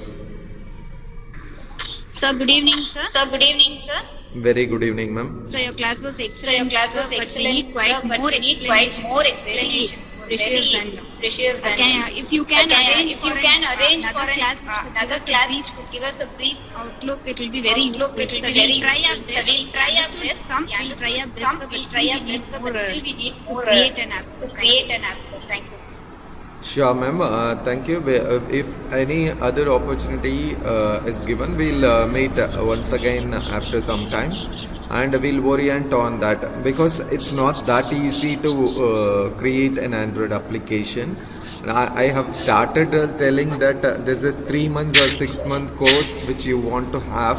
Sir, good evening, sir. Very good evening, ma'am. Sir, your class was excellent. But we need quite more explanation. Precious than if you can arrange for another class which could give us a brief outlook, it will be very useful. We'll try our best. Some will try our best, but still we need more create an app, sir. Thank you, sir. Sure, ma'am. Thank you. If any other opportunity is given, we'll meet once again after some time, and we'll orient on that, because it's not that easy to create an Android application. I have started telling that this is 3 months or 6 month course which you want to have,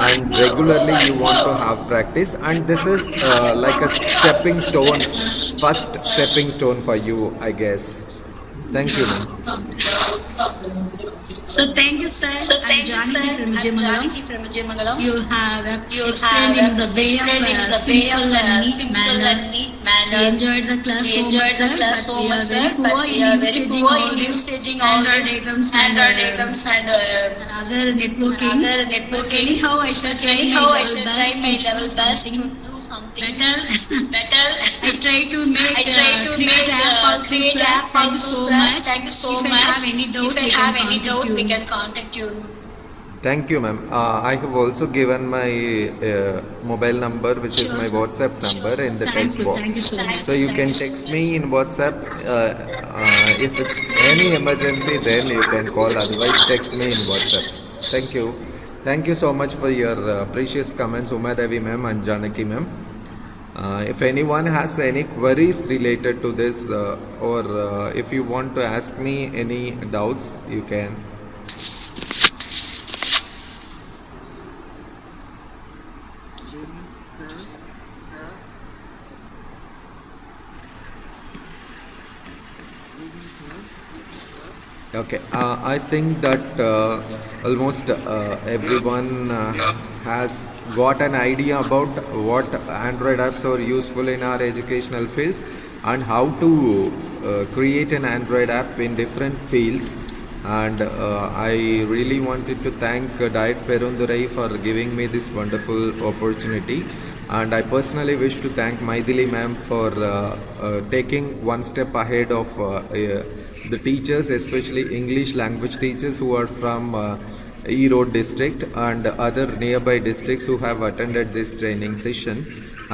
and regularly you want to have practice, and this is like a stepping stone, first stepping stone for you, I guess. Thank you, ma'am. So thank you, sir. I'm Janaki from Vijayamagalam. You have explained in the way of simple and neat manner. We enjoyed the class so much, sir. But we are very poor in usaging all Android items and other networking. Anyhow, I shall try my level best to do something better. I try to make create app also, sir. Thank you so much. If I have any doubt, we can contact you. Thank you, ma'am. I have also given my mobile number, which is my WhatsApp number, in the text box. Thank you so much. So you can text me in WhatsApp. If it's any emergency, then you can call. Otherwise, text me in WhatsApp. Thank you. Thank you so much for your precious comments, Umadevi ma'am and Janaki ma'am. If anyone has any queries related to this, or if you want to ask me any doubts, you can. Okay, I think that almost everyone has got an idea about what Android apps are useful in our educational fields, and how to create an Android app in different fields. And I really wanted to thank Diet Perundurai for giving me this wonderful opportunity, and I personally wish to thank Maithili ma'am for taking one step ahead of the teachers, especially English language teachers who are from Erode district and other nearby districts who have attended this training session.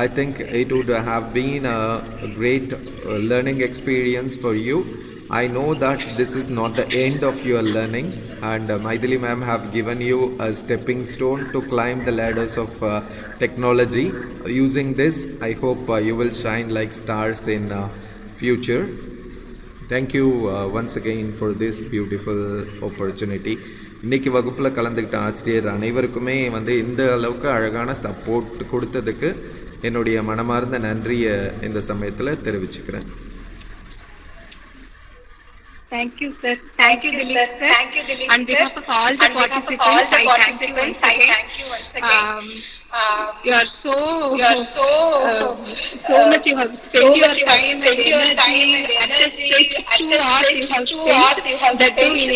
I think it would have been a great learning experience for you. I know that this is not the end of your learning, and Maithili ma'am have given you a stepping stone to climb the ladders of technology. Using this, I hope you will shine like stars in future. Thank you once again for this beautiful opportunity. இன்னைக்கு வகுப்பில் கலந்துக்கிட்ட ஆசிரியர் அனைவருக்குமே இந்த அளவுக்கு அழகான support கொடுத்ததுக்கு என்னுடைய மனமார்ந்த நன்றியை இந்த சமயத்தில் தெரிவிச்சுக்கிறேன். Thank you, sir. Thank you, Dilip, sir. On behalf of all the participants, I thank you once again. You are so much you have spent your time and energy at such 2 hours you have spent that too in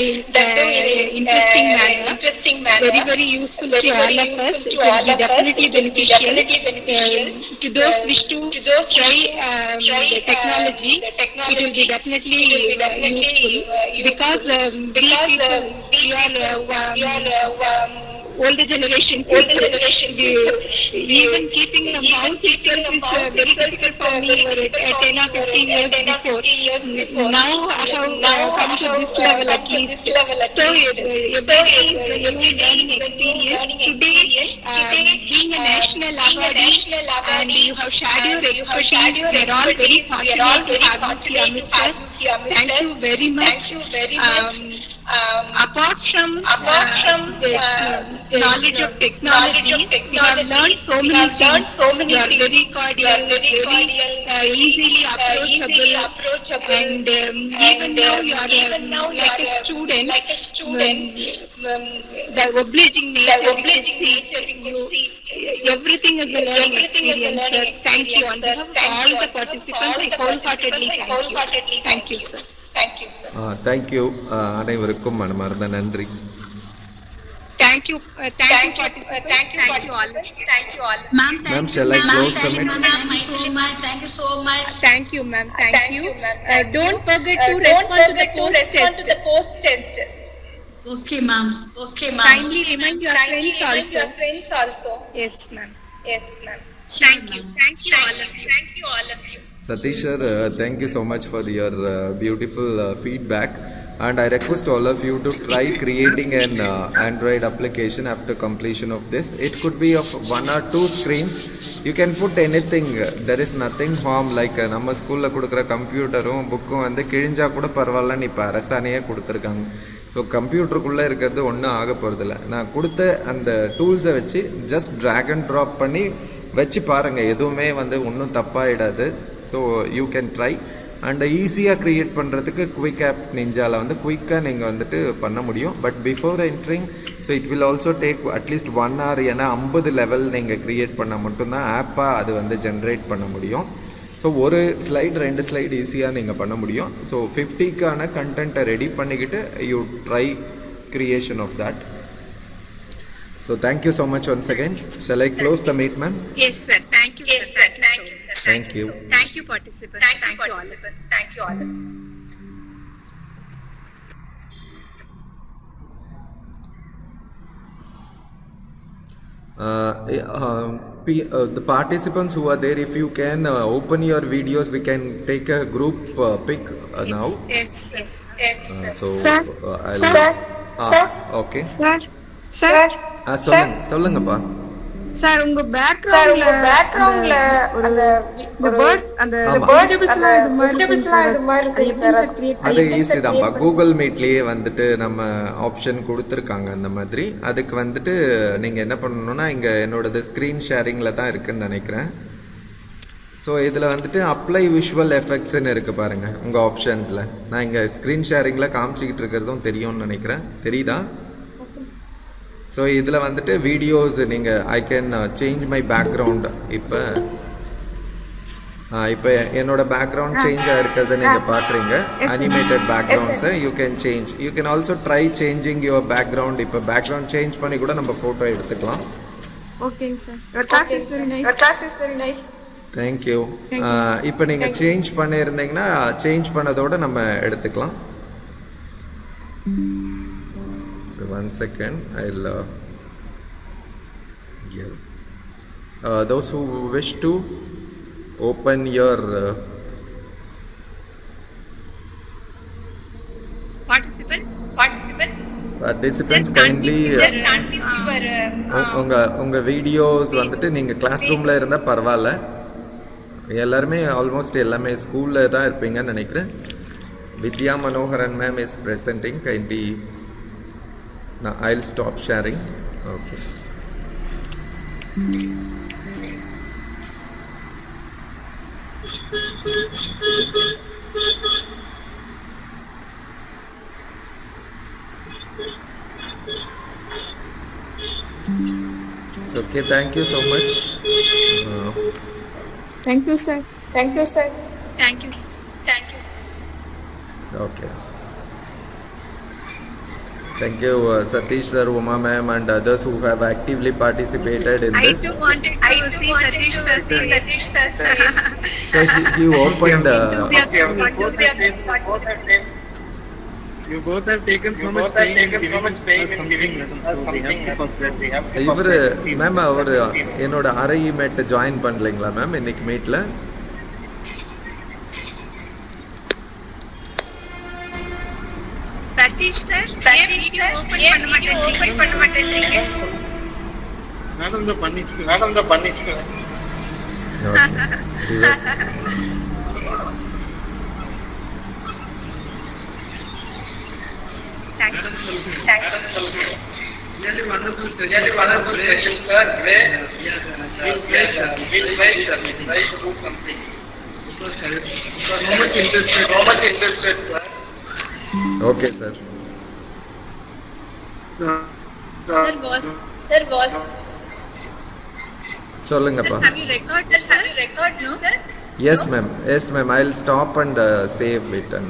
an interesting manner. Very useful to all of us. It will be definitely beneficial to those wish to try the technology. It will be definitely useful because we people we are older generation people. Even keeping the mouse itself is very difficult for me 10 or 15 years before. Now I have come to this level at least. So everything is a new learning experience. Today, being a national awardee and you have shared your expertise, we are all very fortunate to have you here, Mr. Thank you very much. Apart from the knowledge of technology, we have learned so many things. You are very cordial, very easily approachable, and even now you are like a student. The obliging nature you see. Everything is a learning experience, sir. Thank you. On behalf of all the participants, I wholeheartedly thank you. Thank you, sir. Thank you. அனைவருக்கும் மனமார்ந்த நன்றி. Thank you all. Ma'am, shall I close the meeting? Thank you so much. Thank you, ma'am. Thank you. Don't forget to respond to the post test. Okay, ma'am. Kindly remind your friends also. Yes, ma'am. Thank you all of you. Satish sir, thank you so much for your beautiful feedback, and I request all of you to try creating an Android application after completion of this. It could be of 1 or 2 screens. You can put anything. There is nothing harm. Like நம்ம ஸ்கூலில் கொடுக்குற கம்ப்யூட்டரும் புக்கும் வந்து கிழிஞ்சா கூட பரவாயில்லன்னு இப்போ அரசாணையே கொடுத்துருக்காங்க. So கம்ப்யூட்டருக்குள்ளே இருக்கிறது ஒன்றும் ஆக போகிறதில்ல. நான் கொடுத்த அந்த டூல்ஸை வச்சு ஜஸ்ட் ட்ராக் அண்ட் ட்ராப் பண்ணி வச்சு பாருங்கள், எதுவுமே வந்து ஒன்றும் தப்பாகிடாது. So you can try. And ஈஸியாக க்ரியேட் பண்ணுறதுக்கு குவிக் ஆப் நிஞ்சாவில் வந்து குயிக்காக நீங்கள் வந்துட்டு பண்ண முடியும். But before entering so it will also take at least 1 hour. ஏன்னா 50 லெவல் நீங்கள் க்ரியேட் பண்ணால் மட்டும்தான் ஆப்பாக அது வந்து ஜென்ரேட் பண்ண முடியும். ஸோ ஒரு ஸ்லைடு 2 ஸ்லைடு ஈஸியாக நீங்கள் பண்ண முடியும். ஸோ 50க்கான கண்டென்ட்டை ரெடி பண்ணிக்கிட்டு you try creation of that. So thank you so much once again. Shall I close the meet, ma'am? Yes, sir. Thank you. Thank you. Thank you, participants. Thank you all of you. The participants who are there, if you can open your videos, we can take a group pic now. Yes. So Sir. I'll okay. Sir. சொல்லுங்கப்பா. Sir உங்க பேக்ரவுண்ட்ல அந்த birds அந்த வெஜிடபிள்ஸ்லாம் இது மாதிரி இருக்கு sir. அது easy தான்ப்பா. கூகுள் மீட்லேயே வந்துட்டு நம்ம ஆப்ஷன் கொடுத்துருக்காங்க அந்த மாதிரி. அதுக்கு வந்துட்டு நீங்கள் என்ன பண்ணணுன்னா, இங்கே என்னோடது ஸ்க்ரீன் ஷேரிங்கில் தான் இருக்குதுன்னு நினைக்கிறேன். ஸோ இதில் வந்துட்டு அப்ளை விஷுவல் எஃபெக்ட்ஸ்ன்னு இருக்குது பாருங்கள் உங்கள் ஆப்ஷன்ஸில். நான் இங்கே ஸ்க்ரீன் ஷேரிங்கில் காமிச்சிக்கிட்டு இருக்கிறதும் தெரியும்னு நினைக்கிறேன். தெரியுதா? ஸோ இதில் வந்துட்டு வீடியோஸ் நீங்கள் I can change my background. இப்போ என்னோட பேக்ரவுண்ட் சேஞ்ச் ஆகிருக்கிறத நீங்கள் பார்க்குறீங்க. அனிமேட்டட் பேக்ரவுண்ட்ஸை you can change. You can also try changing your background. இப்போ பேக்ரவுண்ட் சேஞ்ச் பண்ணி கூட நம்ம ஃபோட்டோ எடுத்துக்கலாம். ஓகேங்க sir. Your class is very nice. Thank you. இப்போ நீங்கள் சேஞ்ச் பண்ணியிருந்தீங்கன்னா சேஞ்ச் பண்ணதோடு நம்ம எடுத்துக்கலாம். So 1 second, I'll give those who wish to open your participants kindly உங்க வீடியோஸ் வந்துட்டு நீங்கள் கிளாஸ் ரூமில் இருந்தால் பரவாயில்ல. எல்லாருமே ஆல்மோஸ்ட் எல்லாமே ஸ்கூலில் தான் இருப்பீங்கன்னு நினைக்கிறேன். Vidya Manoharan ma'am is presenting. Kindly now I'll stop sharing. Okay. So Okay, thank you so much. Thank you, sir. Thank you, sir. Thank you. Thank you. Okay. Thank you, Satish sir, Uma ma'am, and others who have actively participated in I this. too wanted to see Satish sir. Satish sir. So he opened. You both have taken so much pain in giving us something lessons, so we have to first let me have. இவர் ma'am அவர் என்னோட RIE mat join பண்ணலைங்களா ma'am இன்னைக்கு மீட்ல? Satish sir, ஏன் video open பண்ண மாட்டேன்றீங்க? Madam the punish. Thank you. Really wonderful session, sir. Great. We'll try to do something. So much interested, sir. Okay, sir. Sir, boss. சொல்லுங்கப்பா. Have you recorded, sir? No, sir. Yes, ma'am. I'll stop and save it and